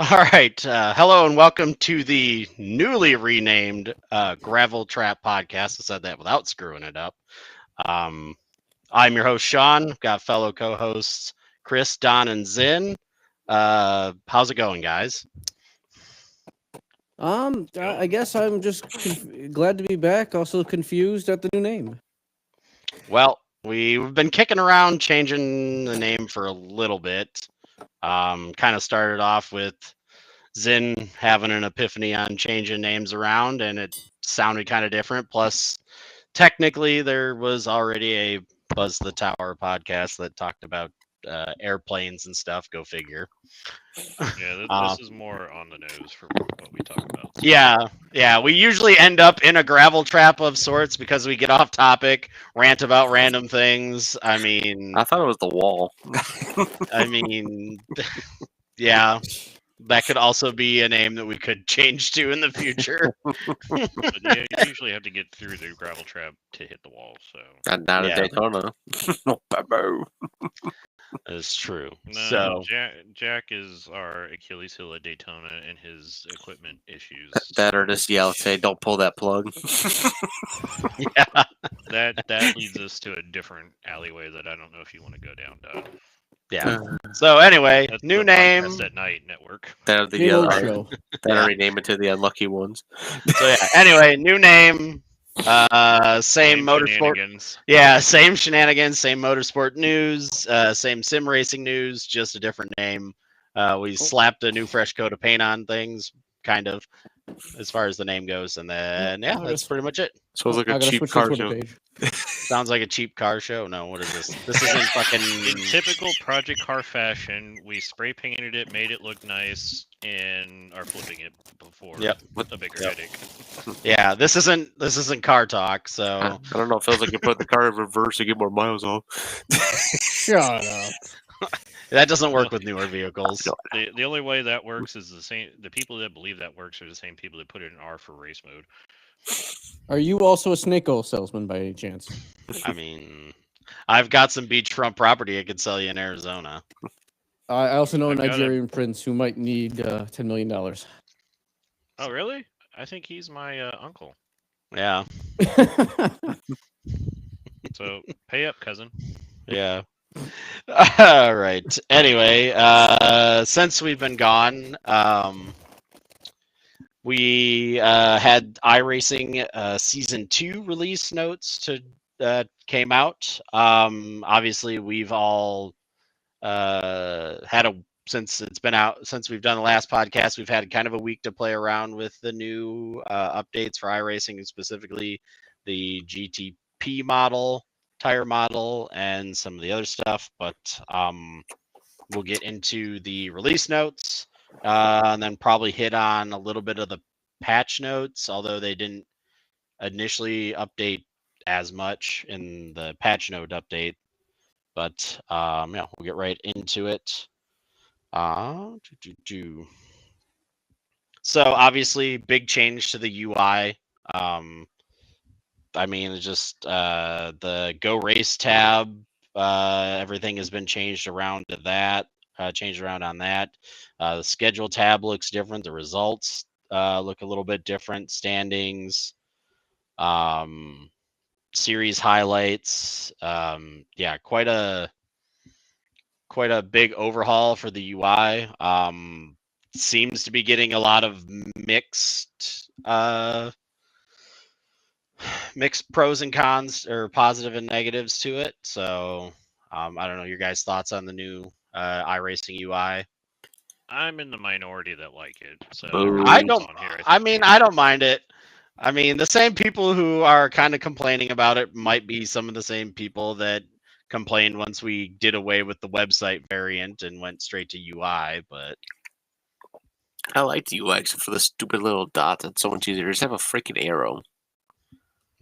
All right. Hello and welcome to the newly renamed Gravel Trap Podcast. I said that without screwing it up. Um, I'm your host, Sean. Got fellow co hosts, Chris, Don, and Zin. How's it going, guys? I guess I'm just glad to be back. Also confused at the new name. Well, we've been kicking around changing the name for a little bit. Kind of started off with Zin having an epiphany on changing names around, and it sounded kind of different. Plus, technically, there was already a Buzz the Tower podcast that talked about airplanes and stuff. Go figure. Yeah, Uh, this is more on the nose for what we talk about. So. yeah. We usually end up in a gravel trap of sorts because we get off topic, rant about random things. I thought it was the wall. I mean, yeah. That could also be a name that we could change to in the future. But yeah, you usually have to get through the gravel trap to hit the wall. So And not Yeah. a Daytona. Boo. That's true. no, So Jack is our Achilles heel at Daytona and his equipment issues. That or just yell, say, don't pull that plug. yeah, That leads us to a different alleyway that I don't know if you want to go down. Doug. yeah. So anyway, That's new the name. Podcast at Night Network. That or the Game yell, over show. that Yeah. or rename it to the unlucky ones. So yeah. Anyway, new name. Same motorsport. shenanigans. Yeah, same shenanigans, same motorsport news, same sim racing news, just a different name. We slapped a new fresh coat of paint on things, kind of, as far as the name goes, and then yeah, that's pretty much it. So it's like I a gotta cheap switch car to Twitter show. page. Sounds like a cheap car show. No, what is this? This isn't In fucking. typical Project Car fashion, we spray painted it, made it look nice, and are flipping it before Yep. a bigger Yep. headache. Yeah, this isn't car talk. So I don't know. It feels like you put the car in reverse to get more miles off. Shut up. that doesn't work with newer vehicles. The only way that works is the same. The people that believe that works are the same people that put it in R for race mode. Are you also a snake oil salesman by any chance? I mean, I've got some beachfront property I could sell you in Arizona. I also know a I've got a- Nigerian prince who might need $10 million. Oh, really? I think he's my uncle. Yeah, So pay up, cousin. yeah. All right. Anyway, since we've been gone, we had iRacing season 2 release notes came out. Obviously, we've all had a since it's been out since we've done the last podcast. We've had kind of a week to play around with the new updates for iRacing, and specifically the GTP model, tire model, and some of the other stuff. But we'll get into the release notes and then probably hit on a little bit of the patch notes, although they didn't initially update as much in the patch note update. But yeah, we'll get right into it. So obviously, big change to the UI. I mean, it's just the Go Race tab. Everything has been changed around to that. Changed around on that. The schedule tab looks different. The results look a little bit different. Standings, series highlights. Yeah, quite a big overhaul for the UI. Seems to be getting a lot of mixed pros and cons, or positive and negatives to it. So I don't know your guys' thoughts on the new iRacing UI. I'm in the minority that like it. So Boo. I it's don't. on here, I mean, I don't mind it. I mean, the same people who are kind of complaining about it might be some of the same people that complained once we did away with the website variant and went straight to UI. But I like the UI except for the stupid little dots. It's so much easier. Just have a freaking arrow.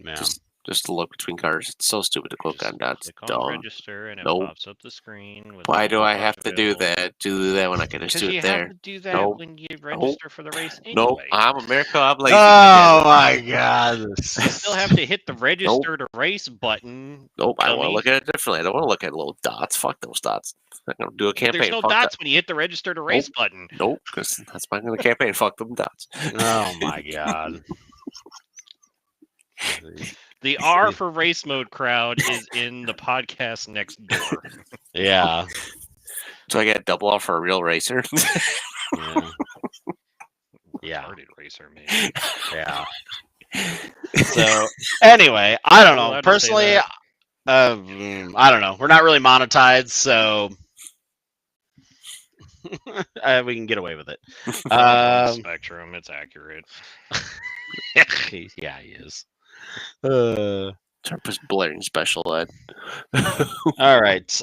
yeah, Just just to look between cars. It's so stupid to click on dots. Click on Dumb. register and it Nope. pops up the screen. With Why the do I have to do available. that? Do that when I can just Because do you it there. have to do that Nope. when you register for the race anyway. Nope. I'm America. I'm lazy. Oh my god. You still have to hit the register to race button. Nope. I want to dummy. look at it differently. I don't want to look at little dots. Fuck those dots. I'm not gonna do a campaign. There's no Fuck dots when you hit the register to race button. That. Nope. Because that's my gonna campaign. Fuck them dots. Oh my god. The R for race mode crowd is in the podcast next door. Yeah. So I get double off for a real racer. Yeah. Yeah. Retarded racer, maybe. Yeah. So anyway, I don't You're know. allowed to say Personally, that. I don't know. We're not really monetized, so we can get away with it. Spectrum, it's accurate. Yeah, he is. Turpus blaring special ed. All right.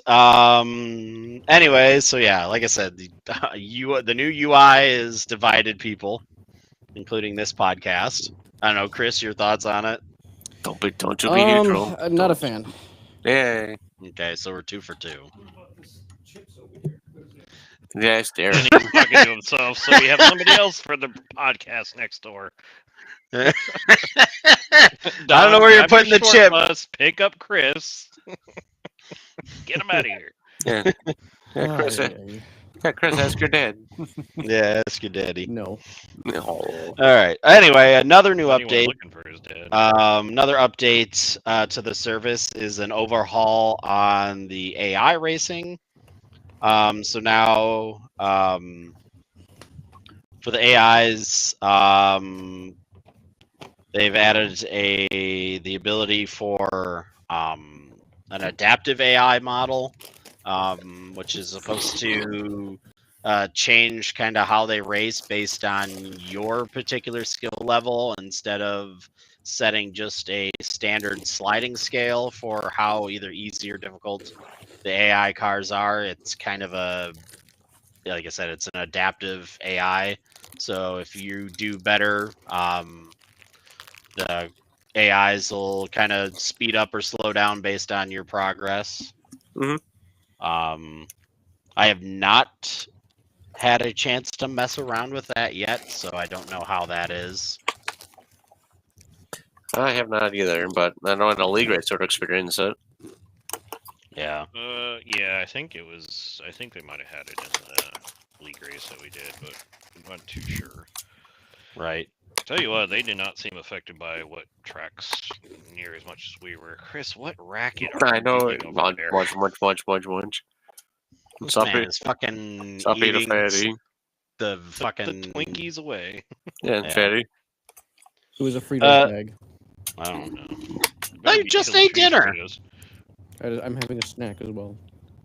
Anyway, so yeah, like I said, the new UI is divided people, including this podcast. I don't know, Chris, your thoughts on it? Don't you be neutral. I'm not a fan. Yay. Okay, so we're 2 for 2. Yes, there. And he's talking to himself, so we have somebody else for the podcast next door. I don't know where you're putting the chip. Bus, pick up Chris. Get him out of here. Yeah. Yeah, Chris, Chris, ask your dad. Yeah, ask your daddy. No. No. All right. Anyway, another new Anyone update. looking for his dad. Another update to the service is an overhaul on the AI racing. So now for the AIs, they've added the ability for an adaptive AI model, which is supposed to change kind of how they race based on your particular skill level instead of setting just a standard sliding scale for how either easy or difficult the AI cars are. It's kind of like I said, it's an adaptive AI. So if you do better, the AIs will kind of speed up or slow down based on your progress. Mhm. I have not had a chance to mess around with that yet, so I don't know how that is. I have not either, but I know in a league race sort of experience it. Yeah. Yeah, I think they might have had it in the league race that we did, but I'm not too sure. Right. Tell you what, they did not seem affected by what tracks near as much as we were. Chris, what racket are I you know. eating over there? Munch. This Stop man it. is fucking Stop eating eating fatty. the Put fucking the Twinkies away. Yeah, Yeah. fatty. It was a Frito bag. I don't know. No, you just ate dinner. I'm having a snack as well.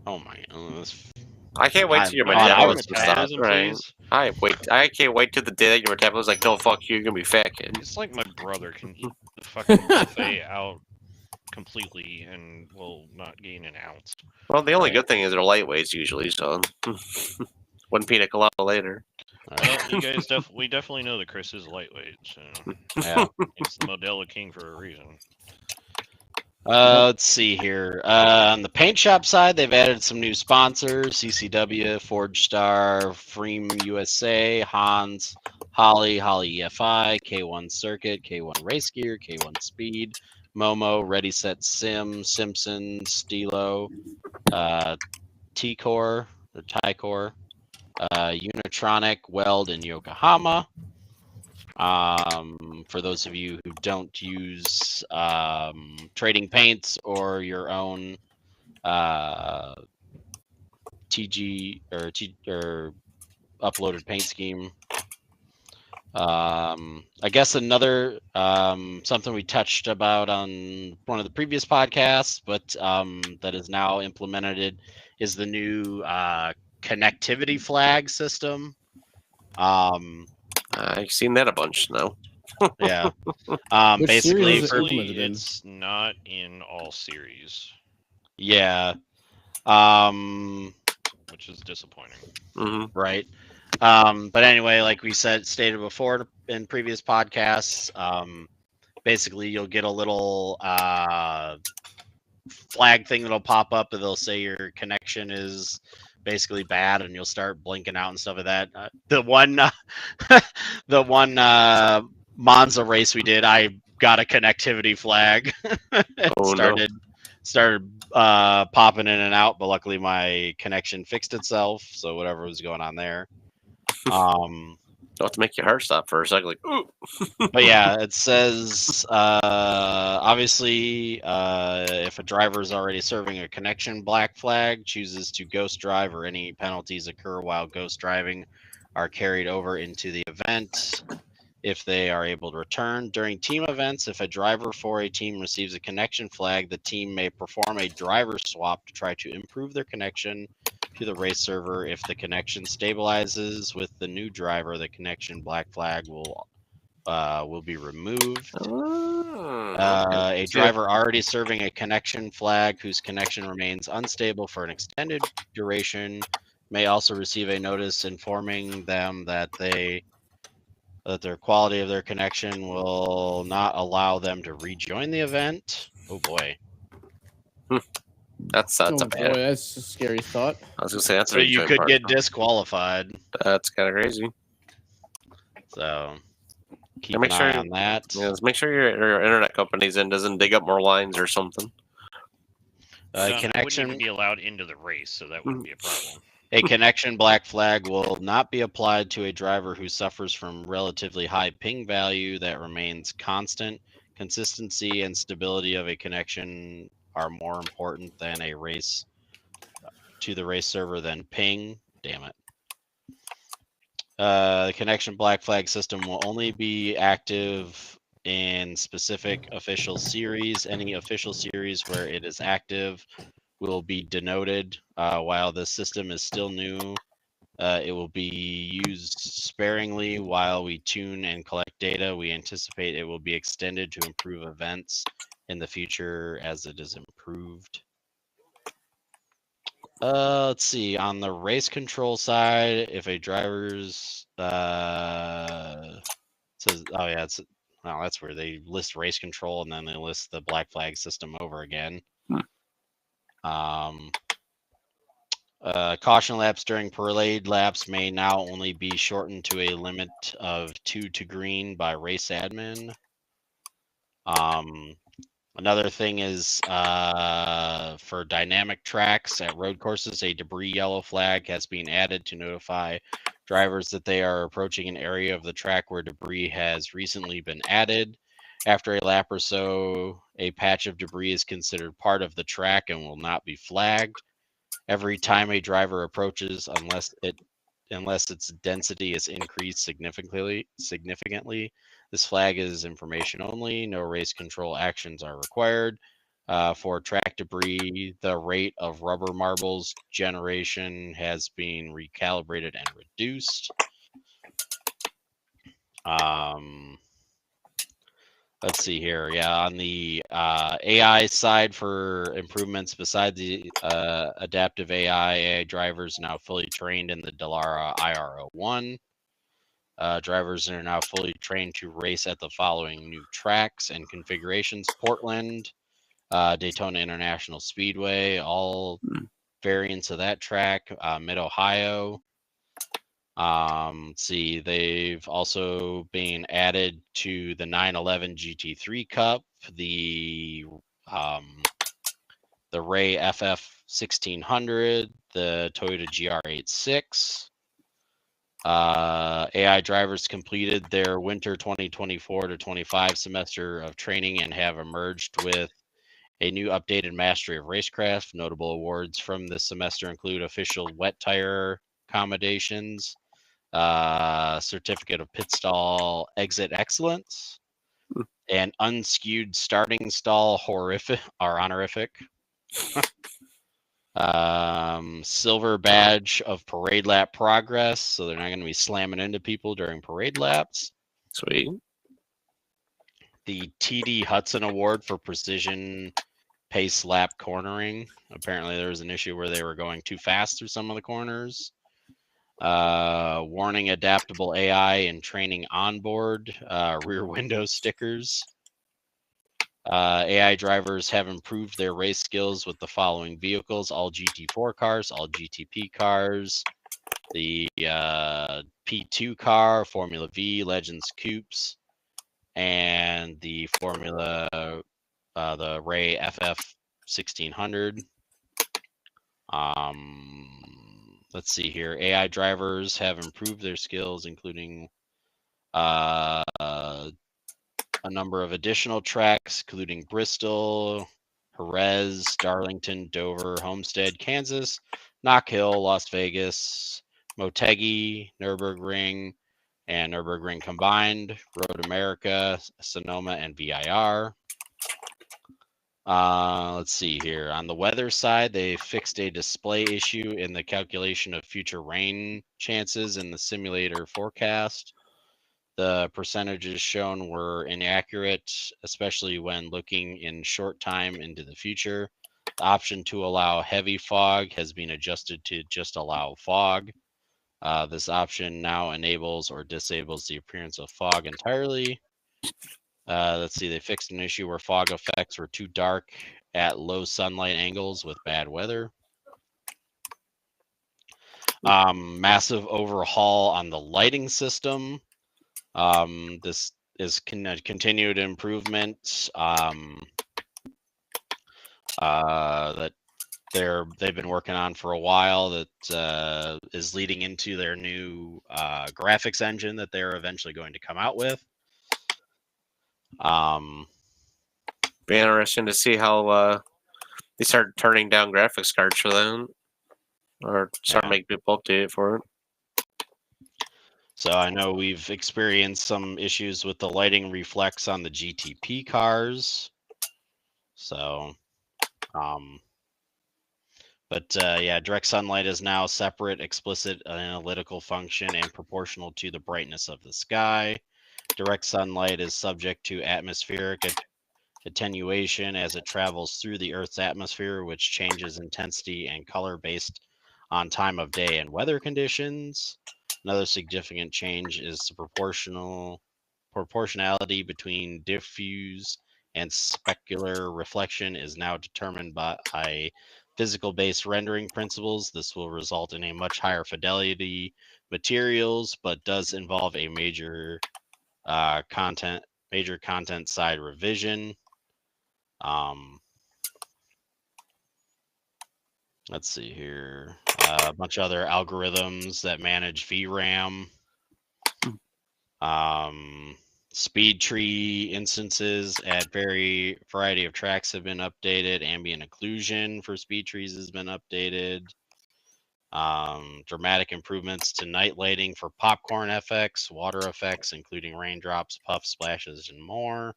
Oh my goodness. I can't wait till your I thought I was metabolism fat. stops. Right. I can't wait till the day that your metabolism's like, no, fuck you, you're gonna be fat, kid. It's like my brother can eat the fucking buffet out completely and will not gain an ounce. Well, the only Right. good thing is they're lightweights usually, so one pina colada later. Well, you guys we definitely know that Chris is lightweight, so Yeah. he's the Modelo King for a reason. Let's see here. On the paint shop side, they've added some new sponsors: CCW, Forge Star, Freem USA, Hans, Holly EFI, K1 Circuit, K1 Race Gear, K1 Speed, Momo, Ready Set Sim, Simpson, Stilo, T-Core or Ty-Core, Unitronic, Weld, and Yokohama. For those of you who don't use trading paints or your own TG or uploaded paint scheme. I guess another something we touched about on one of the previous podcasts, but that is now implemented is the new connectivity flag system. I've seen that a bunch now. Yeah. Which Basically, series is it for implemented in? It's not in all series, yeah. which is disappointing. Hmm. Right. But anyway, like we stated before in previous podcasts, basically you'll get a little flag thing that'll pop up, and they'll say your connection is basically bad, and you'll start blinking out and stuff like that. The one Monza race we did, I got a connectivity flag. It Oh, no. started popping in and out, but luckily my connection fixed itself, so whatever was going on there. Don't have to make your heart stop for a second. Like, ooh. But yeah, it says obviously if a driver is already serving a connection black flag, chooses to ghost drive, or any penalties occur while ghost driving are carried over into the event if they are able to return. During team events, if a driver for a team receives a connection flag, the team may perform a driver swap to try to improve their connection to the race server. If the connection stabilizes with the new driver, the connection black flag will be removed. A driver already serving a connection flag whose connection remains unstable for an extended duration may also receive a notice informing them that their quality of their connection will not allow them to rejoin the event. Oh boy. That's Oh a bad. boy, that's a scary thought. I was gonna say that's So a you could get disqualified. That's kind of crazy. So keep Yeah, make an sure eye on that. Yeah, just make sure your internet company's in doesn't dig up more lines or something. It wouldn't Connection even be allowed into the race, so that wouldn't be a problem. A connection black flag will not be applied to a driver who suffers from relatively high ping value that remains constant. Consistency and stability of a connection are more important than a race to the race server than ping. Damn it. The connection black flag system will only be active in specific official series. Any official series where it is active will be denoted. While the system is still new, it will be used sparingly while we tune and collect data. We anticipate it will be extended to improve events in the future as it is improved. Let's see. On the race control side, if a driver's says, oh yeah, that's where they list race control and then they list the black flag system over again. Caution laps during parade laps may now only be shortened to a limit of 2 to green by race admin. Another thing is for dynamic tracks at road courses, a debris yellow flag has been added to notify drivers that they are approaching an area of the track where debris has recently been added. After a lap or so, a patch of debris is considered part of the track and will not be flagged. Every time a driver approaches, unless its density is increased significantly, this flag is information only. No race control actions are required. For track debris, the rate of rubber marbles generation has been recalibrated and reduced. Let's see here. Yeah, on the AI side for improvements, besides the adaptive AI drivers now fully trained in the Dallara IR01. Drivers are now fully trained to race at the following new tracks and configurations: Portland, Daytona International Speedway, all variants of that track, Mid-Ohio. Let's see, they've also been added to the 911 GT3 Cup, the Ray FF 1600, the Toyota GR86. AI drivers completed their winter 2024 to 25 semester of training and have emerged with a new updated mastery of racecraft. Notable awards from this semester include official wet tire accommodations, certificate of pit stall exit excellence, and unskewed starting stall honorific. Silver badge of parade lap progress, so they're not going to be slamming into people during parade laps. Sweet. The TD Hudson Award for precision pace lap cornering. Apparently there was an issue where they were going too fast through some of the corners. Warning adaptable AI and training onboard, rear window stickers. AI drivers have improved their race skills with the following vehicles: all GT4 cars, all GTP cars, the P2 car, Formula V, Legends Coupes, and the the Ray FF 1600. Let's see here. AI drivers have improved their skills, including a number of additional tracks, including Bristol, Jerez, Darlington, Dover, Homestead, Kansas, Knock Hill, Las Vegas, Motegi, Nürburgring, and Nürburgring combined, Road America, Sonoma, and VIR. Let's see here. On the weather side, they fixed a display issue in the calculation of future rain chances in the simulator forecast. The percentages shown were inaccurate, especially when looking in short time into the future. The option to allow heavy fog has been adjusted to just allow fog. This option now enables or disables the appearance of fog entirely. Let's see, they fixed an issue where fog effects were too dark at low sunlight angles with bad weather. Massive overhaul on the lighting system. This is continued improvement that they've been working on for a while, that is leading into their new graphics engine that they're eventually going to come out with. Be interesting to see how they start turning down graphics cards for them, or start making people update it for it. So I know we've experienced some issues with the lighting reflex on the GTP cars. So, yeah, direct sunlight is now separate, explicit, analytical function, and proportional to the brightness of the sky. Direct sunlight is subject to atmospheric attenuation as it travels through the Earth's atmosphere, which changes intensity and color based on time of day and weather conditions. Another significant change is the proportionality between diffuse and specular reflection is now determined by physical-based rendering principles. This will result in a much higher fidelity materials, but does involve a major content side revision. Let's see here. A bunch of other algorithms that manage VRAM. Speed tree instances at variety of tracks have been updated. Ambient occlusion for speed trees has been updated. Dramatic improvements to night lighting for popcorn effects, water effects, including raindrops, puffs, splashes, and more.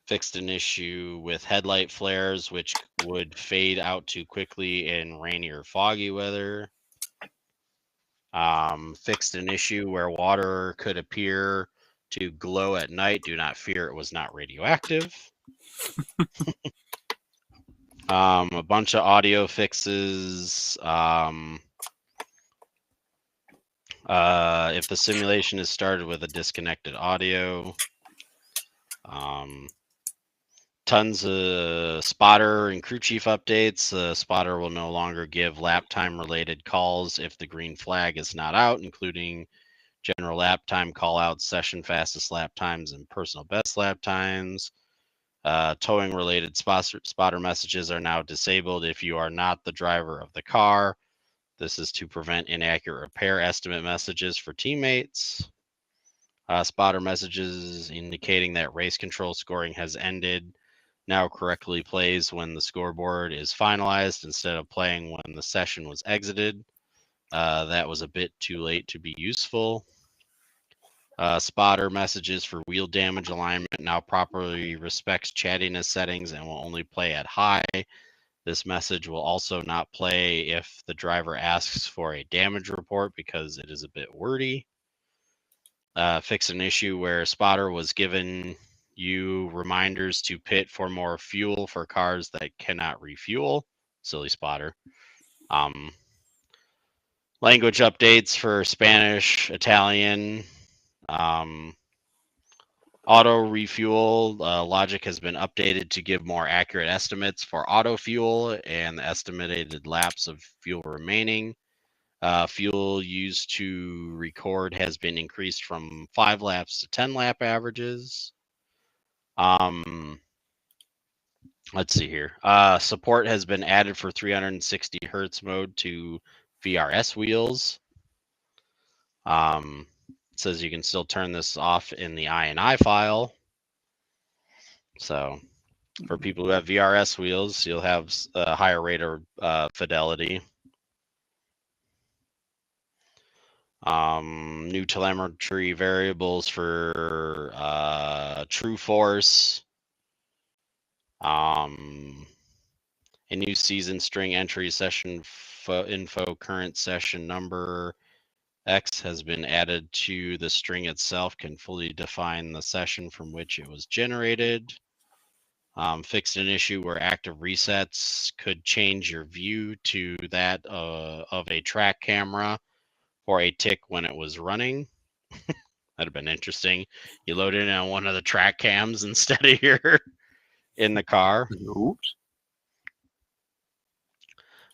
Fixed an issue with headlight flares, which would fade out too quickly in rainy or foggy weather. Fixed an issue where water could appear to glow at night. Do not fear, it was not radioactive. A bunch of audio fixes. If the simulation is started with a disconnected audio. Tons of spotter and crew chief updates. Spotter will no longer give lap time related calls if the green flag is not out, including general lap time call outs, session fastest lap times, and personal best lap times. Towing related spotter messages are now disabled if you are not the driver of the car. This is to prevent inaccurate repair estimate messages for teammates. Spotter messages indicating that race control scoring has ended now correctly plays when the scoreboard is finalized instead of playing when the session was exited. That was a bit too late to be useful. Spotter messages for wheel damage alignment now properly respects chattiness settings and will only play at high. This message will also not play if the driver asks for a damage report because it is a bit wordy. Fix an issue where spotter was given you reminders to pit for more fuel for cars that cannot refuel. Silly spotter. Language updates for Spanish, Italian. Auto refuel logic has been updated to give more accurate estimates for auto fuel and the estimated laps of fuel remaining. Fuel used to record has been increased from 5 laps to 10 lap averages. Let's see here. Support has been added for 360 hertz mode to VRS wheels. It says you can still turn this off in the INI file. So for people who have VRS wheels, you'll have a higher rate of fidelity. New telemetry variables for true force. A new season string entry session info current session number X has been added to the string itself, can fully define the session from which it was generated. Fixed an issue where active resets could change your view to that of a track camera for a tick when it was running. That'd have been interesting. You load in on one of the track cams instead of your in the car. Oops.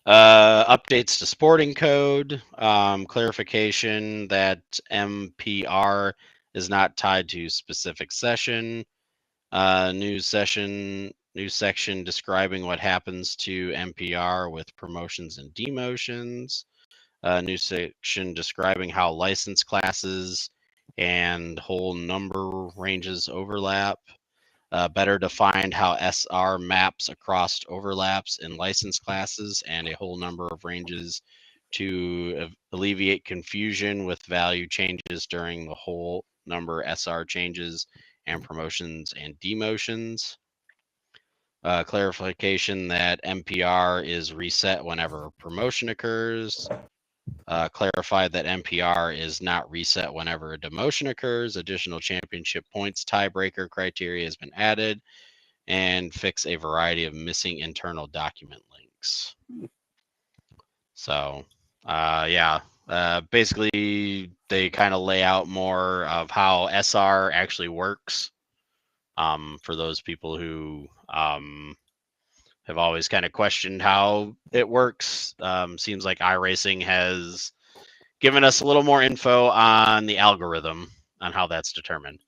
Updates to sporting code, clarification that MPR is not tied to specific session, new section describing what happens to MPR with promotions and demotions, new section describing how license classes and whole number ranges overlap. Better defined how SR maps across overlaps in license classes and a whole number of ranges to alleviate confusion with value changes during the whole number SR changes and promotions and demotions. Clarification that MPR is reset whenever a promotion occurs. Clarified that MPR is not reset whenever a demotion occurs. Additional championship points tiebreaker criteria has been added, and fix a variety of missing internal document links. So, basically they kind of lay out more of how SR actually works. For those people who have always kind of questioned how it works. Seems like iRacing has given us a little more info on the algorithm on how that's determined.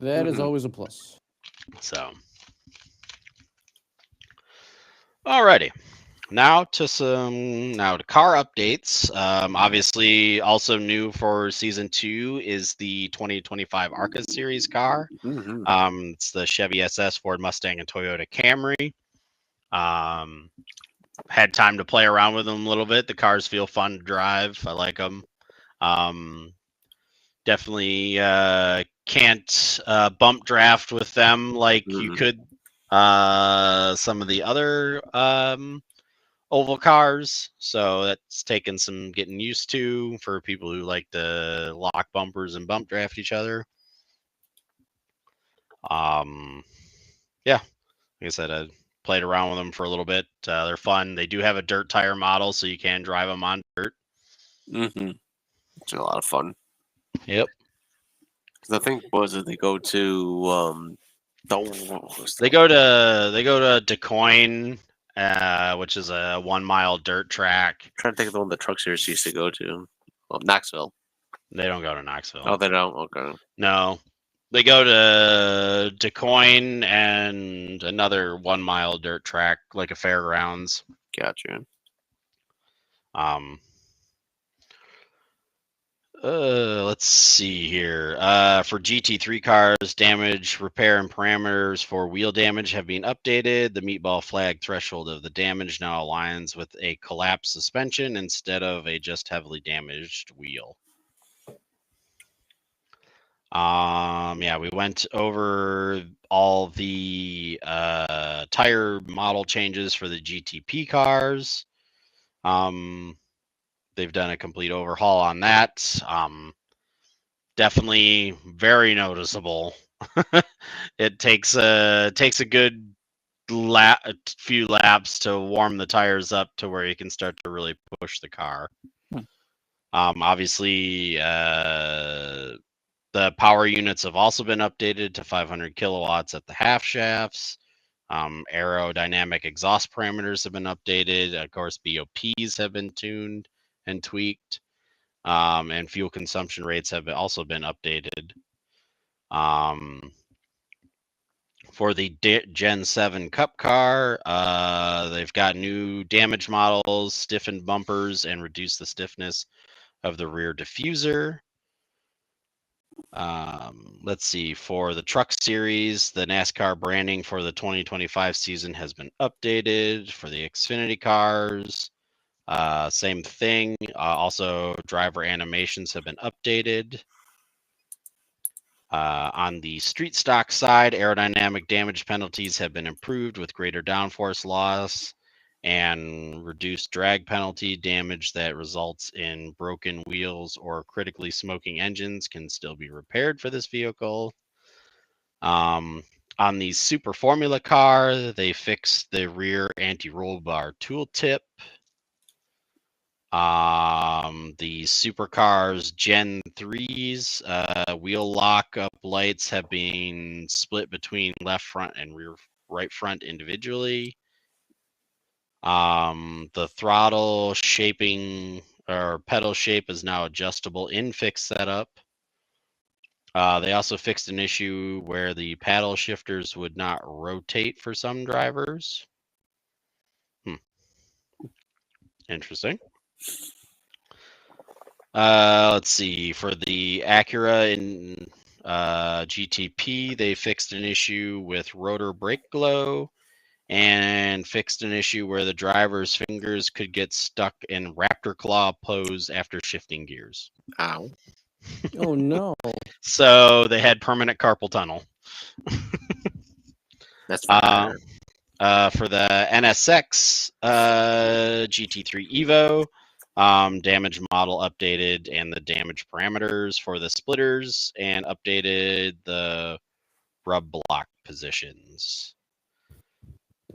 That is always a plus. So, alrighty. Now to car updates. Obviously, also new for season 2 is the 2025 ARCA series car. It's the Chevy SS, Ford Mustang, and Toyota Camry. Had time to play around with them a little bit. The cars feel fun to drive. I like them. Definitely can't bump draft with them like you could some of the other oval cars. So that's taken some getting used to for people who like to lock bumpers and bump draft each other. Yeah, like I said, I played around with them for a little bit. They're fun. They do have a dirt tire model, so you can drive them on dirt. It's a lot of fun. Yep. I think they go to they go to DeCoin, which is a 1 mile dirt track. I'm trying to think of the one the Truck Series used to go to. Well, Knoxville. They don't go to Knoxville. Oh, they don't? Okay. No. They go to DeCoin and another 1 mile dirt track, like a fairgrounds. Gotcha. Let's see here. For GT3 cars, damage, repair, and parameters for wheel damage have been updated. The meatball flag threshold of the damage now aligns with a collapsed suspension instead of a just heavily damaged wheel. We went over all the tire model changes for the GTP cars. They've done a complete overhaul on that. Definitely very noticeable. It takes a good few laps to warm the tires up to where you can start to really push the car. Obviously, the The power units have also been updated to 500 kilowatts at the half shafts. Aerodynamic exhaust parameters have been updated. Of course, BOPs have been tuned and tweaked. And fuel consumption rates have also been updated. For the Gen 7 Cup car, they've got new damage models, stiffened bumpers, and reduced the stiffness of the rear diffuser. Let's see, for the truck series, the NASCAR branding for the 2025 season has been updated. For the Xfinity cars, same thing. Also, driver animations have been updated. On the street stock side, aerodynamic damage penalties have been improved with greater downforce loss and reduced drag penalty. Damage that results in broken wheels or critically smoking engines can still be repaired for this vehicle. On the Super Formula car, they fixed the rear anti-roll bar tooltip. The Supercars Gen 3's wheel lock-up lights have been split between left front and right front individually. The throttle shaping or pedal shape is now adjustable in fixed setup. They also fixed an issue where the paddle shifters would not rotate for some drivers. Interesting. Let's see. For the Acura in GTP, they fixed an issue with rotor brake glow and fixed an issue where the driver's fingers could get stuck in raptor claw pose after shifting gears. Ow. Oh no. So they had permanent carpal tunnel. That's fine. For the NSX GT3 Evo, damage model updated and the damage parameters for the splitters and updated the rub block positions.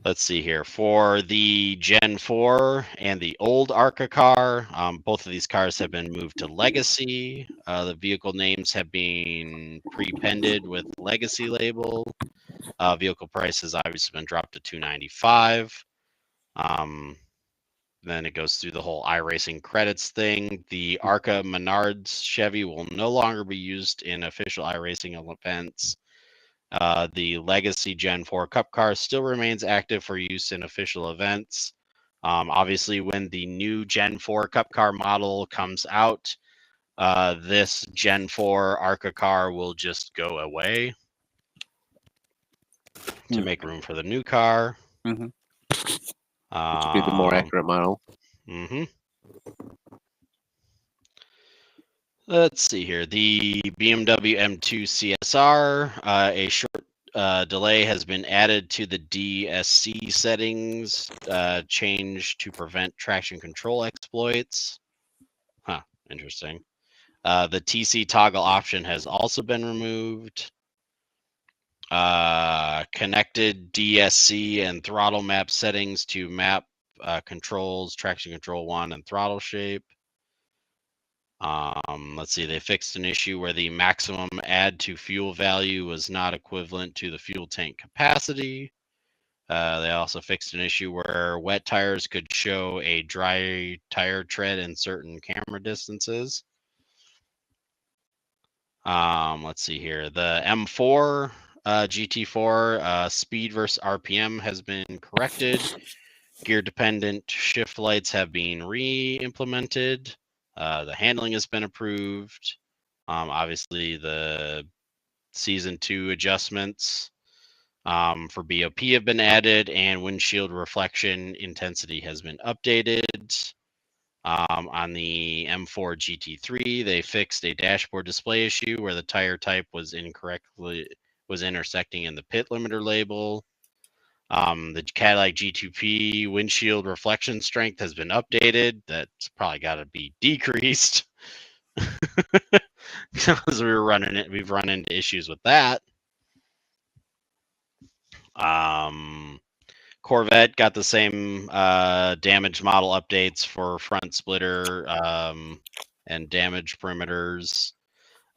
Let's see here. For the Gen 4 and the old ARCA car, both of these cars have been moved to Legacy. The vehicle names have been pre-pended with Legacy label. Vehicle price has obviously been dropped to $295. Then it goes through the whole iRacing credits thing. The ARCA Menards Chevy will no longer be used in official iRacing events. The Legacy Gen 4 Cup car still remains active for use in official events. Obviously, when the new Gen 4 Cup car model comes out, this Gen 4 ARCA car will just go away to make room for the new car. Mm-hmm. To be the more accurate model. Mm-hmm. Let's see here. The BMW M2 CSR, a short delay has been added to the DSC settings, changed to prevent traction control exploits. Huh, interesting. The TC toggle option has also been removed. Connected DSC and throttle map settings to map controls, traction control 1 and throttle shape. Let's see, they fixed an issue where the maximum add to fuel value was not equivalent to the fuel tank capacity. They also fixed an issue where wet tires could show a dry tire tread in certain camera distances. Let's see here. The M4 GT4 speed versus RPM has been corrected. Gear dependent shift lights have been re-implemented. The handling has been approved. Obviously, the Season 2 adjustments for BOP have been added, and windshield reflection intensity has been updated. On the M4 GT3, they fixed a dashboard display issue where the tire type was intersecting in the pit limiter label. The Cadillac G2P windshield reflection strength has been updated. That's probably got to be decreased because we've run into issues with that. Corvette got the same damage model updates for front splitter and damage perimeters.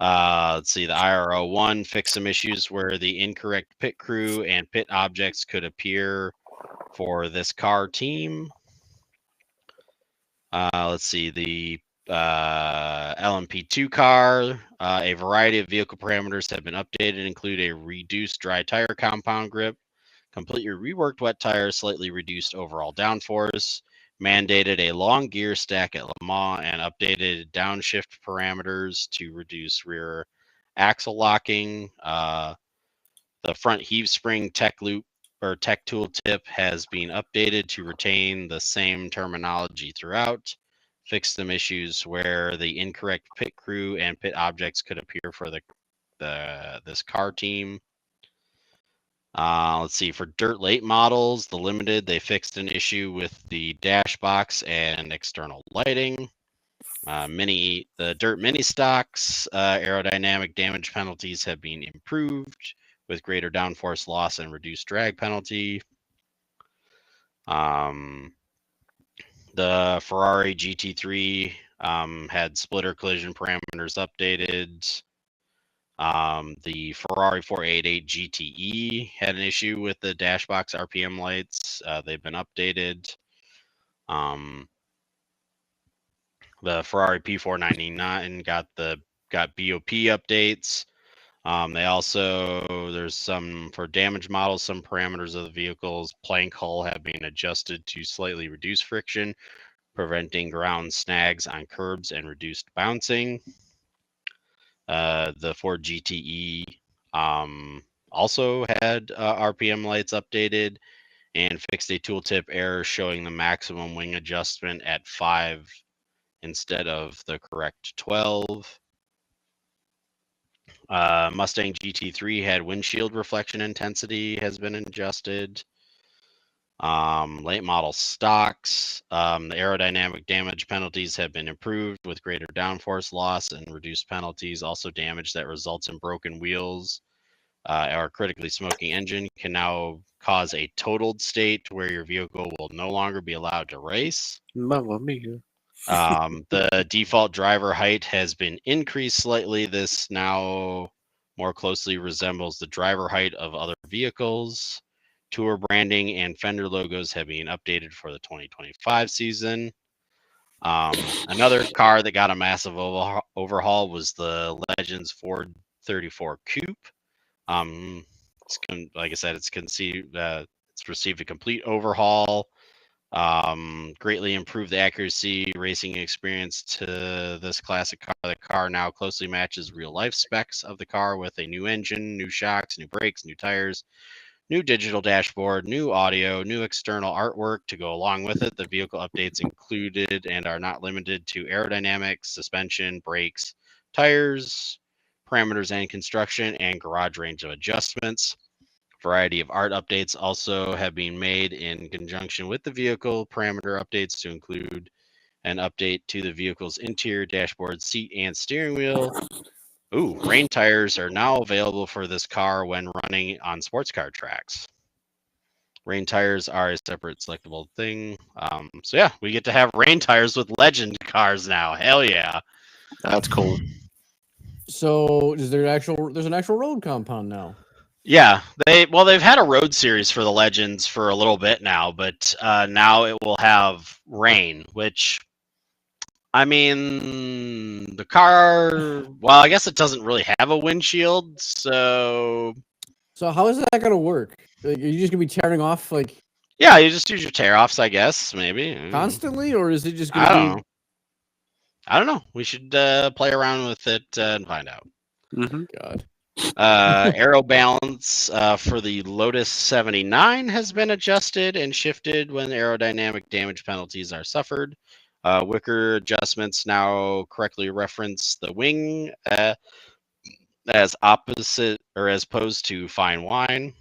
Let's see, the IRO 1 fixed some issues where the incorrect pit crew and pit objects could appear for this car team. Let's see, the LMP2 car, a variety of vehicle parameters have been updated, include a reduced dry tire compound grip, completely reworked wet tires, slightly reduced overall downforce, mandated a long gear stack at Le Mans, and updated downshift parameters to reduce rear axle locking. The front heave spring tech loop or tech tool tip has been updated to retain the same terminology throughout. Fixed some issues where the incorrect pit crew and pit objects could appear for this car team. Let's see, for dirt late models, the limited, they fixed an issue with the dash box and external lighting. The dirt mini stocks, aerodynamic damage penalties have been improved with greater downforce loss and reduced drag penalty. The Ferrari GT3 had splitter collision parameters updated. The Ferrari 488 GTE had an issue with the dashbox RPM lights. They've been updated. The Ferrari P499 got BOP updates. They also, there's some for damaged models, some parameters of the vehicle's plank hull have been adjusted to slightly reduce friction, preventing ground snags on curbs and reduced bouncing. The Ford GTE also had RPM lights updated and fixed a tooltip error showing the maximum wing adjustment at 5 instead of the correct 12. Mustang GT3 had windshield reflection intensity has been adjusted. Late model stocks, the aerodynamic damage penalties have been improved with greater downforce loss and reduced penalties. Also, damage that results in broken wheels or critically smoking engine can now cause a totaled state where your vehicle will no longer be allowed to race. Mamma mia. The default driver height has been increased slightly. This now more closely resembles the driver height of other vehicles. Tour branding and fender logos have been updated for the 2025 season. Another car that got a massive overhaul was the Legends Ford 34 Coupe. Like I said, it's received a complete overhaul. Greatly improved the accuracy, racing experience to this classic car. The car now closely matches real life specs of the car with a new engine, new shocks, new brakes, new tires, new digital dashboard, new audio, new external artwork to go along with it. The vehicle updates included and are not limited to aerodynamics, suspension, brakes, tires, parameters and construction, and garage range of adjustments. Variety of art updates also have been made in conjunction with the vehicle. Parameter updates to include an update to the vehicle's interior dashboard, seat, and steering wheel. Ooh, rain tires are now available for this car when running on sports car tracks. Rain tires are a separate selectable thing. So yeah, we get to have rain tires with Legend cars now. Hell yeah. That's cool. So is there there's an actual road compound now? Yeah, they've had a road series for the Legends for a little bit now, but now it will have rain, which, I mean, the car, well, I guess it doesn't really have a windshield, so how is that gonna work? Like, are you just gonna be tearing off like yeah, you just use your tear-offs, I guess, maybe. constantly, or is it just I gonna don't know. I don't know. We should play around with it and find out. Mm-hmm. God. Aero balance for the Lotus 79 has been adjusted and shifted when aerodynamic damage penalties are suffered. Wicker adjustments now correctly reference the wing as opposite or as opposed to fine wine.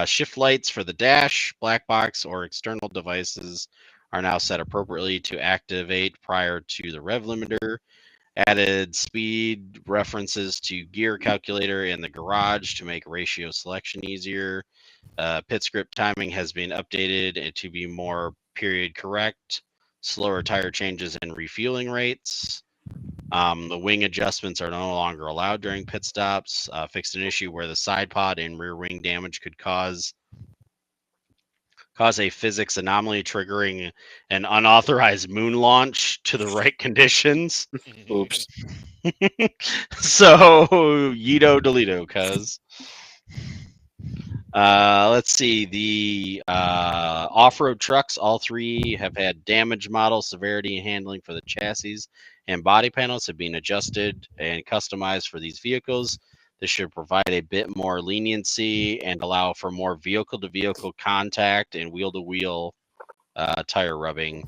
Shift lights for the dash, black box, or external devices are now set appropriately to activate prior to the rev limiter. Added speed references to gear calculator in the garage to make ratio selection easier. Pit script timing has been updated to be more period correct. Slower tire changes and refueling rates. The wing adjustments are no longer allowed during pit stops. Fixed an issue where the side pod and rear wing damage could cause a physics anomaly, triggering an unauthorized moon launch to the right conditions. Oops. So, Yito Delito, cuz. Let's see. The off-road trucks, all three have had damage model, severity, and handling for the chassis and body panels have been adjusted and customized for these vehicles. This should provide a bit more leniency and allow for more vehicle-to-vehicle contact and wheel-to-wheel tire rubbing.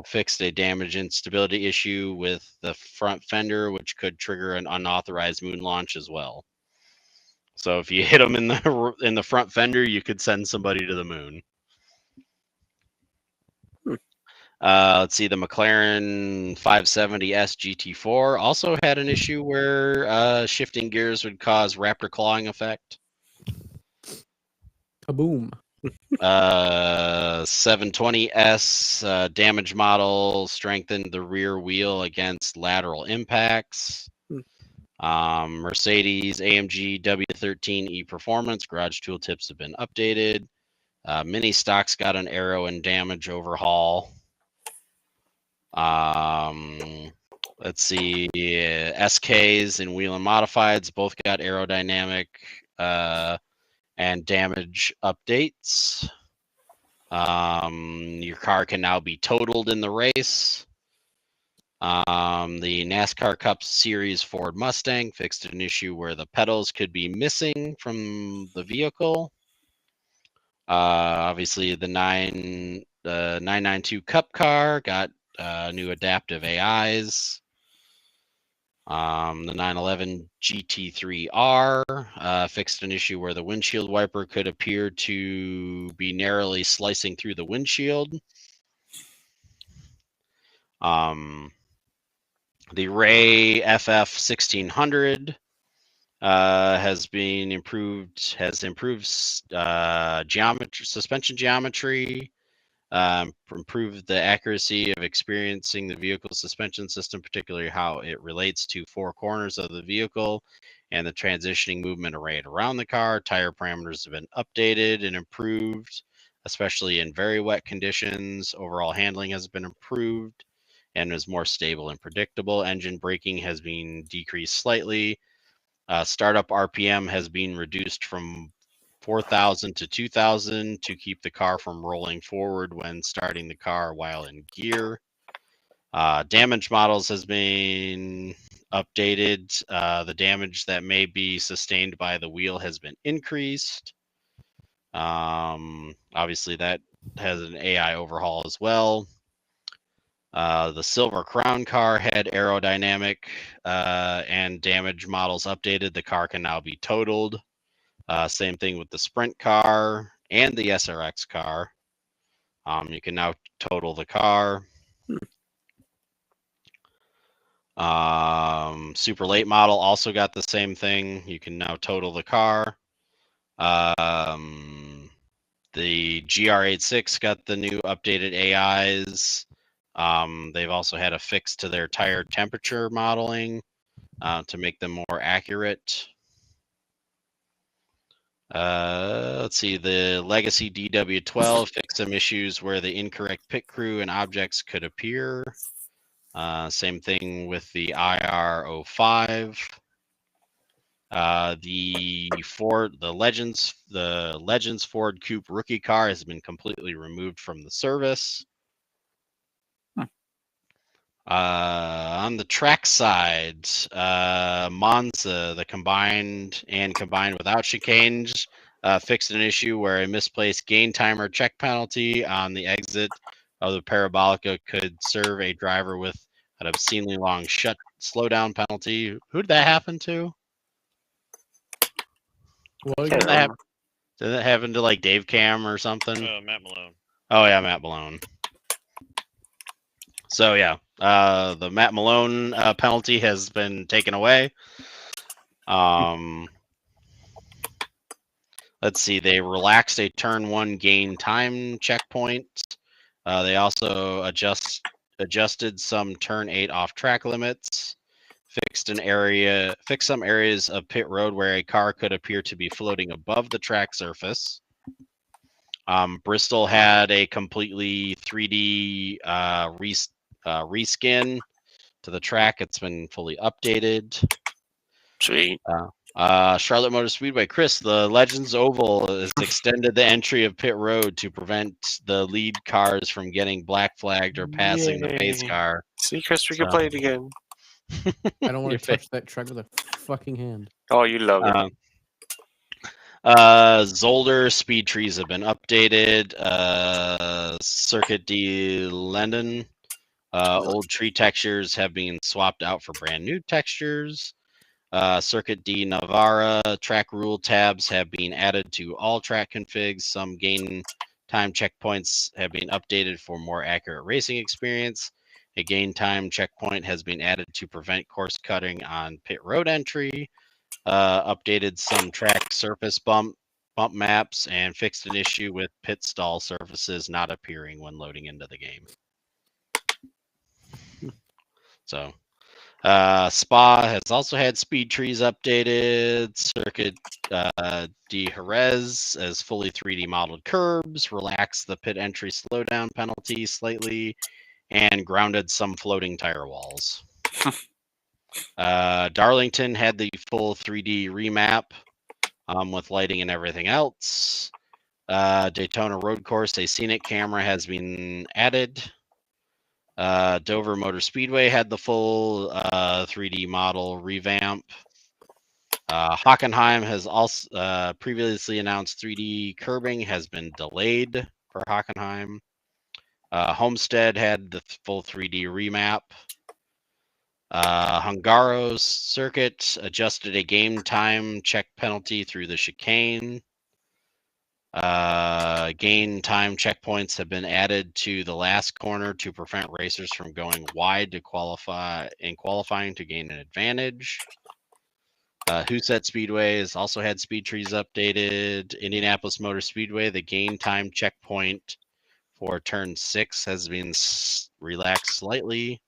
Fixed a damage and stability issue with the front fender, which could trigger an unauthorized moon launch as well. So if you hit them in the front fender, you could send somebody to the moon. Let's see, the McLaren 570S GT4 also had an issue where shifting gears would cause raptor clawing effect. Kaboom. 720S damage model strengthened the rear wheel against lateral impacts. Mercedes AMG W13E Performance garage tooltips have been updated. Mini stocks got an aero and damage overhaul. Let's see, SKs and wheel and modifieds both got aerodynamic and damage updates. Your car can now be totaled in the race. The NASCAR Cup Series Ford Mustang fixed an issue where the pedals could be missing from the vehicle. Obviously, the 992 Cup car got new adaptive AIs. The 911 GT3R fixed an issue where the windshield wiper could appear to be narrowly slicing through the windshield. The Ray FF 1600 has improved suspension geometry, improved the accuracy of experiencing the vehicle suspension system, particularly how it relates to four corners of the vehicle and the transitioning movement array around the car. Tire parameters have been updated and improved, especially in very wet conditions. Overall handling has been improved and is more stable and predictable. Engine braking has been decreased slightly. Startup RPM has been reduced from 4,000 to 2,000 to keep the car from rolling forward when starting the car while in gear. Damage models has been updated. The damage that may be sustained by the wheel has been increased. Obviously, that has an AI overhaul as well. The Silver Crown car had aerodynamic and damage models updated. The car can now be totaled. Same thing with the Sprint car and the SRX car. You can now total the car. Super Late model also got the same thing. You can now total the car. The GR86 got the new updated AIs. They've also had a fix to their tire temperature modeling to make them more accurate. Let's see, the Legacy DW12 fixed some issues where the incorrect pit crew and objects could appear. Same thing with the IR05. The Legends Ford Coupe rookie car has been completely removed from the service. On the track side, Monza, the combined without chicanes, fixed an issue where a misplaced gain timer check penalty on the exit of the Parabolica could serve a driver with an obscenely long slowdown penalty. Who did that happen to? Did that happen to like Dave Cam or something? Matt Malone. Oh yeah, Matt Malone. So yeah, the Matt Malone penalty has been taken away. Let's see, they relaxed a turn one gain time checkpoint. They also adjusted some turn 8 off-track limits, fixed some areas of pit road where a car could appear to be floating above the track surface. Bristol had a completely 3D reskin to the track. It's been fully updated. Sweet. Charlotte Motor Speedway, Chris, the Legends Oval has extended the entry of pit road to prevent the lead cars from getting black flagged or passing the pace Yay. car. See, Chris, we can So- play it again. I don't want Your to touch that track with a fucking hand. Oh, you love it. Zolder speed trees have been updated. Circuit de London, old tree textures have been swapped out for brand new textures. Circuit de Navarra track rule tabs have been added to all track configs. Some gain time checkpoints have been updated for more accurate racing experience. A gain time checkpoint has been added to prevent course cutting on pit road entry. Updated some track surface bump maps and fixed an issue with pit stall surfaces not appearing when loading into the game. So Spa has also had speed trees updated. Circuit de Jerez as fully 3D modeled curbs, relaxed the pit entry slowdown penalty slightly, and grounded some floating tire walls. Darlington had the full 3D remap with lighting and everything else. Daytona Road Course, a scenic camera has been added. Dover Motor Speedway had the full 3D model revamp. Hockenheim has also previously announced 3D curbing has been delayed for Hockenheim. Homestead had the full 3D remap. Hungaro's circuit adjusted a game time check penalty through the chicane. Gain time checkpoints have been added to the last corner to prevent racers from going wide to qualifying to gain an advantage. Huset Speedway has also had speed trees updated. Indianapolis Motor Speedway, the gain time checkpoint for turn 6 has been relaxed slightly.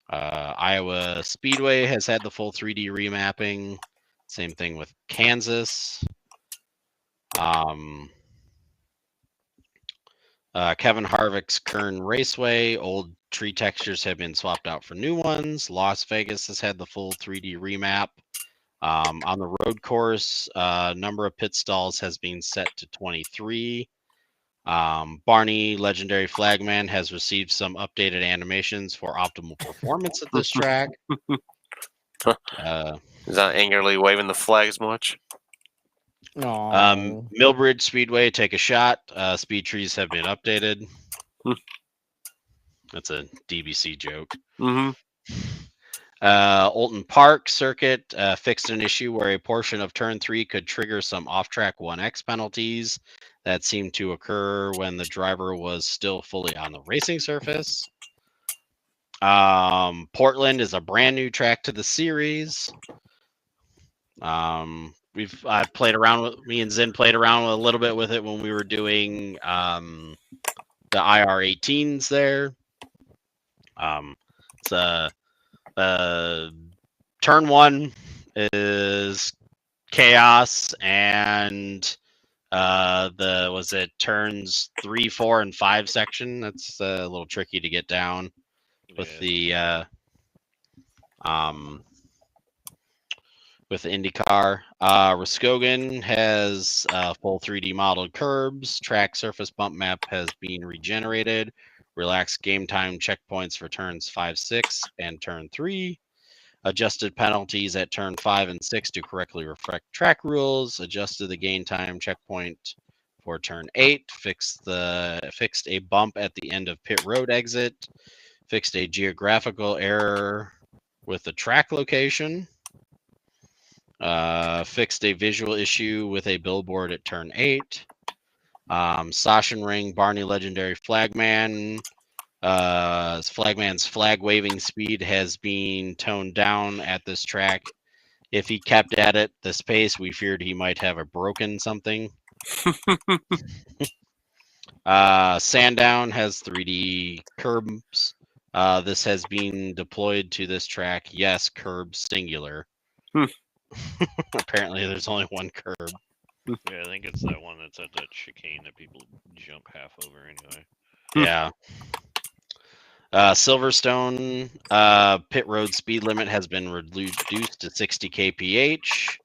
Iowa Speedway has had the full 3D remapping. Same thing with Kansas. Kevin Harvick's Kern Raceway, old tree textures have been swapped out for new ones. Las Vegas has had the full 3D remap. On the road course, number of pit stalls has been set to 23. Barney, Legendary Flagman, has received some updated animations for optimal performance at this track. Is that angrily waving the flags much? No. Millbridge Speedway, take a shot. Speed trees have been updated. That's a DBC joke. Mm-hmm. Olton Park circuit fixed an issue where a portion of turn 3 could trigger some off-track 1x penalties that seemed to occur when the driver was still fully on the racing surface. Portland is a brand new track to the series. We've played around with me and Zen played around a little bit with it when we were doing the IR18s there. It's turn 1 is chaos, and turns 3, 4, and 5 section. That's a little tricky to get down with the IndyCar. Muskogean has full 3D modeled curbs. Track surface bump map has been regenerated. Relaxed game time checkpoints for turns 5, 6, and turn 3. Adjusted penalties at turn 5 and 6 to correctly reflect track rules. Adjusted the gain time checkpoint for turn 8. Fixed a bump at the end of pit road exit. Fixed a geographical error with the track location. Fixed a visual issue with a billboard at turn 8. Sachsenring Barney Legendary Flagman. Flagman's flag waving speed has been toned down at this track. If he kept at it this pace, we feared he might have a broken something. Sandown has 3D curbs This has been deployed to this track. Yes, curb singular. Hmm. Apparently, there's only one curb. Yeah, I think it's that one that's at that chicane that people jump half over anyway. Yeah. Silverstone pit road speed limit has been reduced to 60 kph.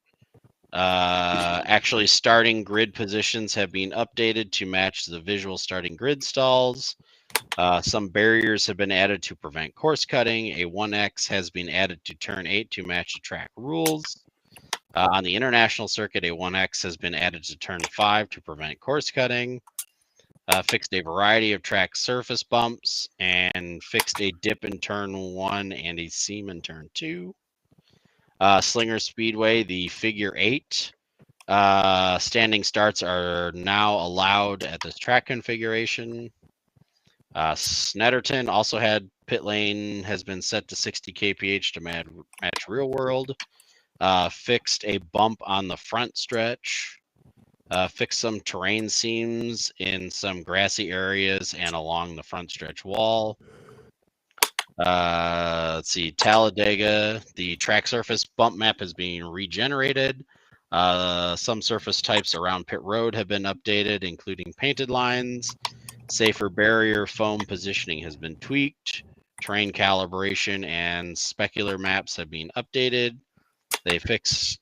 Actually, starting grid positions have been updated to match the visual starting grid stalls. Some barriers have been added to prevent course cutting. A 1X has been added to turn 8 to match the track rules. On the international circuit, a 1X has been added to turn 5 to prevent course cutting. Fixed a variety of track surface bumps and fixed a dip in turn 1 and a seam in turn 2. Slinger Speedway, the figure 8. Standing starts are now allowed at this track configuration. Snetterton also had pit lane has been set to 60 kph to match real world. Fixed a bump on the front stretch. Fixed some terrain seams in some grassy areas and along the front stretch wall. Let's see, Talladega, the track surface bump map is being regenerated. Some surface types around pit road have been updated, including painted lines. Safer barrier foam positioning has been tweaked. Terrain calibration and specular maps have been updated. They fixed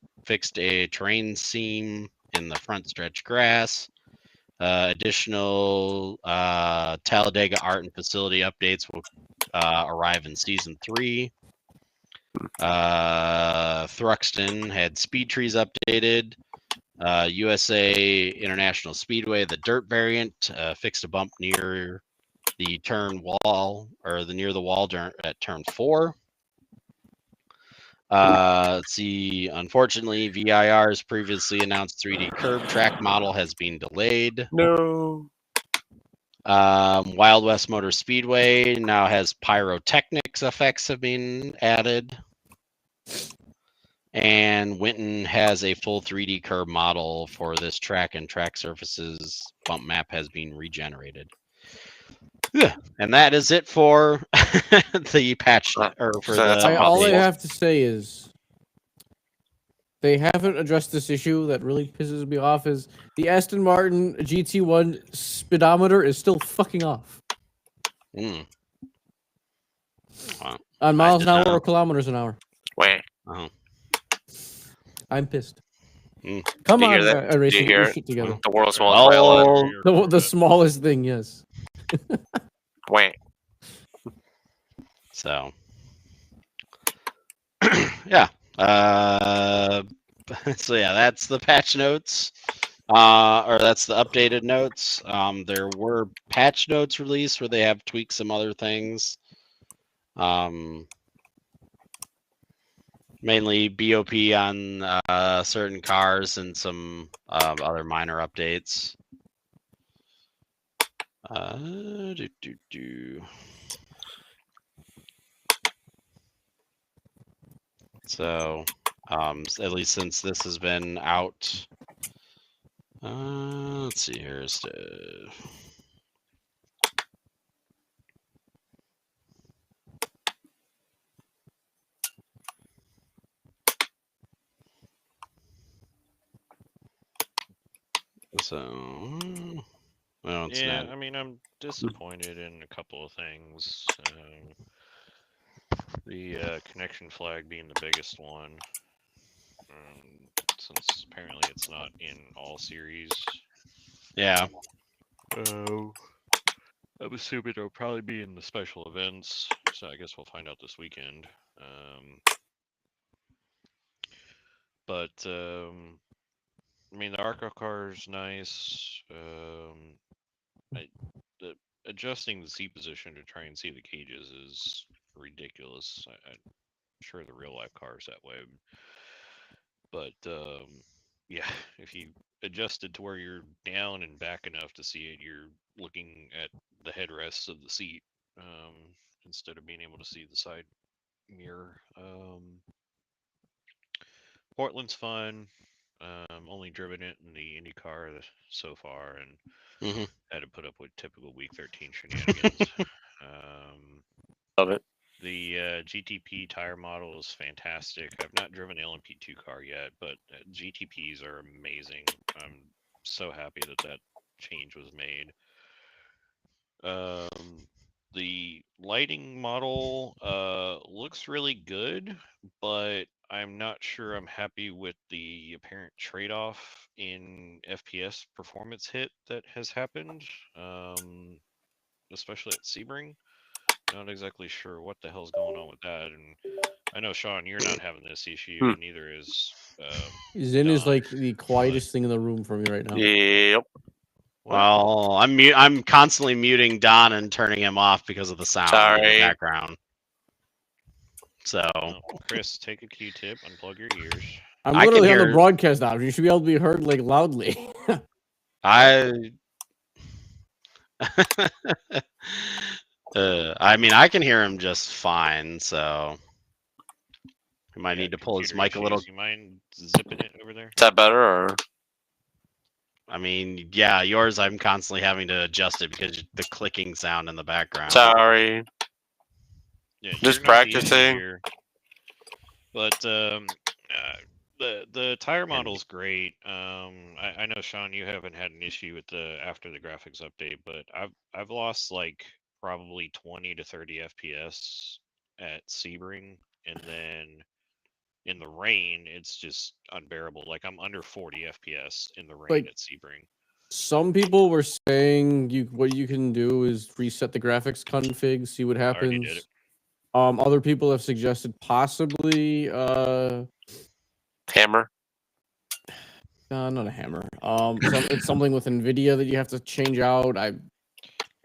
a terrain seam in the front stretch grass. Additional Talladega art and facility updates will arrive in season 3. Thruxton had speed trees updated. USA International Speedway, the dirt variant, fixed a bump near the turn wall or near the wall at turn 4. Let's see. Unfortunately, VIR's previously announced 3D curb track model has been delayed. No. Wild West Motor Speedway now has pyrotechnics effects have been added. And Winton has a full 3D curb model for this track and track surfaces. Bump map has been regenerated. Yeah, and that is it for the patch or for So that's the All I update. have to say is they haven't addressed this issue that really pisses me off is the Aston Martin GT1 speedometer is still fucking off Mm. Wow. on miles did an hour not. or kilometers an hour. Wait. Oh. I'm pissed. Mm. Come Did you on, hear that? Did Racing, you get hear your it? shit together. The world's most violent. Oh, The smallest thing, yes. Wait. so yeah. So yeah, that's the patch notes. Or that's the updated notes. There were patch notes released where they have tweaked some other things. Mainly BOP on certain cars and some other minor updates. So, at least since this has been out, let's see, here's the. So, well, it's Yeah, not. I mean, I'm disappointed in a couple of things. The connection flag being the biggest one, since apparently it's not in all series. Yeah. I'm assuming it'll probably be in the special events, so I guess we'll find out this weekend. But I mean, the Arco car is nice. Adjusting the seat position to try and see the cages is ridiculous. I'm sure the real life car is that way, but yeah, if you adjust it to where you're down and back enough to see it, you're looking at the headrests of the seat instead of being able to see the side mirror. Portland's fun. Only driven it in the IndyCar so far, and Mm-hmm. had to put up with typical Week 13 shenanigans. Love it. The GTP tire model is fantastic. I've not driven the LMP2 car yet, but GTPs are amazing. I'm so happy that that change was made. The lighting model looks really good, but I'm not sure I'm happy with the apparent trade-off in FPS performance hit that has happened, especially at Sebring. Not exactly sure what the hell's going on with that, and I know Sean, you're not having this issue, Hmm. and neither is Zen is Don, like the quietest thing in the room for me right now. Yep. What? Well, I'm constantly muting Don and turning him off because of the sound in the Sorry. background. So Well, Chris, take a Q-tip, unplug your ears. I'm I can literally on the hear- broadcast now. You should be able to be heard like loudly. I I mean, I can hear him just fine, so he might Yeah, need to pull his computer mic a little. issues. You mind zipping it over there? Is that better or? I mean, yeah, yours I'm constantly having to adjust it because the clicking sound in the background. Sorry. Yeah, Just you're not the issue practicing. here. But the tire model's great. I know Sean, you haven't had an issue with the after the graphics update, but I've lost like probably 20 to 30 FPS at Sebring, and then in the rain it's just unbearable. Like I'm under 40 FPS in the rain Like, at Sebring. Some people were saying what you can do is reset the graphics config, see what I already did happens. it. Other people have suggested possibly Hammer. not a hammer. It's something with NVIDIA that you have to change out.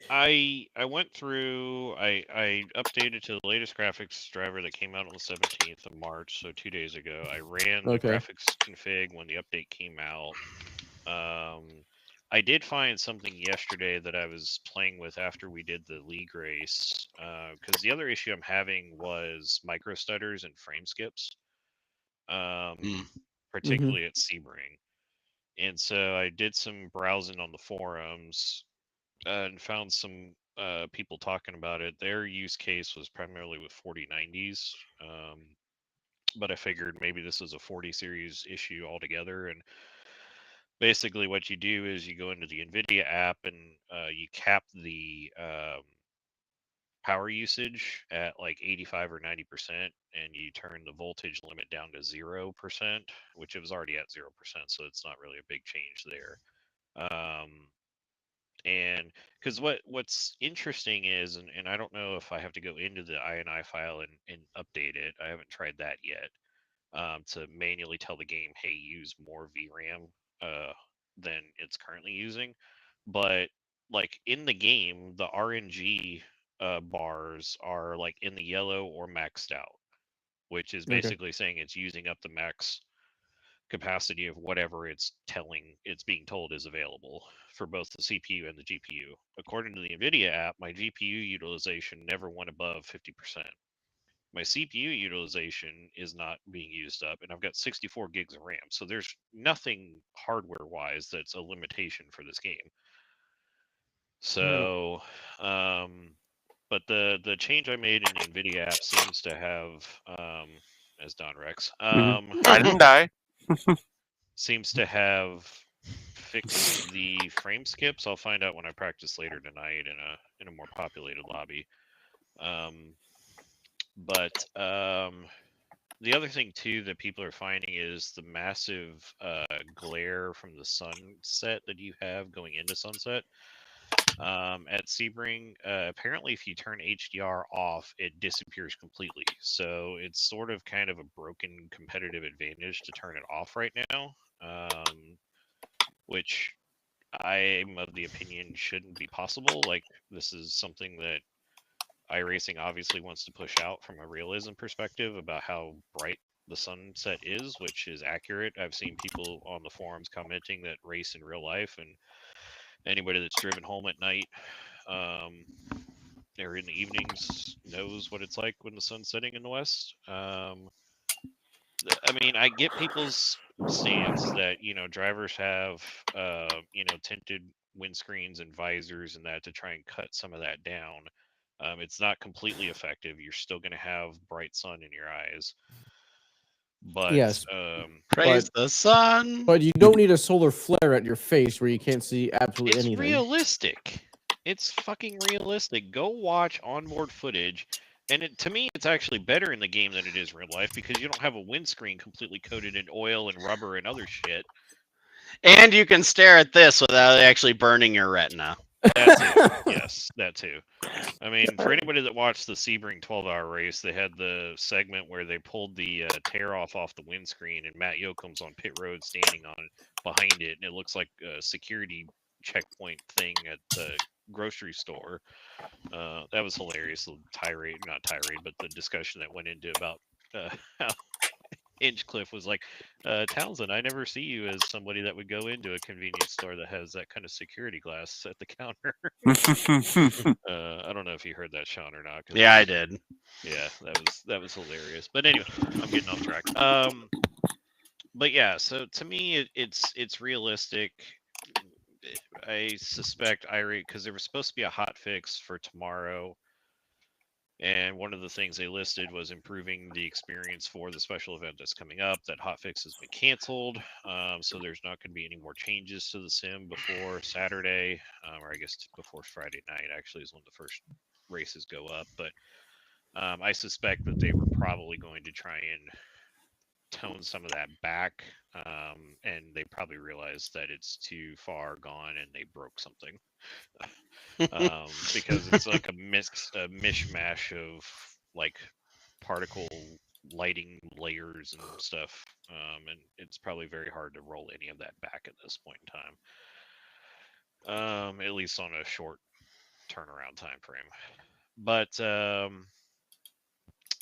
I went through. I updated to the latest graphics driver that came out on the 17th of March, so 2 days ago. I ran the Okay. graphics config when the update came out. I did find something yesterday that I was playing with after we did the league race, because the other issue I'm having was micro stutters and frame skips, particularly at Sebring. And so I did some browsing on the forums and found some people talking about it. Their use case was primarily with 4090s, but I figured maybe this is a 40 series issue altogether. And basically, what you do is you go into the NVIDIA app and you cap the power usage at like 85 or 90%, and you turn the voltage limit down to 0%, which it was already at 0%, so it's not really a big change there. And because what's interesting is, and I don't know if I have to go into the INI file and update it. I haven't tried that yet, to manually tell the game, hey, use more VRAM than it's currently using. But like in the game, the RNG bars are like in the yellow or maxed out, which is Okay. basically saying it's using up the max capacity of whatever it's being told is available for both the CPU and the GPU. According to the NVIDIA app, my GPU utilization never went above 50%. My CPU utilization is not being used up, and I've got 64 gigs of RAM. So there's nothing hardware-wise that's a limitation for this game. So, but the change I made in the NVIDIA app seems to have, as Don Rex, I didn't die. seems to have fixed the frame skips. I'll find out when I practice later tonight in a more populated lobby. But the other thing too that people are finding is the massive glare from the sunset that you have going into sunset. At Sebring, apparently if you turn HDR off, it disappears completely. So it's sort of kind of a broken competitive advantage to turn it off right now, which I'm of the opinion shouldn't be possible. Like, this is something that iRacing obviously wants to push out from a realism perspective about how bright the sunset is, which is accurate. I've seen people on the forums commenting that race in real life, and anybody that's driven home at night or in the evenings knows what it's like when the sun's setting in the west. I mean, I get people's stance that, you know, drivers have, you know, tinted windscreens and visors and that to try and cut some of that down. It's not completely effective. You're still going to have bright sun in your eyes, but Yes. Praise the sun. But you don't need a solar flare at your face where you can't see absolutely it's anything. realistic. It's fucking realistic. Go watch onboard footage. And to me, it's actually better in the game than it is real life because you don't have a windscreen completely coated in oil and rubber and other shit. And you can stare at this without actually burning your retina. That too. Yes, that too. I mean, for anybody that watched the Sebring 12-hour race, they had the segment where they pulled the tear off the windscreen, and Matt Yoakum's on pit road standing on behind it, and it looks like a security checkpoint thing at the grocery store. That was hilarious. The not tirade, but the discussion that went into about how Hinchcliffe was like, Townsend, I never see you as somebody that would go into a convenience store that has that kind of security glass at the counter. I don't know if you heard that, Sean, or not. Yeah, I did. Yeah, that was hilarious. But anyway, I'm getting off track. But yeah, so to me, it's realistic. I suspect because there was supposed to be a hot fix for tomorrow. And one of the things they listed was improving the experience for the special event that's coming up. That hotfix has been canceled, so there's not going to be any more changes to the sim before Saturday, or I guess before Friday night. Actually, is when the first races go up. But I suspect that they were probably going to try and tone some of that back, and they probably realized that it's too far gone, and they broke something. Because it's like a mishmash of like particle lighting layers and stuff, and it's probably very hard to roll any of that back at this point in time, at least on a short turnaround time frame. But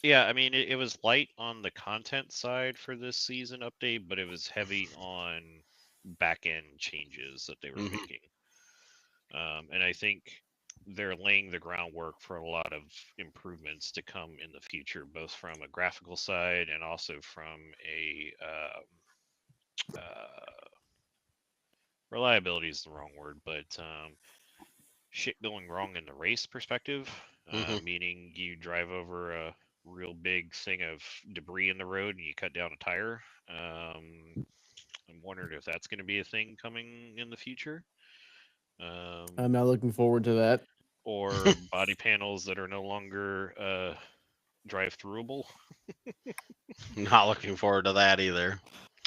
yeah, I mean, it was light on the content side for this season update, but it was heavy on back end changes that they were making. And I think they're laying the groundwork for a lot of improvements to come in the future, both from a graphical side and also from a reliability is the wrong word, but shit going wrong in the race perspective, meaning you drive over a real big thing of debris in the road and you cut down a tire. I'm wondering if that's going to be a thing coming in the future. I'm not looking forward to that. Or body panels that are no longer drive-throughable. Not looking forward to that either.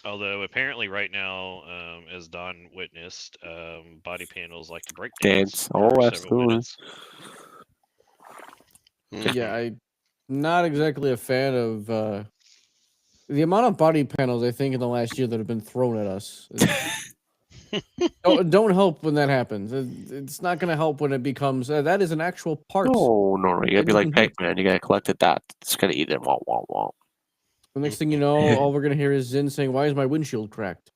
Although apparently right now, as Don witnessed, body panels like to break Dance. for Oh, several absolutely. minutes. Yeah, I'm not exactly a fan of the amount of body panels I think in the last year that have been thrown at us. Don't help when that happens. It's not going to help when it becomes that is an actual part. No, you gotta be like you can hit. Pac-Man. You gotta collect that. It's gonna eat it. Wah, wah, wah. The next thing you know, all we're going to hear is Zin saying, "Why is my windshield cracked?"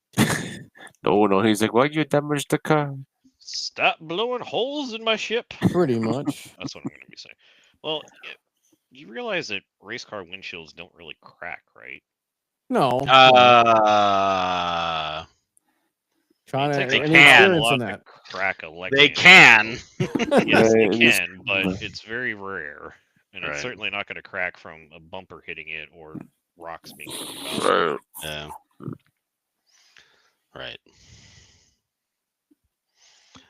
No. He's like, why you damaged the car? Stop blowing holes in my ship. Pretty much. That's what I'm going to be saying. Well, you realize that race car windshields don't really crack, right? No. They any can. experience in that? Crack a They can. Yes, they Yeah, can, but it's very rare, and it's Right. certainly not going to crack from a bumper hitting it or rocks being thrown about it. Yeah. Right.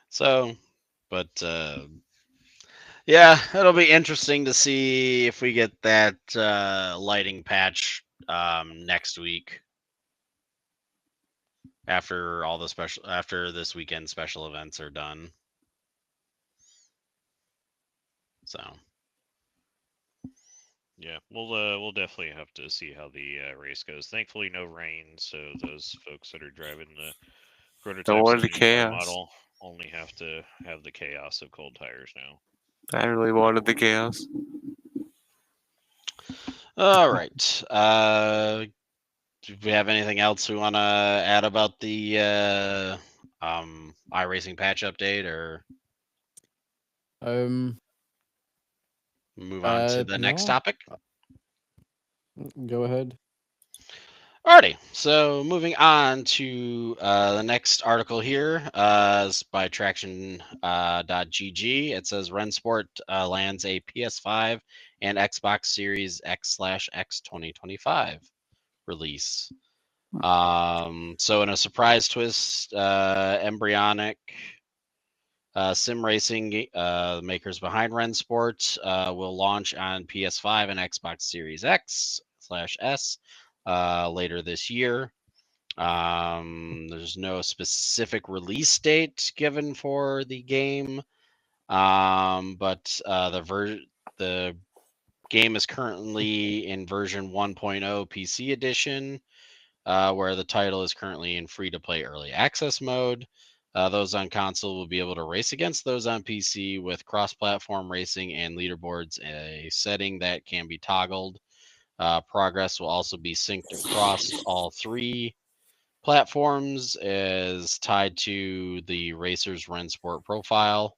So, but yeah, it'll be interesting to see if we get that lighting patch next week after this weekend special events are done. So Yeah, we'll definitely have to see how the race goes. Thankfully, no rain, so those folks that are driving the prototype worry, the 75 chaos. model only have to have the chaos of cold tires now. I really wanted the chaos. all right. Do we have anything else we want to add about the iRacing patch update, or move on to the next no. topic? Go ahead. Alrighty, so moving on to the next article here is by Traction.gg. It says Rensport lands a PS5 and Xbox Series X/X 2025 release. So in a surprise twist, Embryonic Sim Racing, the makers behind Rensport, will launch on PS5 and Xbox Series X/S later this year. There's no specific release date given for the game, but the game is currently in version 1.0 PC edition, where the title is currently in free-to-play early access mode. Those on console will be able to race against those on PC with cross-platform racing and leaderboards, a setting that can be toggled. Progress will also be synced across all three platforms, is tied to the racer's Rensport profile.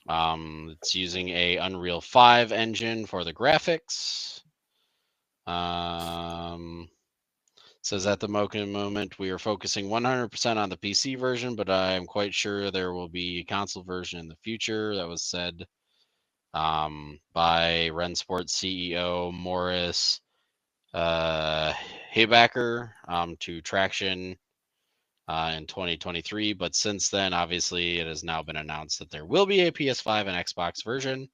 It's using a Unreal 5 engine for the graphics. Says at the moment we are focusing 100% on the PC version, but I am quite sure there will be a console version in the future. That was said by Rensport CEO Morris Haybacker to Traction in 2023. But since then, obviously, it has now been announced that there will be a PS5 and Xbox version.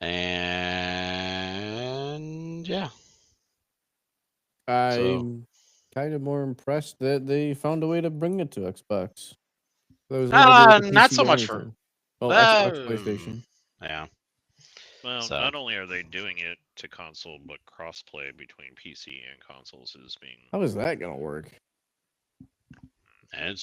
And yeah. I'm kind of more impressed that they found a way to bring it to Xbox. That was Not so much for Xbox, PlayStation. Yeah. Well, So- not only are they doing it to console, but crossplay between PC and consoles is being. How is that gonna work? And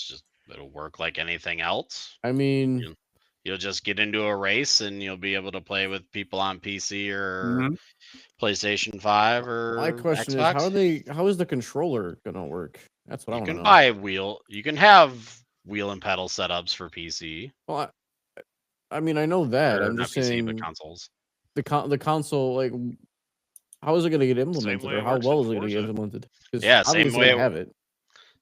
it'll work like anything else. I mean, You'll just get into a race and you'll be able to play with people on PC or PlayStation 5 or my question Xbox. is how is the controller gonna work? That's what I You want to can know. buy a wheel. You can have wheel and pedal setups for PC. Well, I mean, I know that. Or I'm not just PC, saying but consoles. the console, like, how is it gonna get implemented, way or it how works well in is it gonna get Forza. implemented? 'Cause Yeah, same obviously way they it- have it.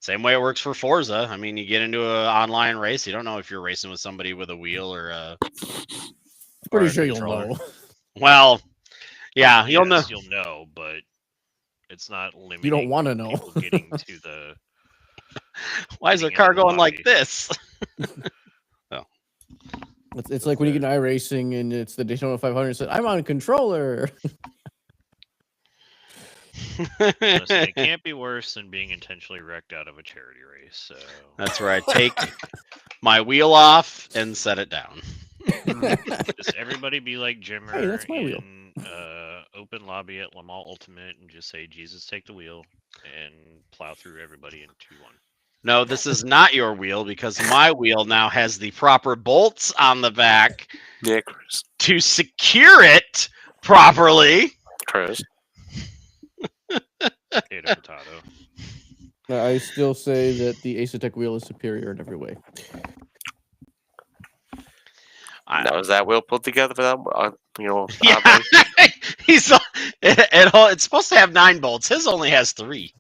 Same way it works for Forza. I mean, you get into an online race, you don't know if you're racing with somebody with a wheel or a. Pretty a sure controller. you'll know. Well, yeah, you'll know. Yes, you'll know, but it's not limiting. You don't want to know. people getting to the. Why is the getting car into the going like lobby. this? It's like when you get in iRacing and it's the Daytona 500. Said, "I'm on controller." Listen, it can't be worse than being intentionally wrecked out of a charity race. So That's where I take my wheel off and set it down. just everybody be like Jimmer Hey, that's my wheel. in open lobby at Le Mans Ultimate and just say, Jesus, take the wheel, and plow through everybody in 2-1. No, this is not your wheel because my wheel now has the proper bolts on the back Yeah, Chris. to secure it properly. Chris. Potato, potato. I still say that the Asetek wheel is superior in every way. Now, is that wheel put together for that? Yeah, oddly? it's supposed to have 9 bolts. His only has 3.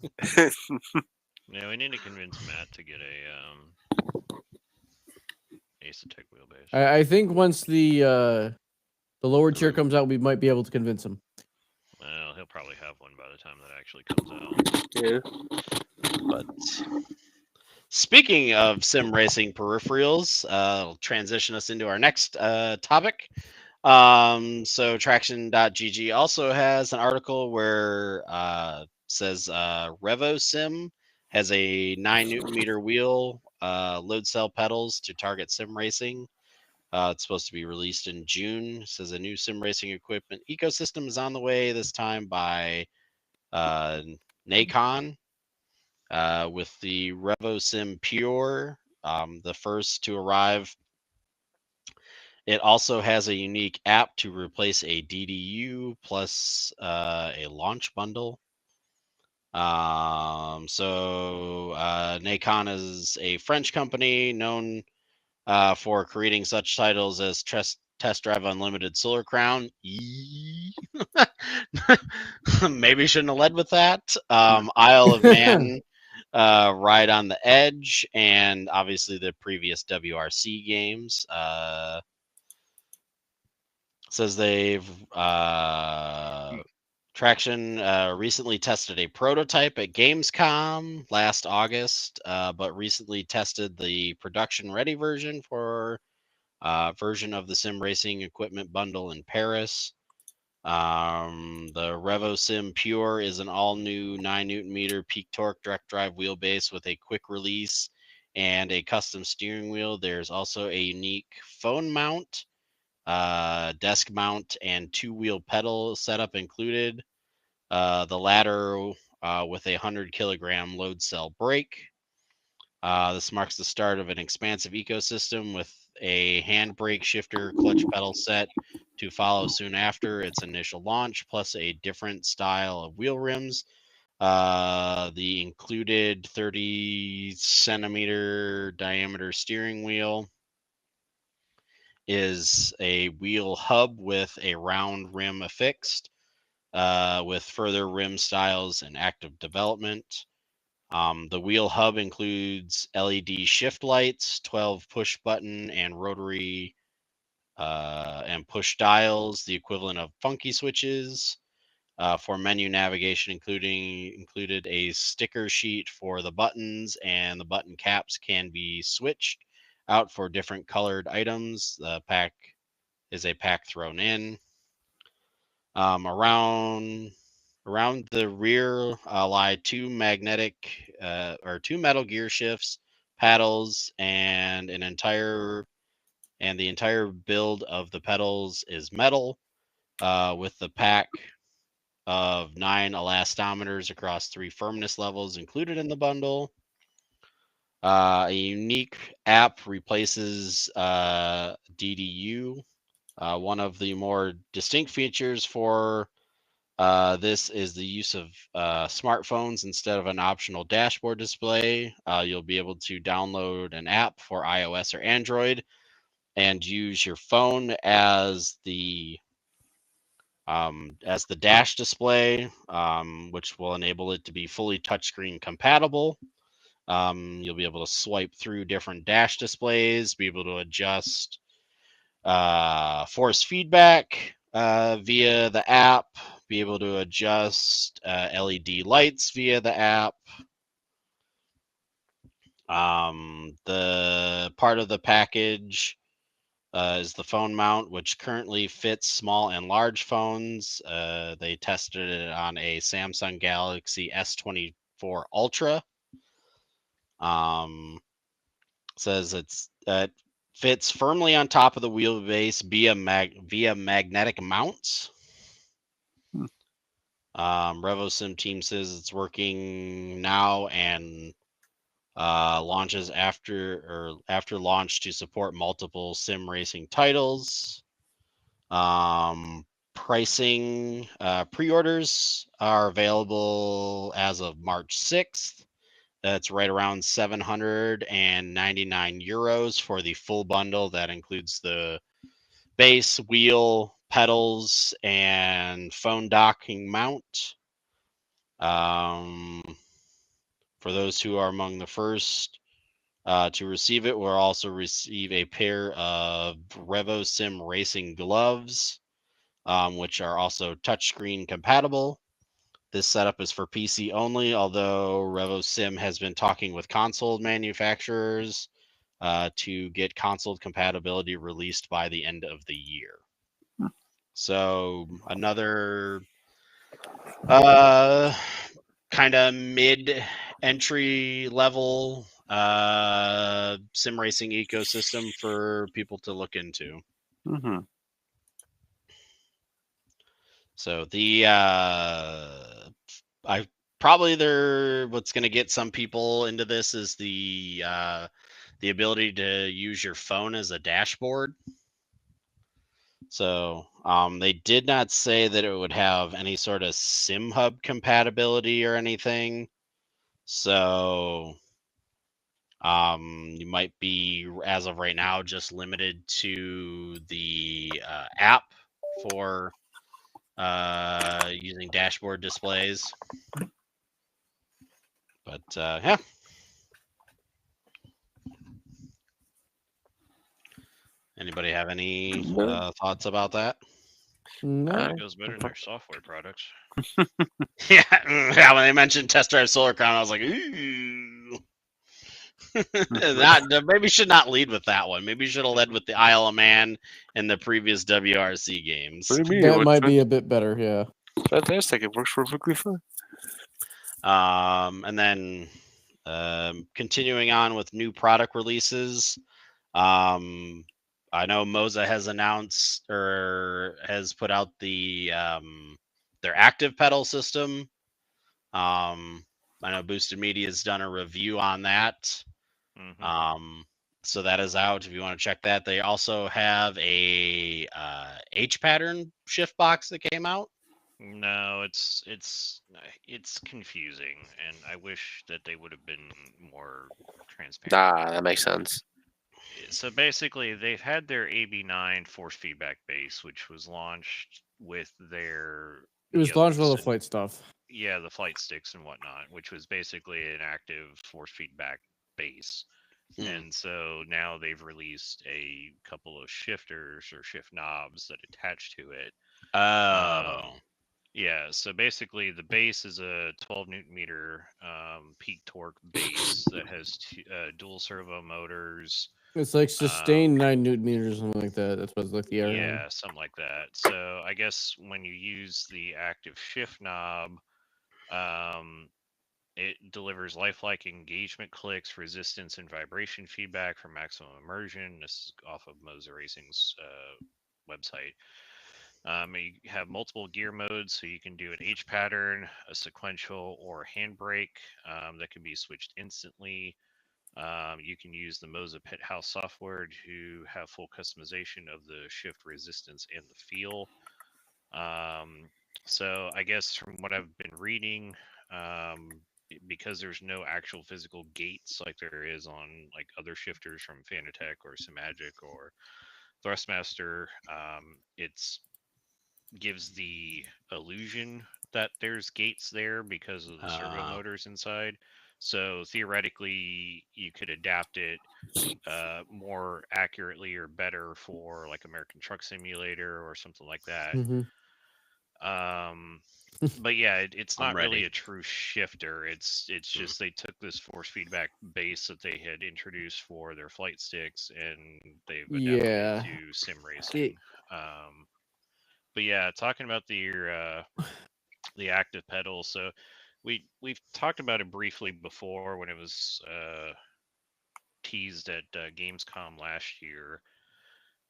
Yeah, we need to convince Matt to get a Asetek wheelbase. I think once the lower tier comes out, we might be able to convince him. Well, he'll probably have one by the time that actually comes out. Yeah. But speaking of sim racing peripherals, it'll transition us into our next topic. So Traction.gg also has an article where says RevoSim has a 9 Newton meter wheel, load cell pedals to target sim racing. It's supposed to be released in June. It says a new sim racing equipment ecosystem is on the way, this time by Nacon, with the RevoSim Pure, the first to arrive. It also has a unique app to replace a DDU plus a launch bundle. So Nacon is a French company known for creating such titles as Test Drive Unlimited, Solar Crown, Maybe shouldn't have led with that. Isle of Man, Ride on the Edge, and obviously the previous WRC games. Says they've Traction recently tested a prototype at Gamescom last August, but recently tested the production-ready version for version of the sim racing equipment bundle in Paris. The RevoSim Pure is an all-new 9 Nm peak torque direct drive wheelbase with a quick release and a custom steering wheel. There's also a unique phone mount, desk mount, and 2-wheel pedal setup included. The latter with a 100-kilogram load cell brake. This marks the start of an expansive ecosystem with a handbrake, shifter, clutch pedal set to follow soon after its initial launch, plus a different style of wheel rims. The included 30-centimeter diameter steering wheel is a wheel hub with a round rim affixed, with further rim styles in active development. The wheel hub includes LED shift lights, 12 push button and rotary and push dials, the equivalent of funky switches. For menu navigation, included a sticker sheet for the buttons, and the button caps can be switched out for different colored items. The pack is a pack thrown in. Around the rear lie two metal gear shifts, paddles, and the entire build of the pedals is metal, with the pack of 9 elastometers across 3 firmness levels included in the bundle. A unique app replaces DDU. One of the more distinct features for this is the use of smartphones instead of an optional dashboard display. You'll be able to download an app for iOS or Android and use your phone as the dash display, which will enable it to be fully touchscreen compatible. You'll be able to swipe through different dash displays, be able to adjust force feedback via the app, be able to adjust LED lights via the app. The part of the package is the phone mount, which currently fits small and large phones. They tested it on a Samsung Galaxy S24 Ultra. Says it fits firmly on top of the wheelbase via magnetic mounts. RevoSim team says it's working now and launches after launch to support multiple sim racing titles. Pricing pre-orders are available as of March 6th. That's right around 799 euros for the full bundle. That includes the base, wheel, pedals, and phone docking mount. For those who are among the first to receive it, we'll also receive a pair of RevoSim racing gloves, which are also touchscreen compatible. This setup is for PC only, although RevoSim has been talking with console manufacturers to get console compatibility released by the end of the year. So another kind of mid-entry level sim racing ecosystem for people to look into. Mm-hmm. So what's going to get some people into this is the ability to use your phone as a dashboard. So they did not say that it would have any sort of SimHub compatibility or anything. So you might be, as of right now, just limited to the app for using dashboard displays. But yeah. Anybody have any thoughts about that? No. Uh, It goes better than their software products. Yeah, yeah. When they mentioned Test Drive Solar Crown, I was like, ooh. Maybe should not lead with that one. Maybe you should have led with the Isle of Man and the previous WRC games. What do you mean? That What's might be a bit better, yeah. fantastic. It works perfectly fine. And then continuing on with new product releases. I know Moza has announced or has put out the their active pedal system. I know Boosted Media has done a review on that. Mhm. So that is out if you want to check that. They also have a H pattern shift box that came out. No, it's confusing, and I wish that they would have been more transparent. Ah, that makes sense. So basically, they've had their AB9 force feedback base, which was launched with their It was launched with all the yokes flight stuff. yeah, the flight sticks and whatnot, which was basically an active force feedback base. Hmm. And so now they've released a couple of shifters or shift knobs that attach to it. Oh. Yeah, so basically the base is a 12 Newton meter peak torque base that has dual servo motors. It's like sustained 9 Newton meters or something like that. That's what's like the air. Yeah, something like that. So I guess when you use the active shift knob, it delivers lifelike engagement clicks, resistance, and vibration feedback for maximum immersion. This is off of Moza Racing's website. You have multiple gear modes, so you can do an H pattern, a sequential, or handbrake that can be switched instantly. You can use the Moza Pit House software to have full customization of the shift resistance and the feel. So I guess from what I've been reading, because there's no actual physical gates like there is on like other shifters from Fanatec or Symagic or Thrustmaster, it's gives the illusion that there's gates there because of the servo motors inside. So theoretically, you could adapt it more accurately or better for like American Truck Simulator or something like that. Mhm. But yeah, it's I'm not really ready. a true shifter. It's just they took this force feedback base that they had introduced for their flight sticks and they've adapted Yeah. it to sim racing. But yeah, talking about the active pedal. So we've talked about it briefly before when it was teased at Gamescom last year.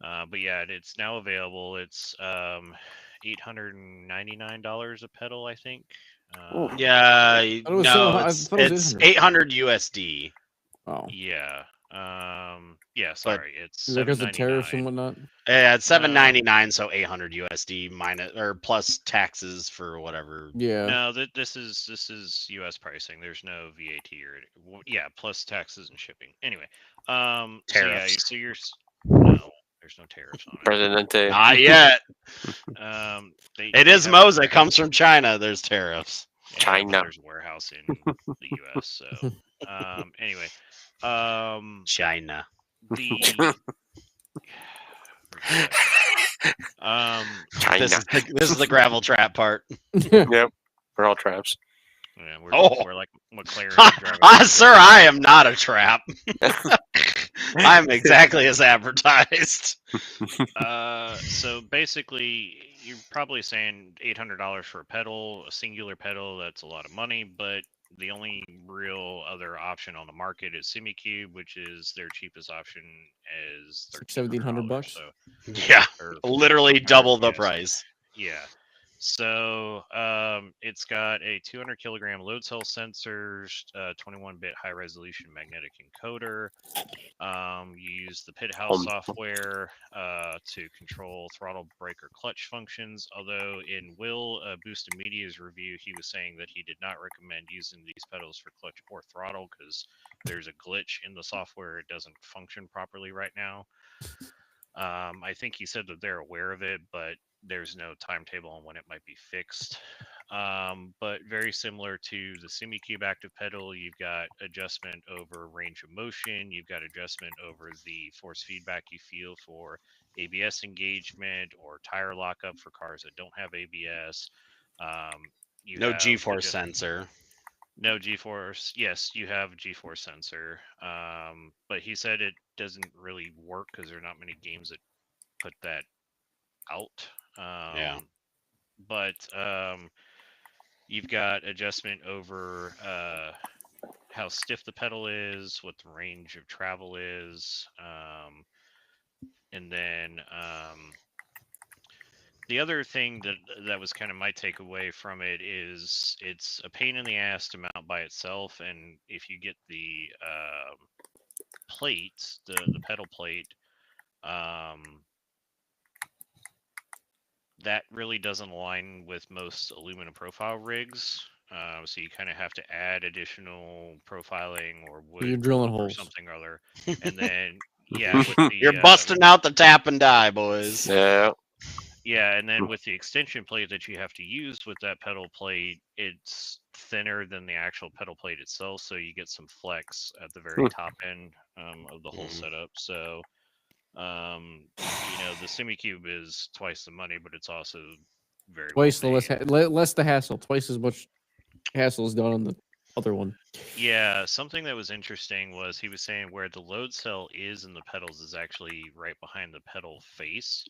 But yeah, it's now available. It's $899 a pedal, I think. Yeah, I thought it was no, 700 I it's thought it was 800 USD. Oh. Yeah. Yeah, sorry. It's Is that because of tariffs and 799. whatnot? Yeah, it's 799, so 800 USD minus or plus taxes for whatever. Yeah. No, this is U.S. pricing. There's no VAT or yeah, plus taxes and shipping. Anyway, so yeah, Tariffs. so no, there's no tariffs on it. Presidente. Not yet. They It is have Moza. It comes from China. There's tariffs. yeah, but China. there's a warehouse in the U.S. So anyway, China. the China. This is the gravel trap part. Yep. We're all traps. yeah, Oh. we're like McLaren. driving Sir, I am not a trap. I'm exactly as advertised. So basically, you're probably saying $800 for a pedal, a singular pedal. That's a lot of money, but the only real other option on the market is SimiCube, which is their cheapest option, is $1,700. So Yeah, or literally 1,400, double the yeah, so- price. Yeah. So it's got a 200 kilogram load cell sensors, 21-bit high resolution magnetic encoder. You use the Pit House software to control throttle, brake, or clutch functions. Although in Will Boosted Media's review, he was saying that he did not recommend using these pedals for clutch or throttle because there's a glitch in the software; it doesn't function properly right now. I think he said that they're aware of it, but there's no timetable on when it might be fixed. But very similar to the SimiCube active pedal, you've got adjustment over range of motion, you've got adjustment over the force feedback you feel for ABS engagement or tire lockup for cars that don't have ABS. You No have G-force sensor. No G-force. Yes, you have a G-force sensor. But he said it doesn't really work because there are not many games that put that out. Yeah. But you've got adjustment over how stiff the pedal is, what the range of travel is, and then the other thing that was kind of my takeaway from it is it's a pain in the ass to mount by itself, and if you get the plate, the pedal plate, that really doesn't align with most aluminum profile rigs. So you kind of have to add additional profiling or wood You're drilling or holes. something or other, and then with the You're busting out the tap and die, boys. Yeah. yeah, and then with the extension plate that you have to use with that pedal plate, it's thinner than the actual pedal plate itself, so you get some flex at the very top end of the whole Mhm. setup. So, the SimiCube is twice the money, but it's also very Twice the well less, made. less the hassle. Twice as much hassle is done on the other one. Yeah, something that was interesting was he was saying where the load cell is in the pedals is actually right behind the pedal face.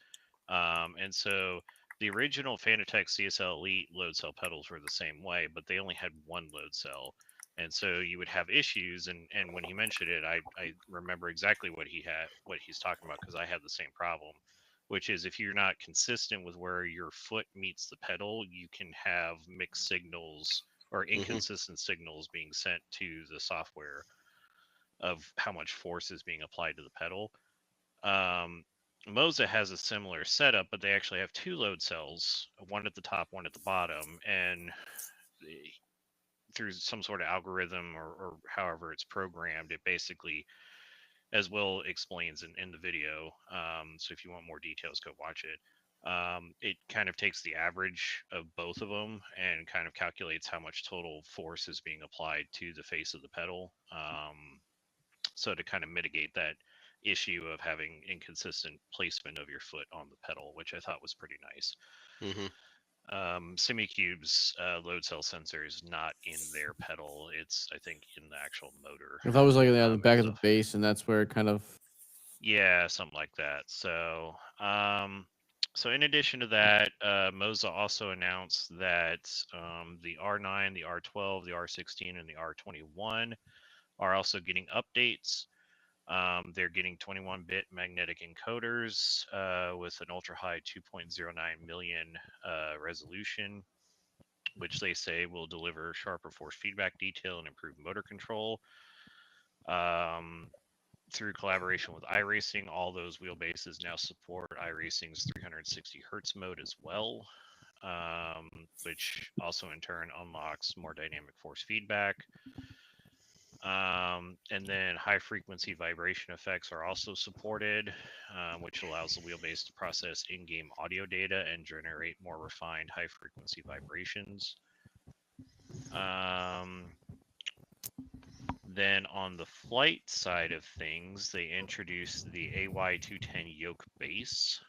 And so the original Fanatec CSL Elite load cell pedals were the same way, but they only had one load cell. And so you would have issues. And when he mentioned it, I remember exactly what he's talking about because I had the same problem, which is if you're not consistent with where your foot meets the pedal, you can have mixed signals or inconsistent signals being sent to the software of how much force is being applied to the pedal. Moza has a similar setup, but they actually have two load cells, one at the top, one at the bottom, and through some sort of algorithm or however it's programmed, it basically, as Will explains in the video, so if you want more details, go watch it. It kind of takes the average of both of them and kind of calculates how much total force is being applied to the face of the pedal. So to kind of mitigate that issue of having inconsistent placement of your foot on the pedal, which I thought was pretty nice. SimiCube's load cell sensor is not in their pedal. It's, I think, in the actual motor. If I was like at the back of the itself. base, and that's where it kind of Yeah, something like that. So, so in addition to that, Moza also announced that the R9, the R12, the R16, and the R21 are also getting updates. They're getting 21-bit magnetic encoders with an ultra-high 2.09 million resolution, which they say will deliver sharper force feedback detail and improve motor control. Through collaboration with iRacing, all those wheelbases now support iRacing's 360 hertz mode as well, which also in turn unlocks more dynamic force feedback. And then high frequency vibration effects are also supported, which allows the wheelbase to process in-game audio data and generate more refined high frequency vibrations. Then on the flight side of things, they introduced the AY210 yoke base.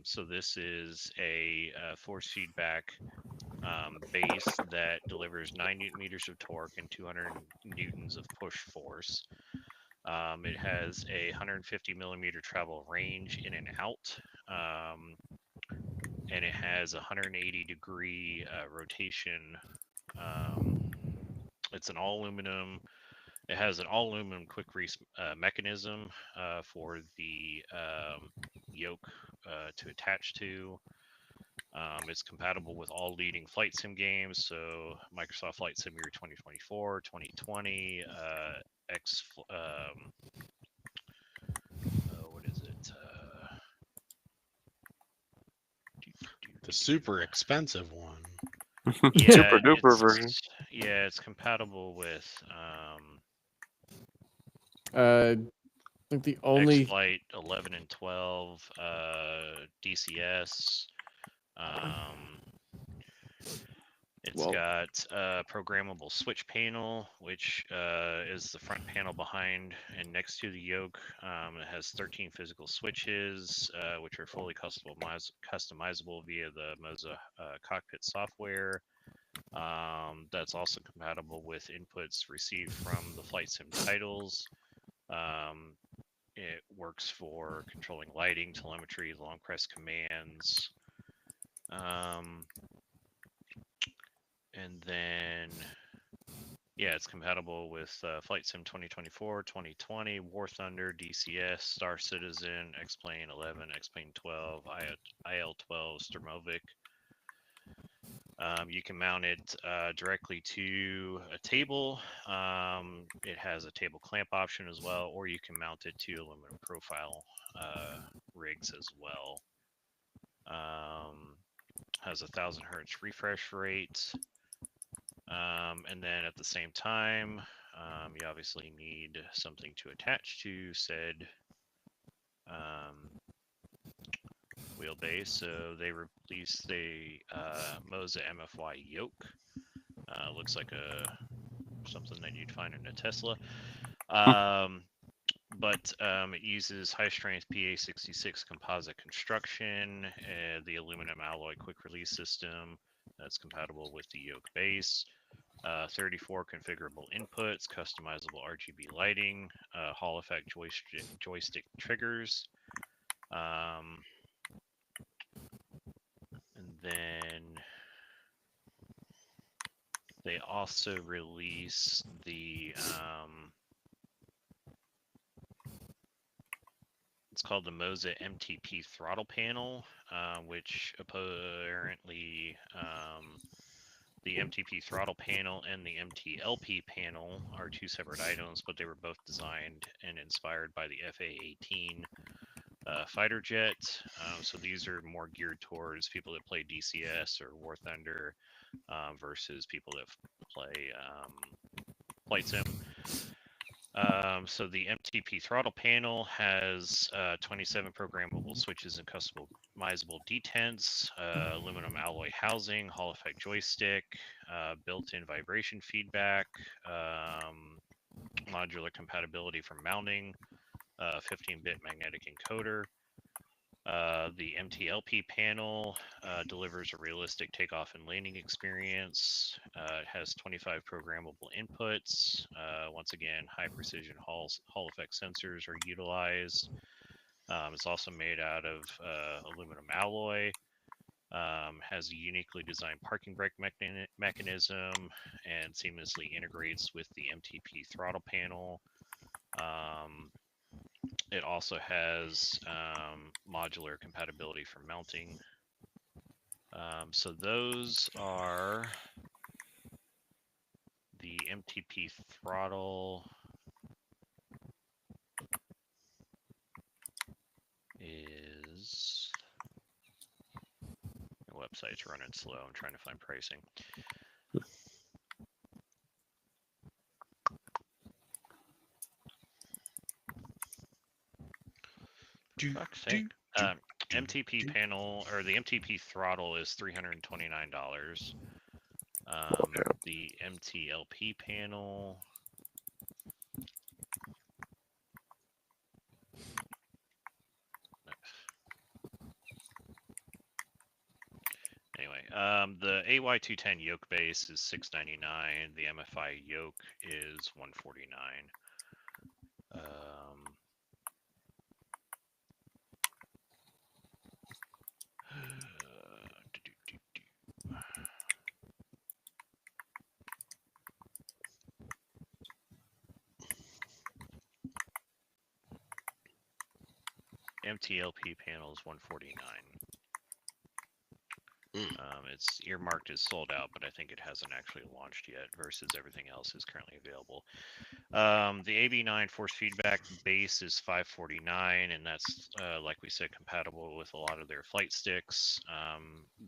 So this is a force feedback base that delivers 9 newton meters of torque and 200 newtons of push force. It has a 150 millimeter travel range in and out, and it has a 180 degree rotation. It's an all aluminum. It has an all aluminum quick grease mechanism for the yoke to attach to. It's compatible with all leading flight sim games, so Microsoft Flight Simulator 2024, 2020, what is it? The super expensive one. Yeah, Super duper version. Yeah, it's compatible with I think the only X-Flight 11 and 12, DCS. It's got a programmable switch panel, which is the front panel behind and next to the yoke. It has 13 physical switches, which are fully customizable via the Moza cockpit software. That's also compatible with inputs received from the flight sim titles. It works for controlling lighting, telemetry, long press commands. And then, yeah, it's compatible with Flight Sim 2024, 2020, War Thunder, DCS, Star Citizen, X-Plane 11, X-Plane 12, IL-12, Sturmovik. You can mount it directly to a table. It has a table clamp option as well, or you can mount it to aluminum profile rigs as well. Has 1,000 hertz refresh rate. And then at the same time, you obviously need something to attach to said wheelbase. So they released the Moza MFY yoke. Looks like something that you'd find in a Tesla. But it uses high-strength PA66 composite construction, the aluminum alloy quick release system that's compatible with the yoke base. 34 configurable inputs, customizable RGB lighting, Hall effect joystick triggers. And then they also release the it's called the Moza MTP throttle panel, which apparently the MTP throttle panel and the MTLP panel are two separate items, but they were both designed and inspired by the FA-18 fighter jet. So these are more geared towards people that play DCS or War Thunder versus people that play Flight Sim. So the MTP throttle panel has 27 programmable switches and customizable detents, aluminum alloy housing, Hall effect joystick, built-in vibration feedback, modular compatibility for mounting, 15-bit magnetic encoder. The MTLP panel delivers a realistic takeoff and landing experience. It has 25 programmable inputs. Once again, high precision Hall effect sensors are utilized. It's also made out of aluminum alloy. Has a uniquely designed parking brake mechanism and seamlessly integrates with the MTP throttle panel. It also has modular compatibility for mounting. So those are the MTP throttle is the website's running slow. I'm trying to find pricing. Fuck's sake. MTP panel or the MTP throttle is $329. The MTLP panel anyway, the AY210 yoke base is $699. The MFI yoke is $149. MTLP panel is $149. It's earmarked as sold out, but I think it hasn't actually launched yet versus everything else is currently available. The AB9 force feedback base is $549, and that's, like we said, compatible with a lot of their flight sticks.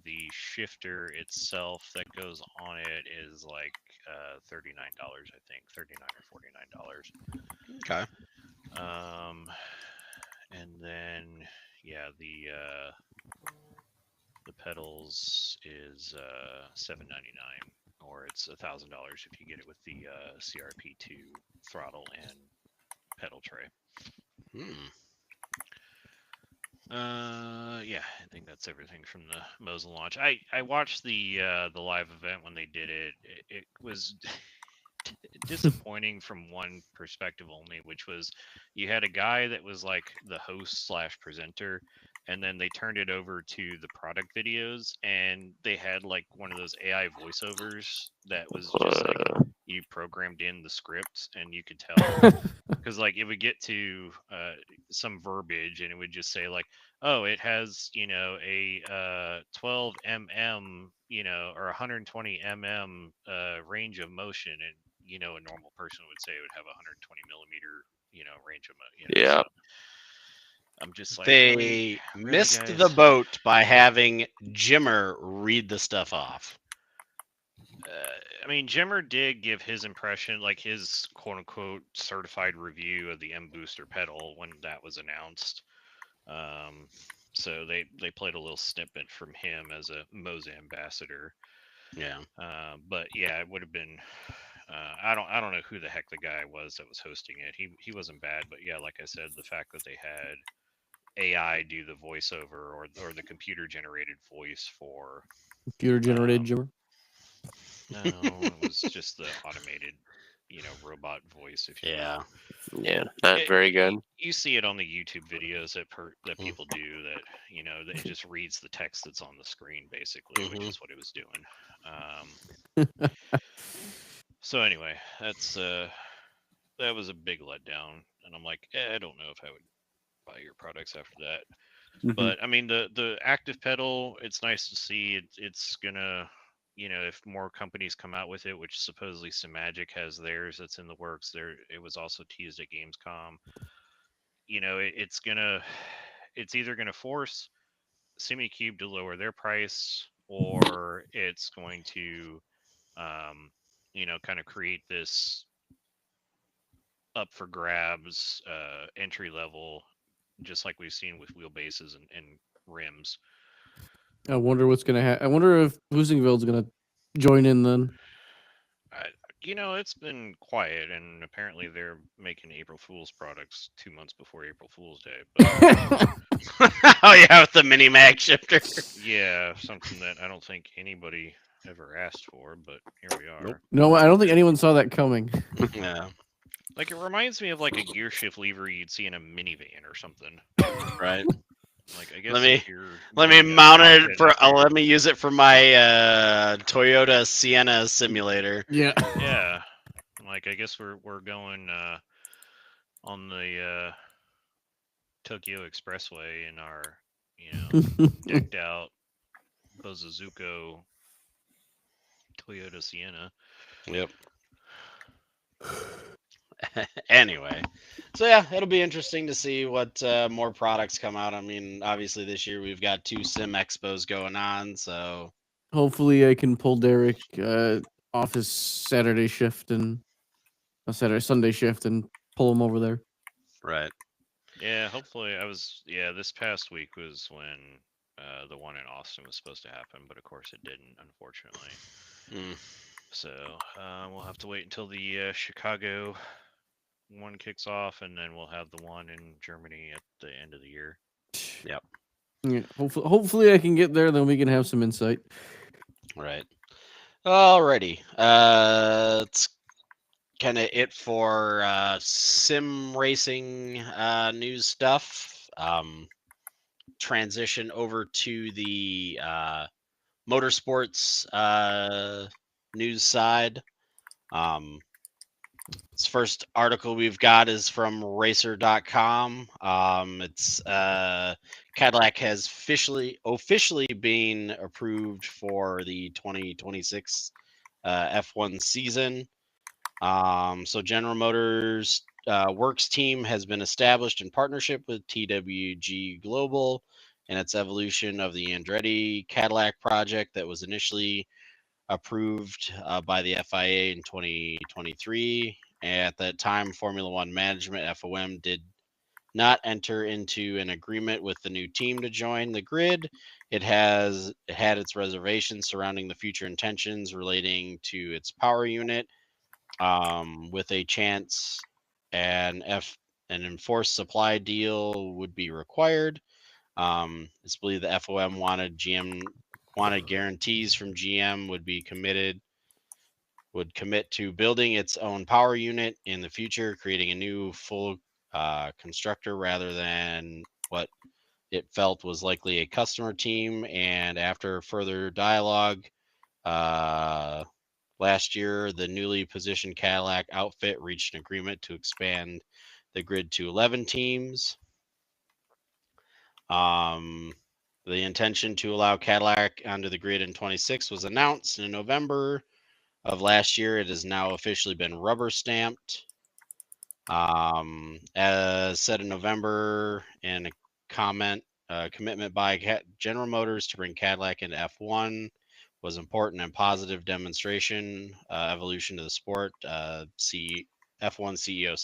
The shifter itself that goes on it is like $39, I think, $39 or $49. Okay. And then, yeah, the the pedals is $799, or it's $1,000 if you get it with the CRP2 throttle and pedal tray. Yeah, I think that's everything from the Mosin launch. I watched the live event when they did it. It was disappointing from one perspective only, which was you had a guy that was like the host slash presenter, and then they turned it over to the product videos, and they had like one of those AI voiceovers that was just like you programmed in the scripts, and you could tell because like it would get to some verbiage, and it would just say like, oh, it has a 12 mm or 120 mm range of motion, and a normal person would say it would have 120 millimeter range of Yeah. so I'm just like, They really, missed guys? the boat by having Jimmer read the stuff off. I mean, Jimmer did give his impression, like his quote unquote certified review of the M Booster pedal when that was announced. So they played a little snippet from him as a Mosin ambassador. Yeah. But yeah, it would have been. I don't know who the heck the guy was that was hosting it. He wasn't bad, but yeah, like I said, the fact that they had AI do the voiceover or the computer generated voice for Computer generated Jimmer. no, it was just the automated, robot voice. If you Yeah. will. Yeah, not very good. You see it on the YouTube videos that people do that, that it just reads the text that's on the screen basically, which is what it was doing. So anyway, that was a big letdown, and I'm like, I don't know if I would buy your products after that. But I mean, the active pedal, it's nice to see. It's gonna, if more companies come out with it, which supposedly Simagic has theirs that's in the works. It was also teased at Gamescom. It's either gonna force SimiCube to lower their price, or it's going to, kind of create this up for grabs entry level, just like we've seen with wheelbases and rims. I wonder what's gonna happen. I wonder if Boostingville's gonna join in then. It's been quiet, and apparently they're making April Fool's products 2 months before April Fool's Day. But Oh yeah, with the mini mag shifter. yeah, something that I don't think anybody ever asked for, but here we are. No, I don't think anyone saw that coming. Yeah. Like, it reminds me of like a gear shift lever you'd see in a minivan or something. Right. Like, I guess Let me if you're let me doing mount content it for. out there- Let me use it for my Toyota Sienna simulator. Yeah. Yeah, like I guess we're going on the Tokyo Expressway in our decked out Bozuzuko Toyota Sienna. Yep. Anyway, so yeah, it'll be interesting to see what more products come out. I mean, obviously this year we've got 2 sim expos going on, so Hopefully, I can pull Derek off his Saturday shift and Sunday shift and pull him over there. right. Yeah, hopefully this past week was when the one in Austin was supposed to happen, but of course it didn't, unfortunately. So we'll have to wait until the Chicago one kicks off, and then we'll have the one in Germany at the end of the year. Yep. Yeah, hopefully I can get there, then we can have some insight. Right. Alrighty. It's kind of it for sim racing news stuff. Transition over to the motorsports news side. This first article we've got is from racer.com. It's Cadillac has officially been approved for the 2026 F1 season. So General Motors Works team has been established in partnership with TWG Global and its evolution of the Andretti Cadillac project that was initially approved by the FIA in 2023. At that time, Formula One Management, FOM, did not enter into an agreement with the new team to join the grid. It had its reservations surrounding the future intentions relating to its power unit, with a chance an enforced supply deal would be required. It's believed the FOM wanted guarantees from GM would commit to building its own power unit in the future, creating a new full constructor rather than what it felt was likely a customer team. And after further dialogue, last year, the newly positioned Cadillac outfit reached an agreement to expand the grid to 11 teams. The intention to allow Cadillac onto the grid in 26 was announced in November of last year. It has now officially been rubber stamped. As said in November in a commitment by General Motors to bring Cadillac into F1 was important and positive demonstration, evolution to the sport. F1 CEO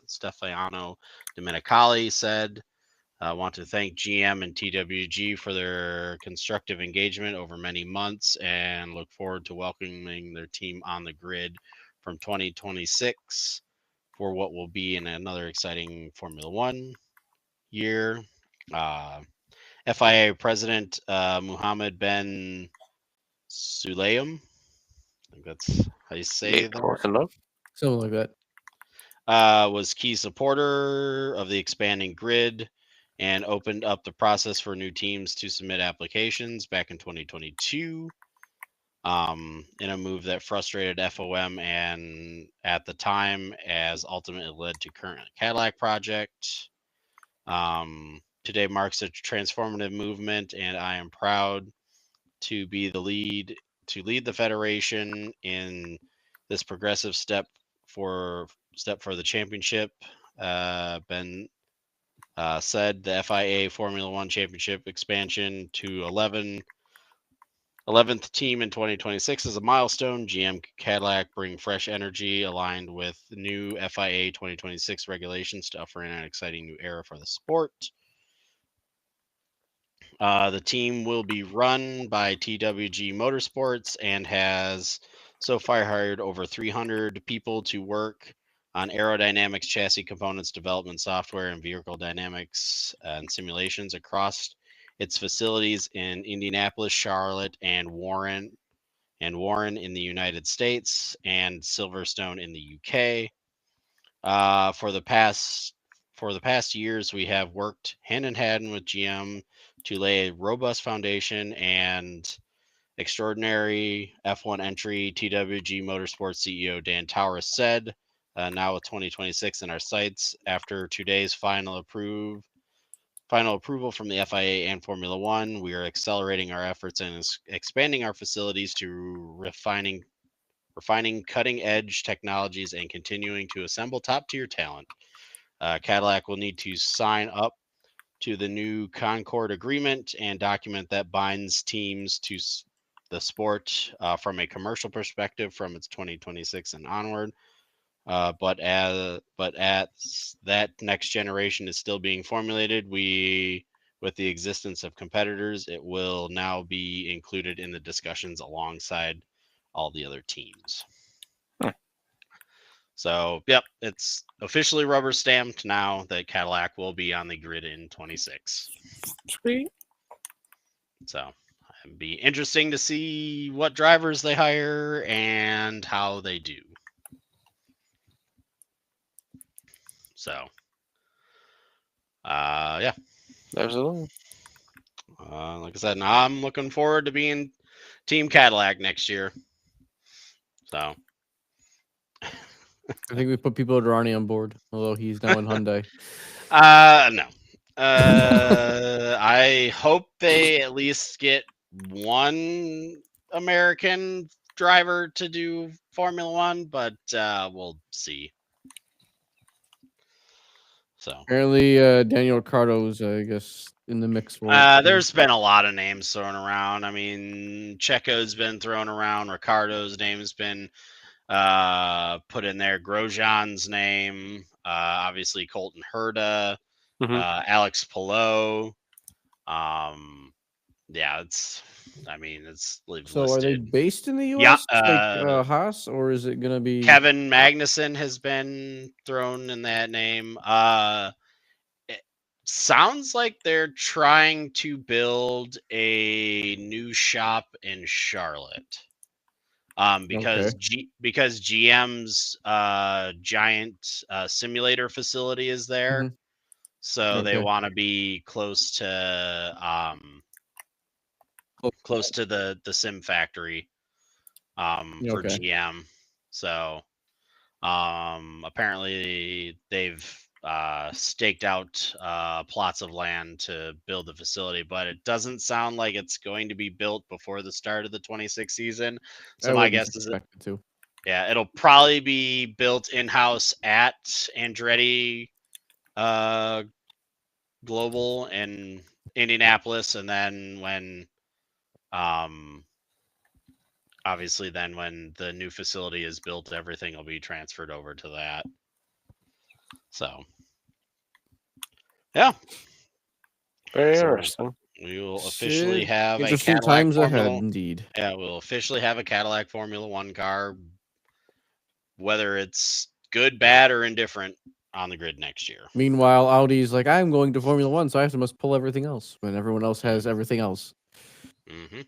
Stefano Domenicali said, I want to thank GM and TWG for their constructive engagement over many months and look forward to welcoming their team on the grid from 2026 for what will be in another exciting Formula One year. FIA President Muhammad Ben Sulayem, I think that's how you say that, Close enough. Something like that. was key supporter of the expanding grid and opened up the process for new teams to submit applications back in 2022, in a move that frustrated FOM and at the time as ultimately led to current Cadillac project. Today marks a transformative movement, and I am proud to be the lead the federation in this progressive step for the championship. Ben said the FIA Formula One Championship expansion to 11th team in 2026 is a milestone. GM Cadillac bring fresh energy aligned with new FIA 2026 regulations to usher in an exciting new era for the sport. The team will be run by TWG Motorsports and has so far hired over 300 people to work on aerodynamics, chassis components, development software, and vehicle dynamics and simulations across its facilities in Indianapolis, Charlotte, and Warren in the United States, and Silverstone in the UK. For the past years, we have worked hand in hand with GM to lay a robust foundation and extraordinary F1 entry. TWG Motorsports CEO Dan Towers said, now with 2026 in our sights, after today's final approval from the FIA and Formula One, we are accelerating our efforts and expanding our facilities to refining cutting edge technologies and continuing to assemble top tier talent. Cadillac will need to sign up to the new Concord Agreement and document that binds teams to the sport from a commercial perspective from its 2026 and onward. But as that next generation is still being formulated, with the existence of competitors, it will now be included in the discussions alongside all the other teams. So, yep, it's officially rubber stamped now that Cadillac will be on the grid in 26. Sweet. So, it'll be interesting to see what drivers they hire and how they do. So, yeah. Absolutely. Like I said, I'm looking forward to being Team Cadillac next year. So, I think we put Pipo Derani on board, although he's now in Hyundai. no. I hope they at least get one American driver to do Formula One, but we'll see. So Apparently, Daniel Ricciardo's, I guess, in the mix for there's been a lot of names thrown around. I mean, Checo's been thrown around. Ricciardo's name's been put in there. Grosjean's name, obviously Colton Herta, Alex Palou. Yeah, it's So are they listed. based in the Yeah, U.S. like Haas, or is it gonna be Kevin Magnuson has been thrown in that name. It sounds like they're trying to build a new shop in Charlotte. Because because GM's giant simulator facility is there, Mhm. so they Okay. want to be close to the sim factory for Okay. GM. So apparently they've staked out plots of land to build the facility, but it doesn't sound like it's going to be built before the start of the 26 season. So I my wouldn't guess is expect it to. yeah, it'll probably be built in-house at Andretti Global in Indianapolis, and then when obviously then when the new facility is built, everything will be transferred over to that. So yeah, Very So- interesting. we will officially Shit. have a Interesting Cadillac times Formula. ahead, indeed. Yeah, we'll officially have a Cadillac Formula One car, whether it's good, bad, or indifferent, on the grid next year. Meanwhile, Audi's like, I'm going to Formula One, so I must pull everything else when everyone else has everything else. Mm-hmm.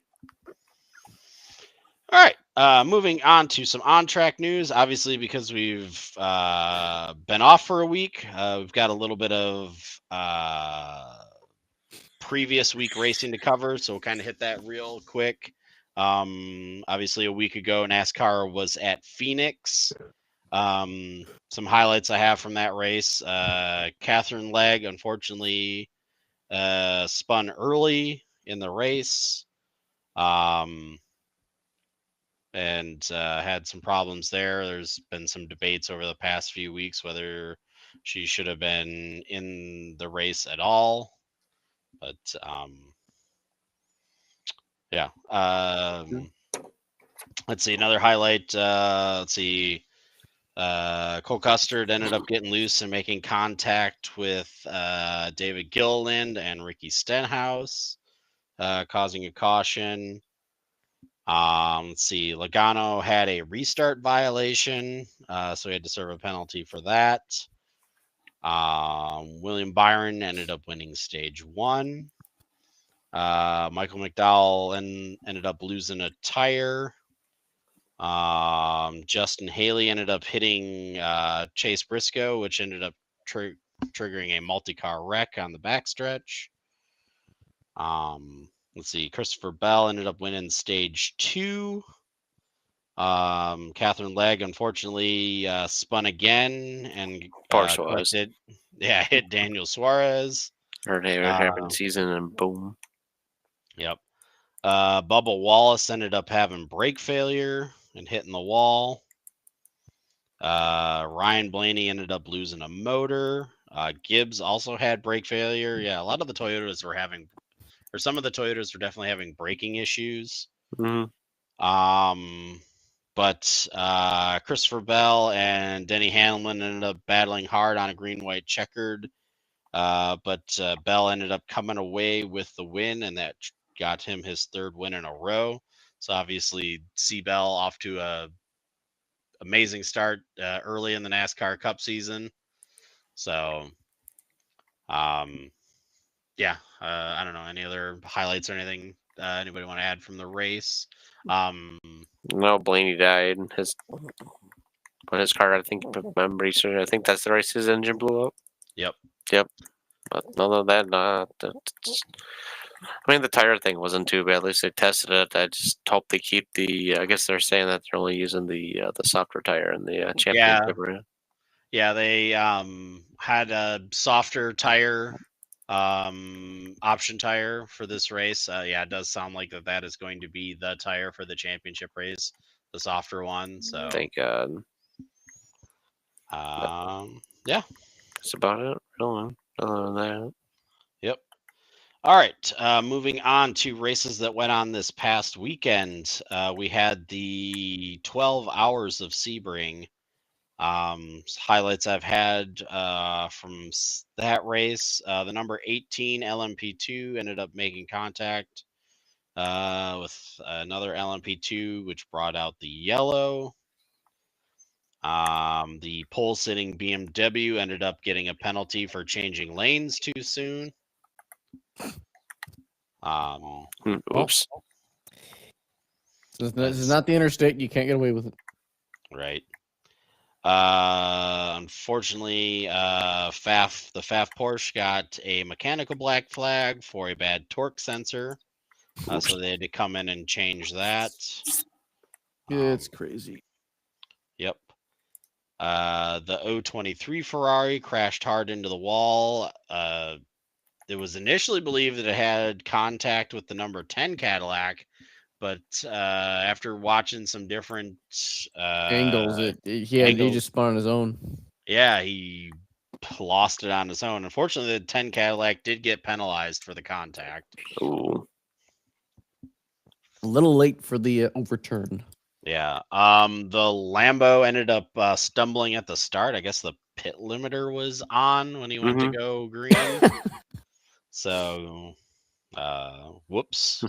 All right. Moving on to some on-track news. Obviously, because we've been off for a week, we've got a little bit of previous week racing to cover, so we'll kind of hit that real quick. Obviously, a week ago, NASCAR was at Phoenix. Some highlights I have from that race. Catherine Legg, unfortunately, spun early in the race. And had some problems there. There's been some debates over the past few weeks whether she should have been in the race at all. But yeah. Let's see, another highlight. Let's see. Cole Custard ended up getting loose and making contact with David Gilliland and Ricky Stenhouse, causing a caution. Let's see. Logano had a restart violation, so he had to serve a penalty for that. William Byron ended up winning stage 1. Michael McDowell ended up losing a tire. Justin Haley ended up hitting Chase Briscoe, which ended up triggering a multi-car wreck on the backstretch. Let's see. Christopher Bell ended up winning stage 2. Catherine Legg unfortunately spun again and hit Daniel Suarez. Heard it happened season and boom. Yep. Bubba Wallace ended up having brake failure and hitting the wall. Ryan Blaney ended up losing a motor. Gibbs also had brake failure. Yeah, a lot of the Toyotas were having, or some of the Toyotas were definitely having braking issues. Mm-hmm. But Christopher Bell and Denny Hamlin ended up battling hard on a green-white checkered. But Bell ended up coming away with the win, and that got him his 3rd win in a row. So obviously, C. Bell off to a amazing start early in the NASCAR Cup season. So, yeah, I don't know, any other highlights or anything anybody want to add from the race? No, Blaney died. His car, I think, I think that's the race his engine blew up. Yep. But none of that, I mean, the tire thing wasn't too bad. At least they tested it. I just hope they keep the. I guess they're saying that they're only using the softer tire in the championship. Yeah, they had a softer tire, option tire for this race. Yeah, it does sound like that is going to be the tire for the championship race, the softer one. So thank God. Yeah, that's about it. Really, other than that. Yep. All right, moving on to races that went on this past weekend. We had the 12 Hours of Sebring. Highlights I've had from that race: the number 18 LMP2 ended up making contact with another LMP2, which brought out the yellow. The pole sitting BMW ended up getting a penalty for changing lanes too soon. Oops. This is not the interstate. You can't get away with it. Right. Unfortunately, the FAF Porsche got a mechanical black flag for a bad torque sensor. So they had to come in and change that. It's crazy. Yep. The 023 Ferrari crashed hard into the wall. It was initially believed that it had contact with the number 10 Cadillac, but after watching some different Angles. He just spun on his own. Yeah, he lost it on his own. Unfortunately, the 10 Cadillac did get penalized for the contact. Ooh. A little late for the overturn. Yeah. The Lambo ended up stumbling at the start. I guess the pit limiter was on when he went to go green. So, whoops.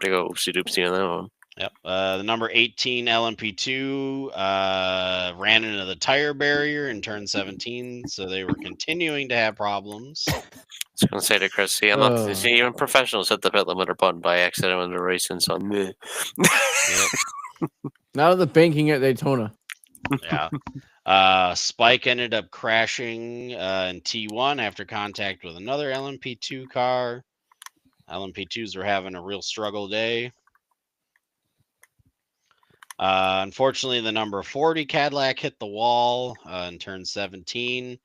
Big oopsie doopsie on that one. Yep. The number 18 LMP2 ran into the tire barrier in turn 17, so they were continuing to have problems. I was going to say to Chris, see, I'm not see, even professionals hit the pit limiter button by accident when they're racing, so meh. Yep. Now the banking at Daytona. Yeah. Spike ended up crashing in T1 after contact with another LMP2 car. LMP2s were having a real struggle day. Unfortunately, the number 40 Cadillac hit the wall in turn 17,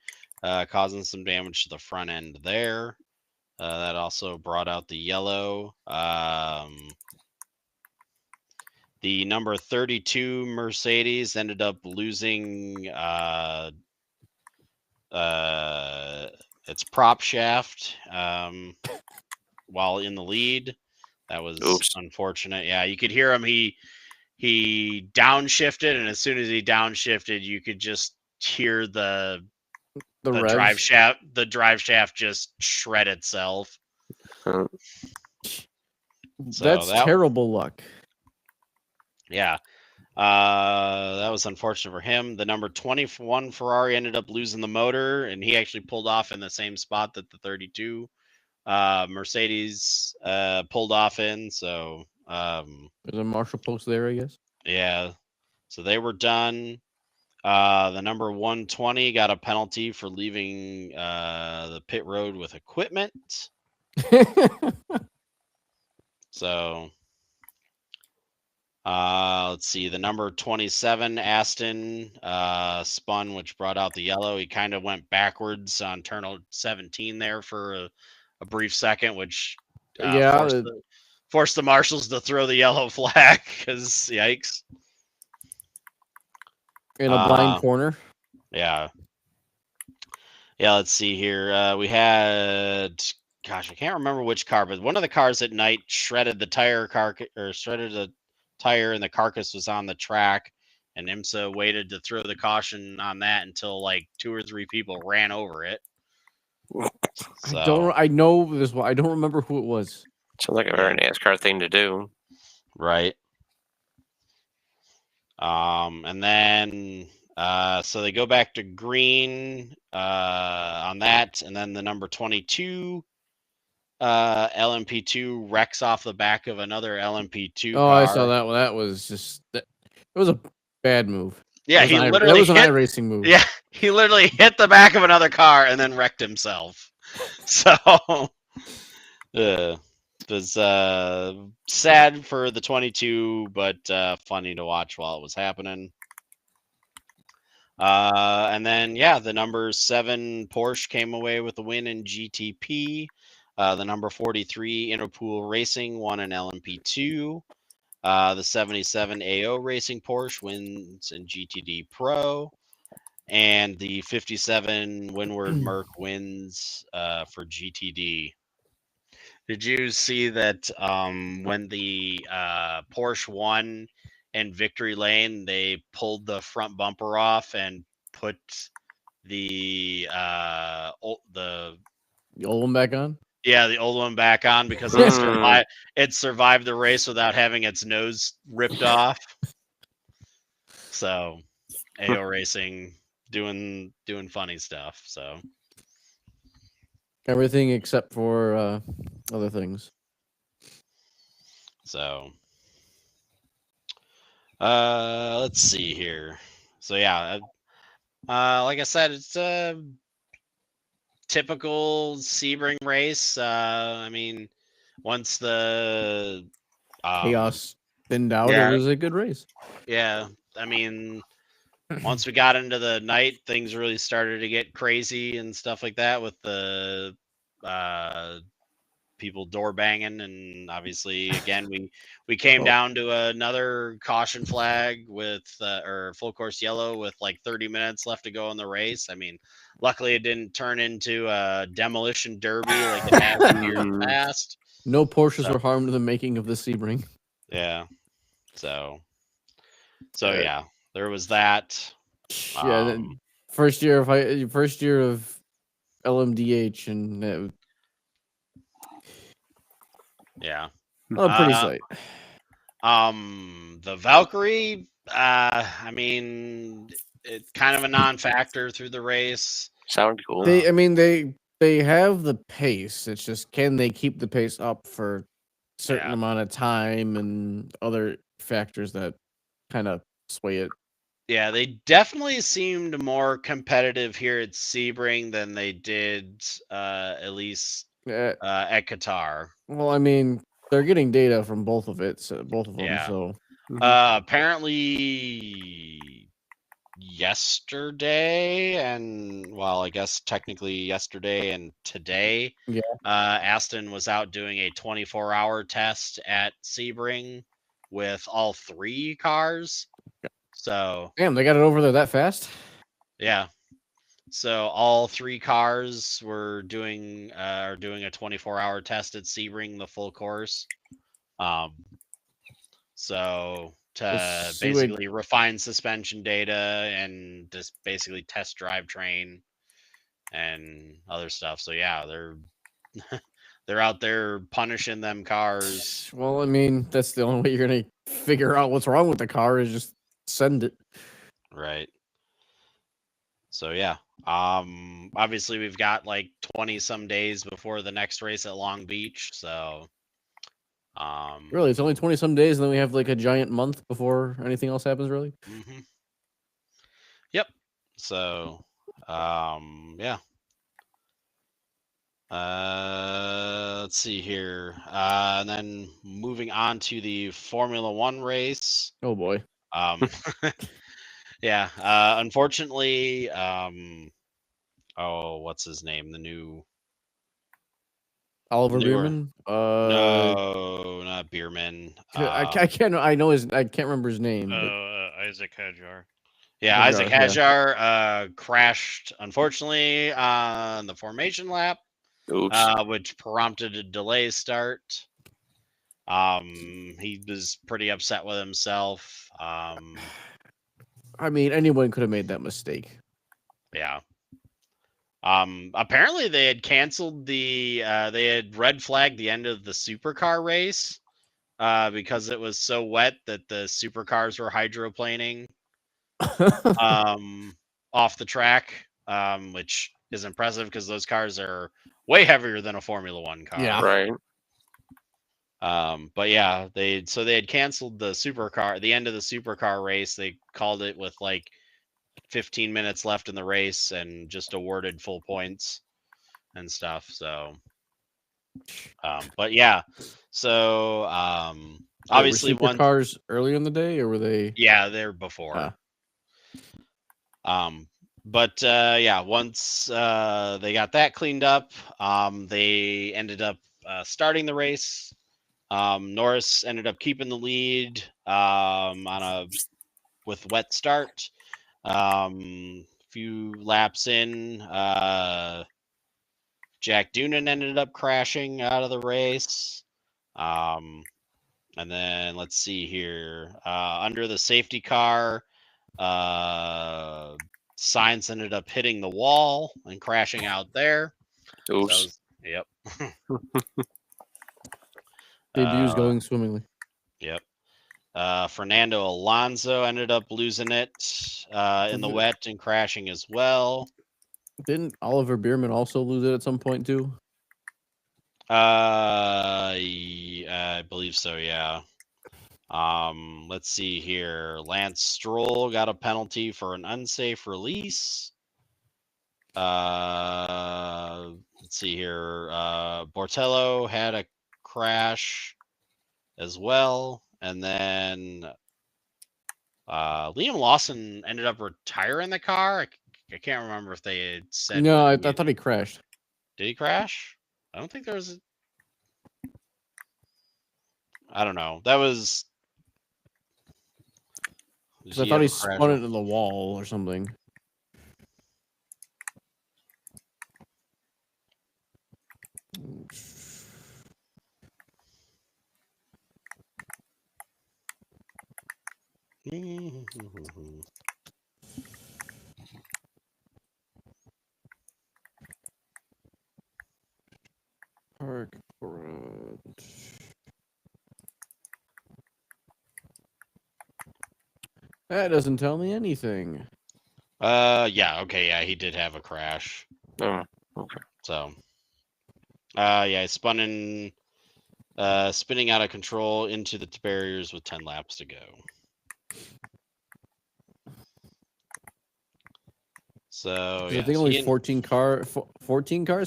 causing some damage to the front end there. That also brought out the yellow. The number 32 Mercedes ended up losing its prop shaft while in the lead. That was unfortunate. Yeah, you could hear him. He downshifted, and as soon as he downshifted, you could just hear the drive shaft. The drive shaft just shred itself. That's terrible luck. Yeah. That was unfortunate for him. The number 21 Ferrari ended up losing the motor, and he actually pulled off in the same spot that the 32 Mercedes pulled off in. So there's a Marshall post there, I guess. Yeah. So they were done. The number 120 got a penalty for leaving the pit road with equipment. So let's see. The number 27 Aston spun, which brought out the yellow. He kind of went backwards on turn 17 there for a brief second, which forced the marshals to throw the yellow flag because yikes. In a blind corner. Yeah. Yeah, let's see here. We had, gosh, I can't remember which car, but one of the cars at night shredded the tire shredded a tire, and the carcass was on the track. And IMSA waited to throw the caution on that until like 2 or 3 people ran over it. I know this one. I don't remember who it was. Sounds like a very NASCAR thing to do. Right. And then so they go back to green on that, and then the number 22 LMP2 wrecks off the back of another LMP2 car. I saw that one. That was just it was a bad move. Yeah, that was an iRacing move. Yeah, he literally hit the back of another car and then wrecked himself. So it was sad for the 22, but funny to watch while it was happening. And then, the number 7 Porsche came away with the win in GTP. The number 43 Interpool Racing won in LMP2. The 77 AO Racing Porsche wins in GTD Pro. And the 57 Windward Merc wins for GTD. Did you see that when the Porsche won in Victory Lane, they pulled the front bumper off and put the The old one back on. the old one back on because it survived the race without having its nose ripped off. So AO Racing doing funny stuff. So Everything except for other things. So, let's see here. So yeah, like I said, it's a typical Sebring race. I mean, once the Chaos thinned out. yeah. It was a good race. Yeah, I mean, once we got into the night, things really started to get crazy and stuff like that with the people door banging, and obviously again we came Oh. down to another caution flag with or full course yellow with like 30 minutes left to go in the race. I mean, luckily it didn't turn into a demolition derby like it has here in the past. No Porsches were harmed in the making of the Sebring. Yeah, so yeah, there was that. Yeah, first year of LMDH, and yeah. pretty sight. The Valkyrie, I mean, it's kind of a non-factor through the race. Sound cool. They have the pace. It's just, can they keep the pace up for a certain amount of time, and other factors that kind of sway it. Yeah, they definitely seemed more competitive here at Sebring than they did at least at Qatar. Well, I mean, they're getting data from both of them. Yeah. So apparently yesterday, and well, I guess technically yesterday and today, Aston was out doing a 24-hour test at Sebring with all 3 cars. So damn, they got it over there that fast. Yeah. So all 3 cars were doing are doing a 24-hour test at Sebring, the full course. So to basically refine suspension data and just basically test drivetrain and other stuff. So yeah, they're out there punishing them cars. Well, I mean, that's the only way you're gonna figure out what's wrong with the car, is just send it. Right. So yeah. Obviously we've got like 20 some days before the next race at Long Beach. So really, it's only 20 some days, and then we have like a giant month before anything else happens, really. Mm-hmm. Yep. So yeah. Let's see here. And then moving on to the Formula One race. Oh boy. Yeah. Unfortunately, what's his name? The new Oliver Bierman? No, not Bierman. I can't remember his name. Isaac Hadjar. Yeah, Isaac Hadjar crashed, unfortunately, on the formation lap. Which prompted a delay start. He was pretty upset with himself. I mean, anyone could have made that mistake. Yeah. Apparently they had canceled they had red flagged the end of the supercar race because it was so wet that the supercars were hydroplaning off the track, which is impressive because those cars are way heavier than a Formula One car. Yeah. Right. But yeah, they had canceled the the end of the supercar race. They called it with like 15 minutes left in the race and just awarded full points and stuff. So, but yeah, so obviously were supercars early in the day, or were they? Yeah, they're before. But yeah, once they got that cleaned up, they ended up starting the race. Norris ended up keeping the lead with wet start. Few laps in, Jack Doonan ended up crashing out of the race. And then let's see here, under the safety car, Sainz ended up hitting the wall and crashing out there. So that Oops. was- yep. Debut's going swimmingly. Yep. Fernando Alonso ended up losing it in the wet and crashing as well. Didn't Oliver Bierman also lose it at some point too? I believe so, yeah. Let's see here. Lance Stroll got a penalty for an unsafe release. Let's see here. Bortello had a crash as well. And then Liam Lawson ended up retiring the car. I can't remember if they had said. No, I when he- thought he crashed. Did he crash? I don't think there was. I don't know. That was. 'Cause I thought he spun it into the wall or something. Park Road. That doesn't tell me anything. Yeah. Okay. Yeah, he did have a crash. Oh, okay. So. Yeah, he spun in. Spinning out of control into the barriers with 10 laps to go. So I yeah, think so only he- 14 cars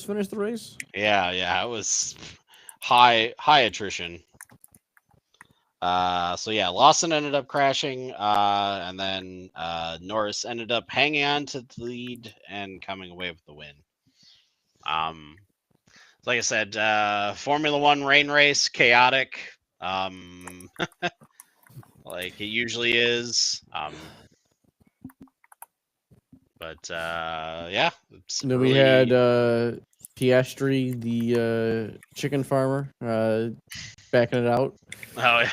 finished the race. Yeah, it was high attrition. So yeah, Lawson ended up crashing, and then Norris ended up hanging on to the lead and coming away with the win. Like I said, Formula One rain race, chaotic, like it usually is. But yeah. And then we had Piastri, the chicken farmer, backing it out. Oh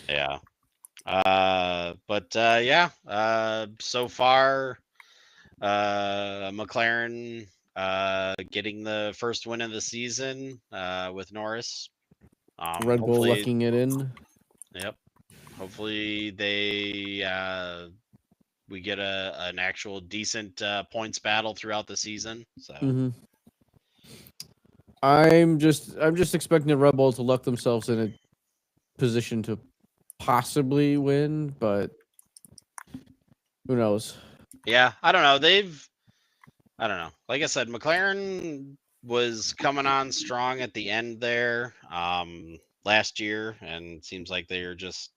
yeah. Yeah. But yeah. So far, McLaren getting the first win of the season with Norris. Red Bull hopefully- lucking it in. Yep. Hopefully we get an actual decent points battle throughout the season. So Mm-hmm. I'm just expecting the Red Bull to luck themselves in a position to possibly win, but who knows? yeah, I don't know. I don't know. Like I said, McLaren was coming on strong at the end there last year, and it seems like they're just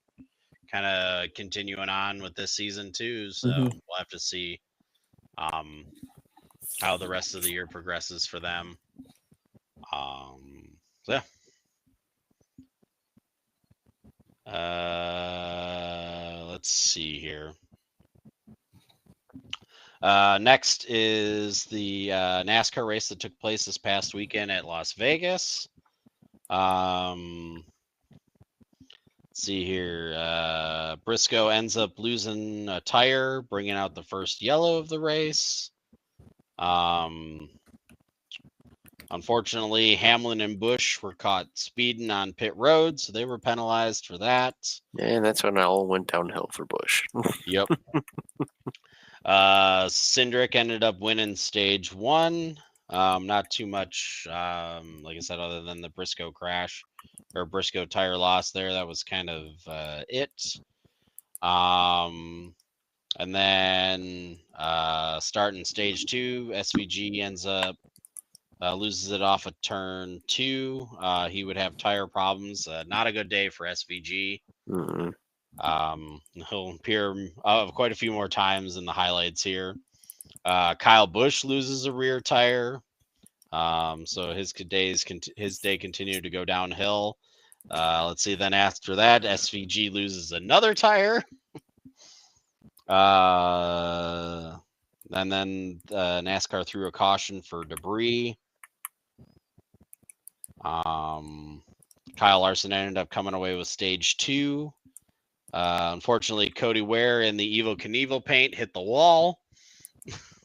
kind of continuing on with this season too. So Mhm. we'll have to see how the rest of the year progresses for them. So yeah. Let's see here. Next is the NASCAR race that took place this past weekend at Las Vegas. Let's see here. Briscoe ends up losing a tire, bringing out the first yellow of the race. Unfortunately, Hamlin and Busch were caught speeding on pit road, so they were penalized for that. And that's when it all went downhill for Bush. Yep. Cindric ended up winning stage 1. Not too much, like I said, other than the Briscoe crash or Briscoe tire loss there. That was kind of it. And then starting stage 2, SVG ends up loses it off of turn 2. He would have tire problems. Not a good day for SVG. Mm-hmm. He'll appear quite a few more times in the highlights here. Kyle Busch loses a rear tire, so his day continued to go downhill. Let's see. Then after that, SVG loses another tire. And then NASCAR threw a caution for debris. Kyle Larson ended up coming away with stage 2. Unfortunately, Cody Ware in the Evel Knievel paint hit the wall.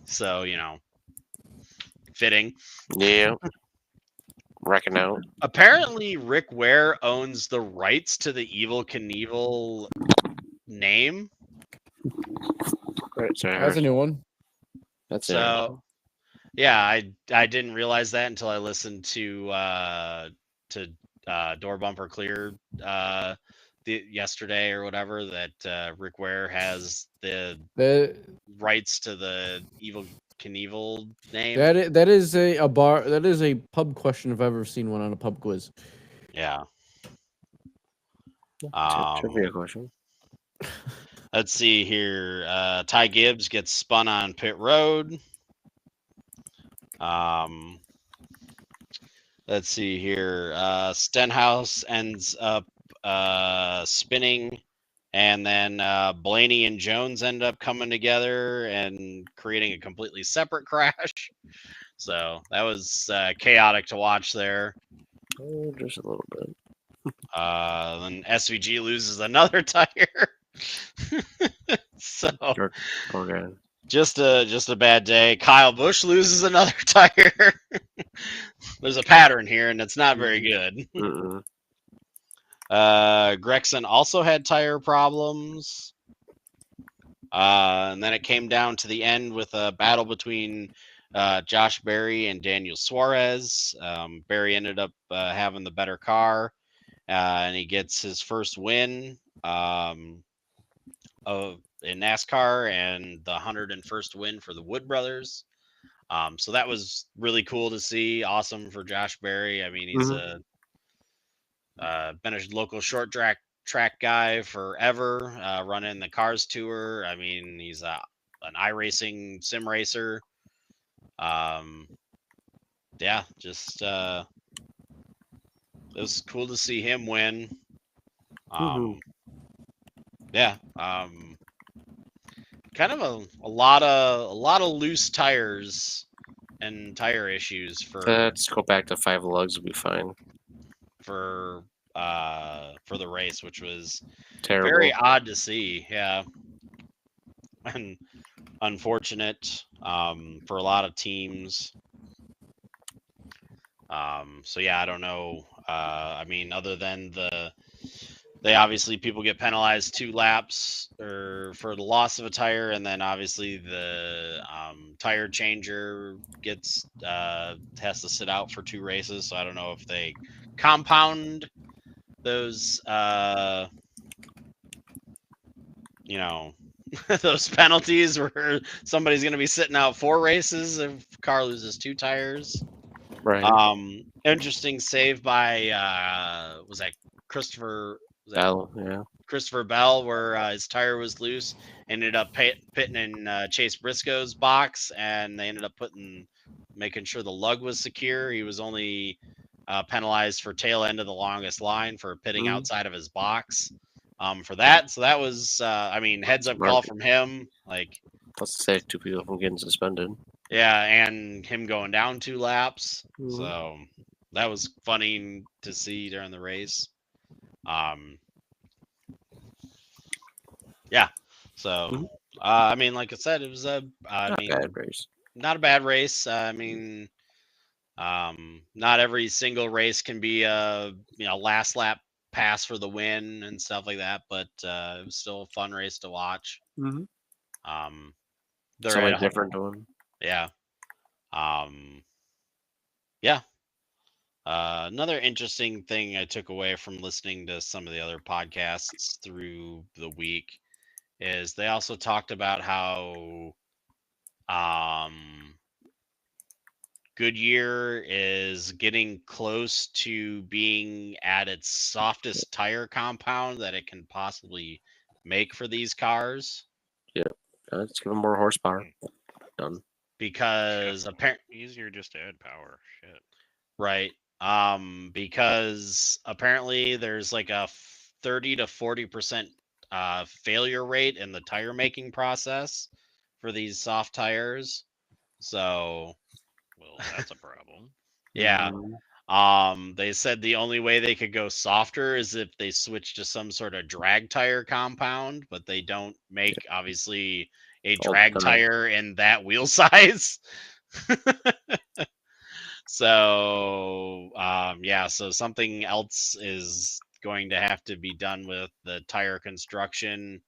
So, fitting. Yeah. Wrecking out. Apparently, Rick Ware owns the rights to the Evel Knievel name. Right, so That's a new one. That's So, yeah, I didn't realize that until I listened to Door Bumper Clear yesterday or whatever, that Rick Ware has the The rights to the Evel Knievel name. that is a bar. That is a pub question if I've ever seen one on a pub quiz. Yeah. trivia question. Let's see here. Ty Gibbs gets spun on pit road. Let's see here. Stenhouse ends up spinning, and then Blaney and Jones end up coming together and creating a completely separate crash. So that was chaotic to watch there. Oh, just a little bit. Then SVG loses another tire. So Poor guy. just a bad day. Kyle Busch loses another tire. There's a pattern here, and it's not very good. Mm-mm. Gregson also had tire problems. And then it came down to the end with a battle between Josh Berry and Daniel Suarez. Berry ended up having the better car, and he gets his first win in NASCAR and the 101st win for the Wood Brothers. So that was really cool to see. Awesome for Josh Berry. I mean, he's been a local short track guy forever, running the Cars Tour. I mean, he's an iRacing sim racer. Yeah, just it was cool to see him win. Yeah, kind of a lot of loose tires and tire issues for Let's go back to 5 lugs. We'll be fine. for the race, which was Terrible. very odd to see. Yeah, and unfortunate for a lot of teams. So yeah, I don't know. I mean, other than they obviously people get penalized 2 laps or for the loss of a tire, and then obviously the tire changer has to sit out for 2 races. So I don't know if they compound those those penalties where somebody's going to be sitting out 4 races if car loses 2 tires. Right. Interesting save by was that Christopher Bell, yeah. Christopher Bell, where his tire was loose, ended up pitting in Chase Briscoe's box, and they ended up making sure the lug was secure. He was only penalized for tail end of the longest line for pitting outside of his box for that. So that was, I mean, heads up call from him. Like, let's say 2 people from getting suspended. Yeah, and him going down 2 laps. So that was funny to see during the race. Yeah. So, I mean, like I said, it was not a bad race. Not a bad race. I mean, not every single race can be a last lap pass for the win and stuff like that, but it was still a fun race to watch. They're a different one. Yeah. Yeah. Another interesting thing I took away from listening to some of the other podcasts through the week is they also talked about how Goodyear is getting close to being at its softest tire compound that it can possibly make for these cars. Yeah, let's give them more horsepower. Done. Because apparently easier just to add power. Shit. Right. Because apparently there's like a 30 to 40% failure rate in the tire making process for these soft tires. So, well, that's a problem. Yeah. They said the only way they could go softer is if they switch to some sort of drag tire compound, but they don't make obviously a All the drag time. tire in that wheel size. So yeah, so something else is going to have to be done with the tire construction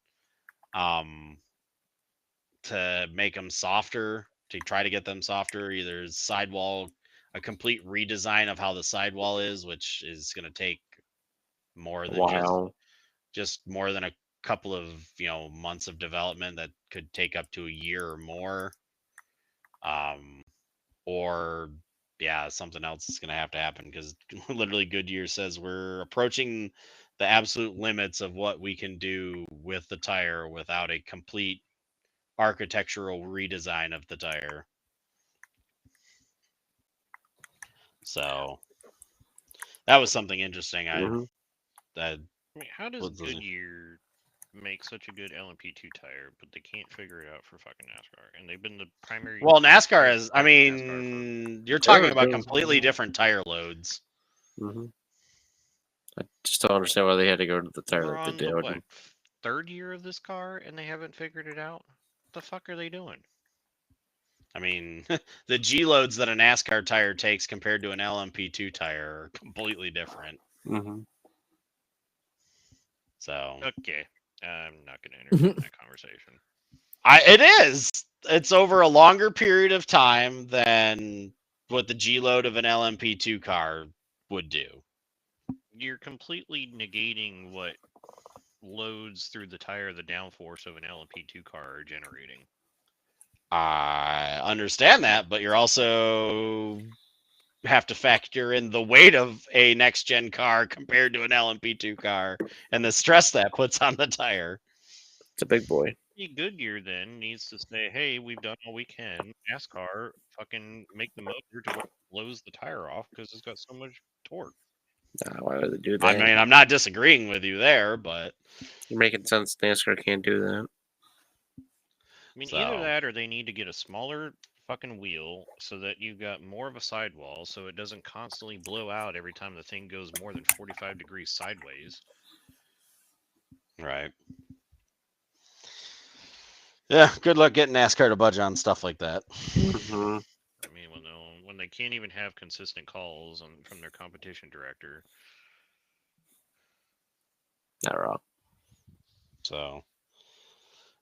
to make them softer, to try to get them softer, either sidewall, a complete redesign of how the sidewall is, which is going to take more than Wow. just more than a couple of months of development that could take up to a year or more. Or yeah, something else is going to have to happen because literally Goodyear says we're approaching the absolute limits of what we can do with the tire without a complete architectural redesign of the tire. So that was something interesting. Mhm. I mean, how does was listening. Goodyear make such a good LMP2 tire, but they can't figure it out for fucking NASCAR? And they've been the primary. Well, NASCAR is. I NASCAR mean, you're talking about does. completely different tire loads. Mhm. I just don't understand why they had to go to the tire We're that on they the did. what, third year of this car, and they haven't figured it out. What the fuck are they doing? I mean, the G loads that a NASCAR tire takes compared to an LMP2 tire are completely different. Mm-hmm. So Okay, I'm not going to entertain that conversation. it is. It's over a longer period of time than what the G load of an LMP2 car would do. You're completely negating what loads through the tire the downforce of an LMP2 car are generating. I understand that, but you're also have to factor in the weight of a next gen car compared to an LMP2 car and the stress that puts on the tire. It's a big boy. Goodyear then needs to say, hey, we've done all we can. NASCAR, fucking make the motor to where it blows the tire off because it's got so much torque. Why would they do that? I mean, I'm not disagreeing with you there, but You're making sense. NASCAR can't do that. I mean, So- either that or they need to get a smaller fucking wheel so that you've got more of a sidewall so it doesn't constantly blow out every time the thing goes more than 45 degrees sideways. right. Yeah, good luck getting NASCAR to budge on stuff like that. Mm-hmm. I mean, when they can't even have consistent calls from their competition director. Not wrong. So,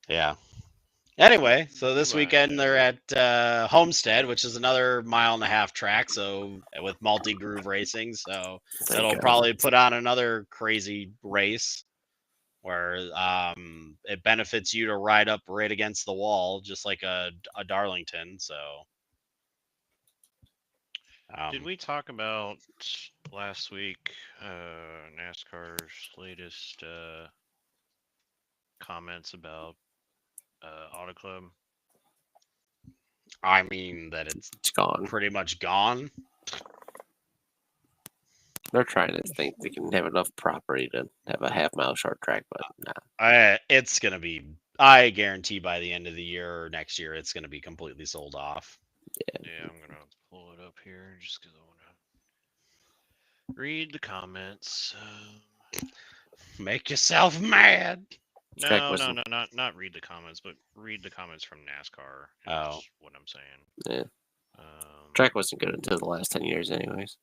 yeah. Anyway, so this Wow. weekend they're at Homestead, which is another 1.5-mile track. So with multi-groove racing, so Thank it'll God. probably put on another crazy race where it benefits you to ride up right against the wall, just like a Darlington. So, Did we talk about last week NASCAR's latest comments about Auto Club? I mean that it's gone. pretty much gone. They're trying to think they can have enough property to have a half-mile short track, but nah. It's gonna be. I guarantee by the end of the year or next year, it's gonna be completely sold off. Yeah, I'm gonna pull it up here just because I want to read the comments. Make yourself mad. No, not read the comments, but read the comments from NASCAR. Oh. Is what I'm saying. Yeah. Track wasn't good until the last 10 years, anyways.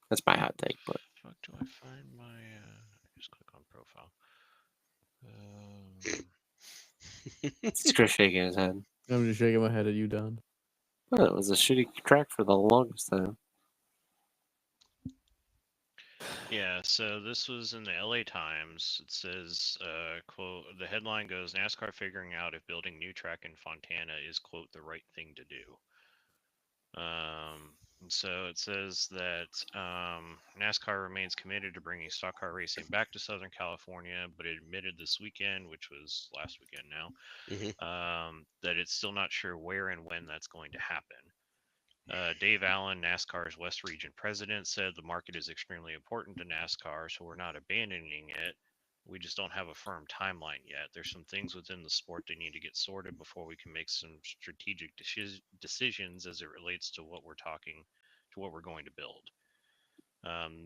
That's my hot take, but Fuck, do I find my? Just click on profile. it's Chris shaking his head. I'm just shaking my head at you, Don. Well, it was a shitty track for the longest time. Yeah, so this was in the LA Times. It says, quote, the headline goes, NASCAR figuring out if building new track in Fontana is, quote, the right thing to do. So it says that NASCAR remains committed to bringing stock car racing back to Southern California, but it admitted this weekend, which was last weekend now, that it's still not sure where and when that's going to happen. Dave Allen, NASCAR's West Region president, said the market is extremely important to NASCAR, so we're not abandoning it. We just don't have a firm timeline yet. There's some things within the sport that need to get sorted before we can make some strategic decisions as it relates to what we're going to build.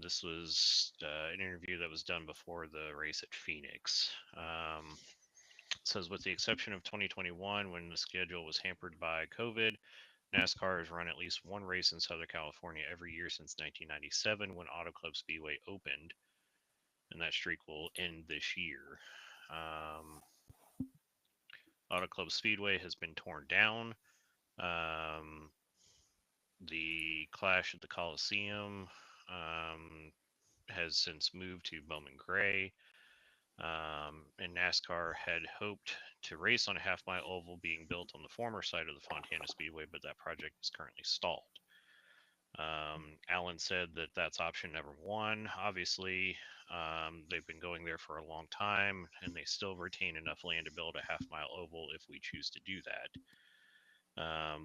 This was an interview that was done before the race at Phoenix. It says, with the exception of 2021, when the schedule was hampered by COVID, NASCAR has run at least one race in Southern California every year since 1997 when Auto Club Speedway opened, and that streak will end this year. Auto Club Speedway has been torn down. The Clash at the Coliseum has since moved to Bowman Gray. And NASCAR had hoped to race on a half-mile oval being built on the former site of the Fontana Speedway, but that project is currently stalled. Allen said that that's option number one. Obviously, they've been going there for a long time, and they still retain enough land to build a half-mile oval if we choose to do that.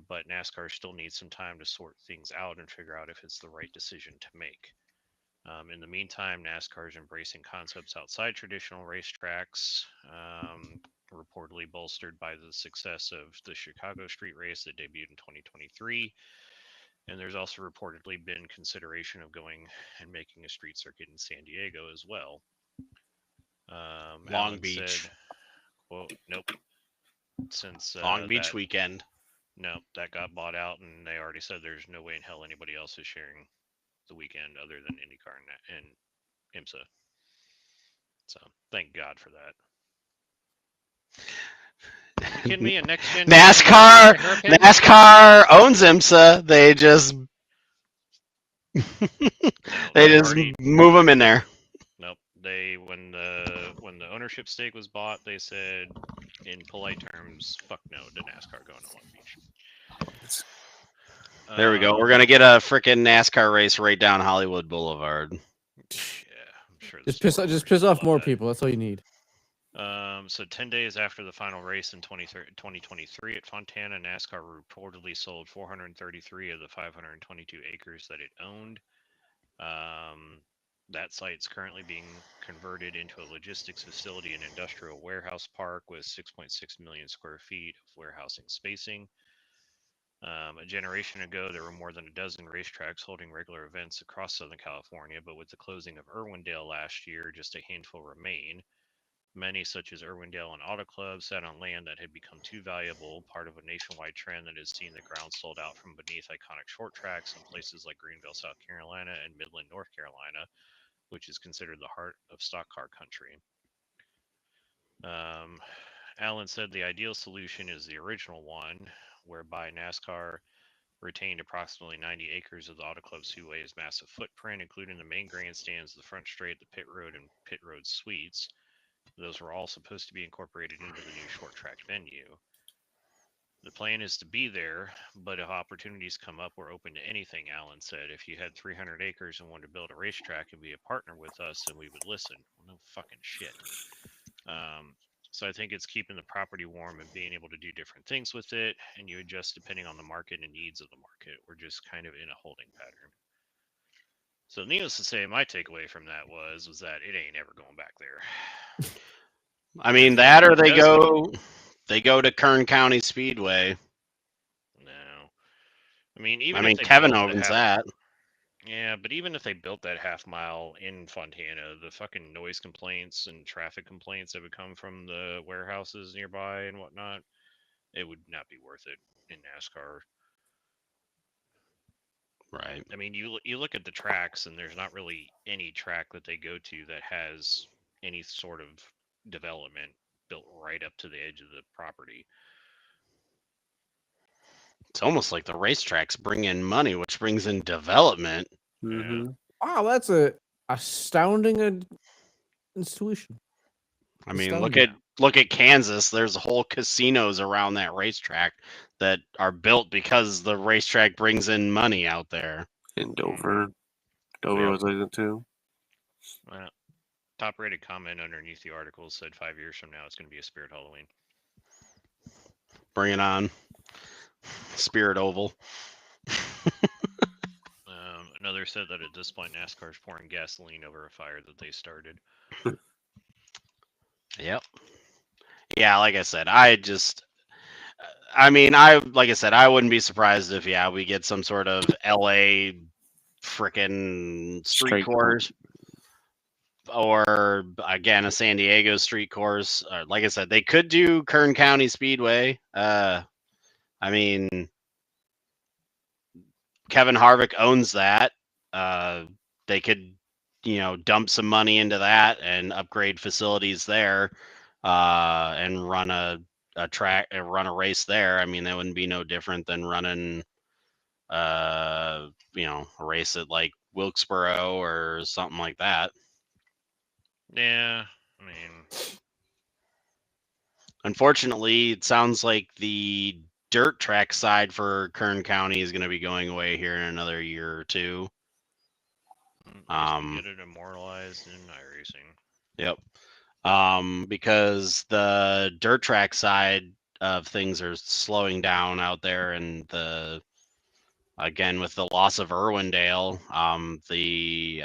But NASCAR still needs some time to sort things out and figure out if it's the right decision to make. In the meantime, NASCAR is embracing concepts outside traditional racetracks, reportedly bolstered by the success of the Chicago Street Race that debuted in 2023. And there's also reportedly been consideration of going and making a street circuit in San Diego as well. Long Beach. Said, well, nope. Since Long Beach weekend. No, that got bought out, and they already said there's no way in hell anybody else is sharing the weekend other than IndyCar and IMSA. So thank God for that. Are you kidding me? A next gen NASCAR owns IMSA. They just move them in there. Nope. They when the ownership stake was bought, they said in polite terms, "Fuck no" to NASCAR going to Long Beach. There we go. We're gonna get a freaking NASCAR race right down Hollywood Boulevard. Yeah, I'm sure. Just piss off more people. That's all you need. So 10 days after the final race in 2023 at Fontana, NASCAR reportedly sold 433 of the 522 acres that it owned. That site's currently being converted into a logistics facility and industrial warehouse park with 6.6 million square feet of warehousing spacing. A generation ago, there were more than a dozen racetracks holding regular events across Southern California, but with the closing of Irwindale last year, just a handful remain. Many, such as Irwindale and Auto Club, sat on land that had become too valuable, part of a nationwide trend that has seen the ground sold out from beneath iconic short tracks in places like Greenville, South Carolina, and Midland, North Carolina, which is considered the heart of stock car country. Allen said the ideal solution is the original one, whereby NASCAR retained approximately 90 acres of the Auto Club Speedway's massive footprint, including the main grandstands, the front straight, the pit road, and pit road suites. Those were all supposed to be incorporated into the new short track venue. The plan is to be there, but if opportunities come up, we're open to anything, Allen said. If you had 300 acres and wanted to build a racetrack and be a partner with us, then we would listen. Well, no fucking shit. So I think it's keeping the property warm and being able to do different things with it, and you adjust depending on the market and needs of the market. We're just kind of in a holding pattern. So needless to say, my takeaway from that was that it ain't ever going back there. I mean, that or they go to Kern County Speedway. No. I mean, Kevin owns that. Yeah, but even if they built that half mile in Fontana, the fucking noise complaints and traffic complaints that would come from the warehouses nearby and whatnot, it would not be worth it in NASCAR. Right. I mean, you look at the tracks, and there's not really any track that they go to that has any sort of development built right up to the edge of the property. It's almost like the racetracks bring in money, which brings in development. Mm-hmm. Wow, that's a astounding institution. I mean, look at Kansas. There's whole casinos around that racetrack that are built because the racetrack brings in money out there. In Dover. Dover was like that too. Well, top rated comment underneath the article said 5 years from now it's going to be a Spirit Halloween. Bring it on. Spirit Oval. Another said that at this point NASCAR is pouring gasoline over a fire that they started. Yep. Yeah, like I said, like I said, I wouldn't be surprised if we get some sort of LA frickin' street Straight course. course, or again a San Diego street course. Like I said, they could do Kern County Speedway. I mean, Kevin Harvick owns that. They could, dump some money into that and upgrade facilities there, and run a race there. I mean, that wouldn't be no different than running, a race at like Wilkesboro or something like that. Yeah, I mean, Unfortunately, it sounds like the dirt track side for Kern County is going to be going away here in another year or two. at least we get it immortalized in iRacing. Yep. Because the dirt track side of things are slowing down out there, and again with the loss of Irwindale, the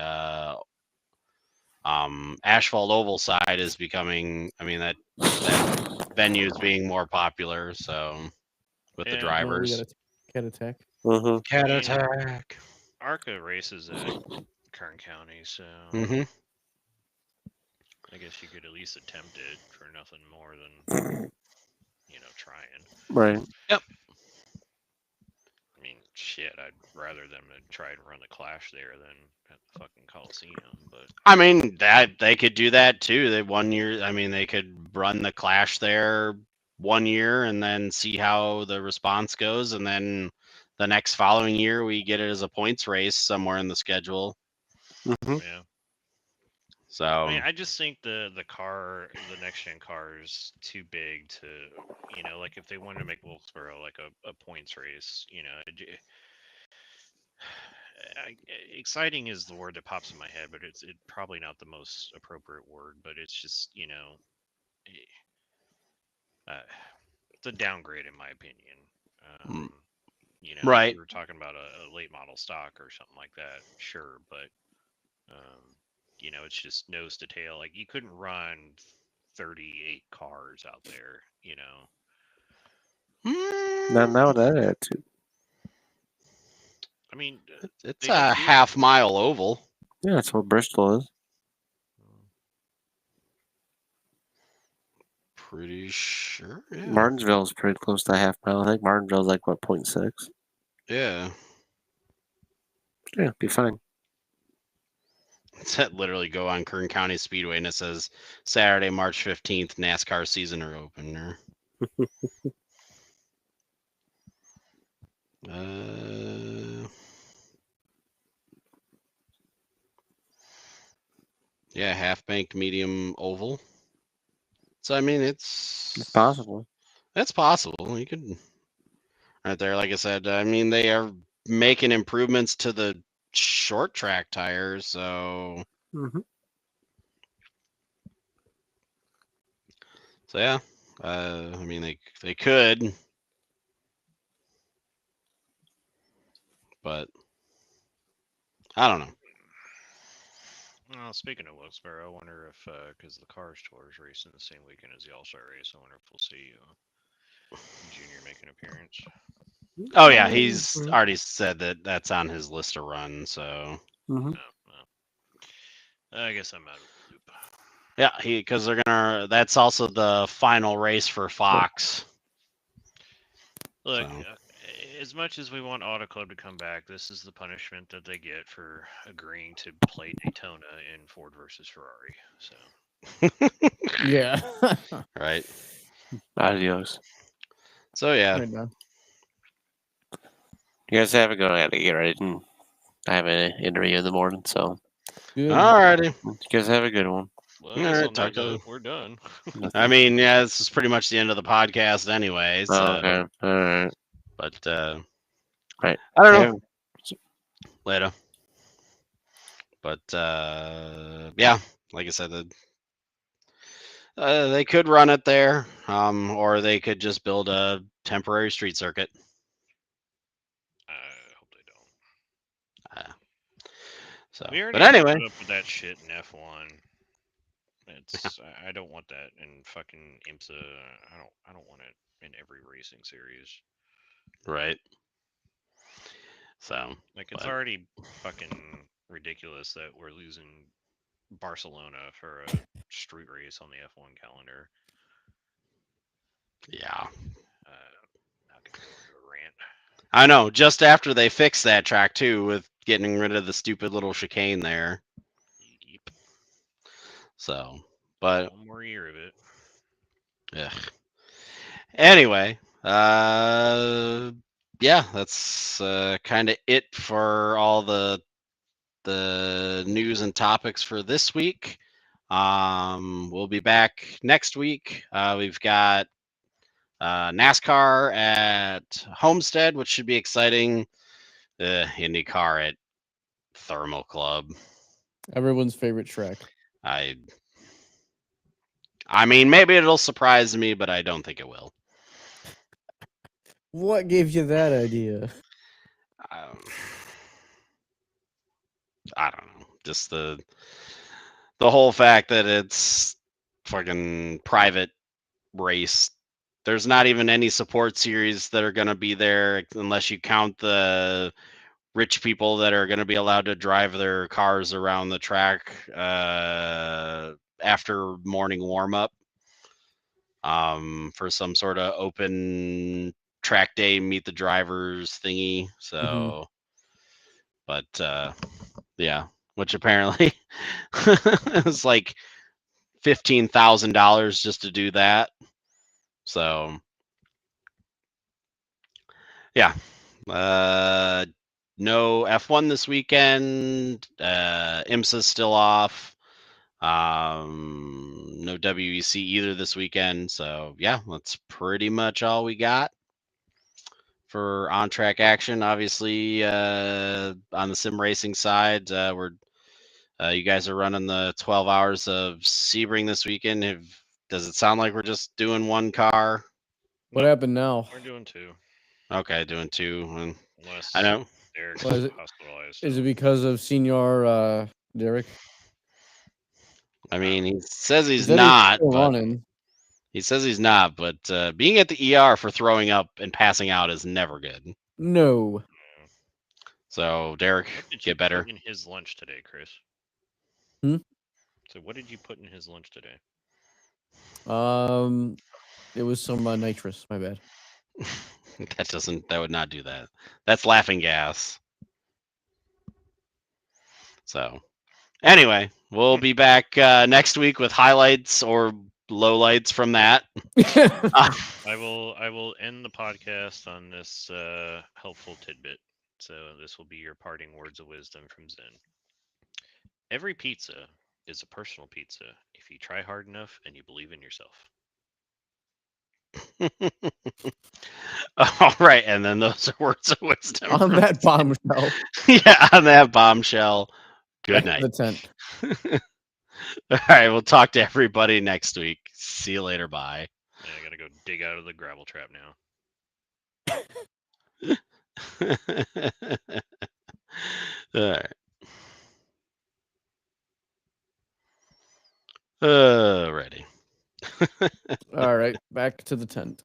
asphalt oval side is becoming. I mean that venue is being more popular. So with the Yeah. Oh, we drivers, got a Cat Attack. Mm-hmm. Cat Yeah. Attack. ARCA races at Kern County, so Mm-hmm. I guess you could at least attempt it for nothing more than trying. Right. Yep. I mean, shit, I'd rather them to try and run the Clash there than at the fucking Coliseum, but I mean that they could do that too. They 1 year. I mean they could run the Clash there 1 year and then see how the response goes, and then the next following year we get it as a points race somewhere in the schedule. Mm-hmm. yeah. So I mean, I just think the next gen car is too big to, like if they wanted to make Wilkesboro like a points race, exciting is the word that pops in my head, but it's probably not the most appropriate word. But it's just it's a downgrade in my opinion. Mm. If you were talking about a late model stock or something like that, sure, but it's just nose to tail. Like you couldn't run 38 cars out there, Not now with that attitude. I mean, it's they don't a do- half-mile oval. Yeah, that's what Bristol is. Pretty sure. Yeah. Martinsville is pretty close to a half mile. I think Martinsville's like what 0.6. Yeah. Yeah, be fine. It's that literally go on Kern County Speedway and it says Saturday, March 15th, NASCAR season or opener. Yeah, half banked medium oval. So I mean It's possible. It's possible. You could right there, like I said, I mean they are making improvements to the short track tires, so Mm-hmm. yeah. I mean they could, but I don't know. Well, speaking of Wilkesboro, I wonder if because the Cars Tour is racing the same weekend as the All Star race, I wonder if we'll see Junior make an appearance. Oh yeah, he's already said that that's on his list to run. So Mm-hmm. I guess I'm out of the loop. yeah, because they're gonna. That's also the final race for Fox. Look, So. As much as we want Auto Club to come back, this is the punishment that they get for agreeing to play Daytona in Ford versus Ferrari. So Yeah. Right. Adios. So yeah. Right now. You guys have a good one. I gotta get ready. I have an interview in the morning, so Good. Alrighty. you guys have a good one. well, All I guess right, on talk that to- note, we're done. I mean, yeah, this is pretty much the end of the podcast, anyway. So, Okay. All right. but Right. I don't know. Yeah. Later. But yeah, like I said, they could run it there, or they could just build a temporary street circuit. I hope they don't. So, We already but anyway, put up with that shit in F1. It's I don't want that in fucking IMSA. I don't want it in every racing series. Right. So Like it's but, already fucking ridiculous that we're losing Barcelona for a street race on the F1 calendar. yeah. Not gonna go into a rant. I know. Just after they fixed that track too, with getting rid of the stupid little chicane there. Yep. So, but One more year of it. ugh. Anyway, yeah, that's kind of it for all the news and topics for this week. We'll be back next week. We've got NASCAR at Homestead, which should be exciting. IndyCar at Thermal Club. Everyone's favorite track. I mean, maybe it'll surprise me, but I don't think it will. What gave you that idea? I don't know. Just the whole fact that it's fucking private race. There's not even any support series that are going to be there unless you count the rich people that are going to be allowed to drive their cars around the track after morning warm up for some sort of open track day meet the drivers thingy. So, but yeah, which apparently is like $15,000 just to do that. So, yeah. No F1 this weekend. IMSA's still off. No WEC either this weekend. So, yeah, that's pretty much all we got for on track action. Obviously, on the sim racing side, you guys are running the 12 hours of Sebring this weekend. Does it sound like we're just doing one car? What happened now? We're doing two. Okay, doing two. Unless I know. Derek's Well, is it- hospitalized. Is so- it because of Senior Derek? I mean, he says he's Then not, still but running. he says he's not. But being at the ER for throwing up and passing out is never good. No. So, Derek, What did you get better. put in his lunch today, Chris? Hmm? So what did you put in his lunch today? It was some nitrous. My bad. That would not do that. That's laughing gas. So, anyway, we'll be back next week with highlights or lowlights from that. I will end the podcast on this helpful tidbit. So this will be your parting words of wisdom from Zen. Every pizza is a personal pizza if you try hard enough and you believe in yourself. All right, and then those are words of wisdom. On that bombshell. Yeah, on that bombshell. Good Back night. to the tent. All right, we'll talk to everybody next week. See you later. Bye. Yeah, I gotta go dig out of the gravel trap now. All right. Ready. All right, back to the tent.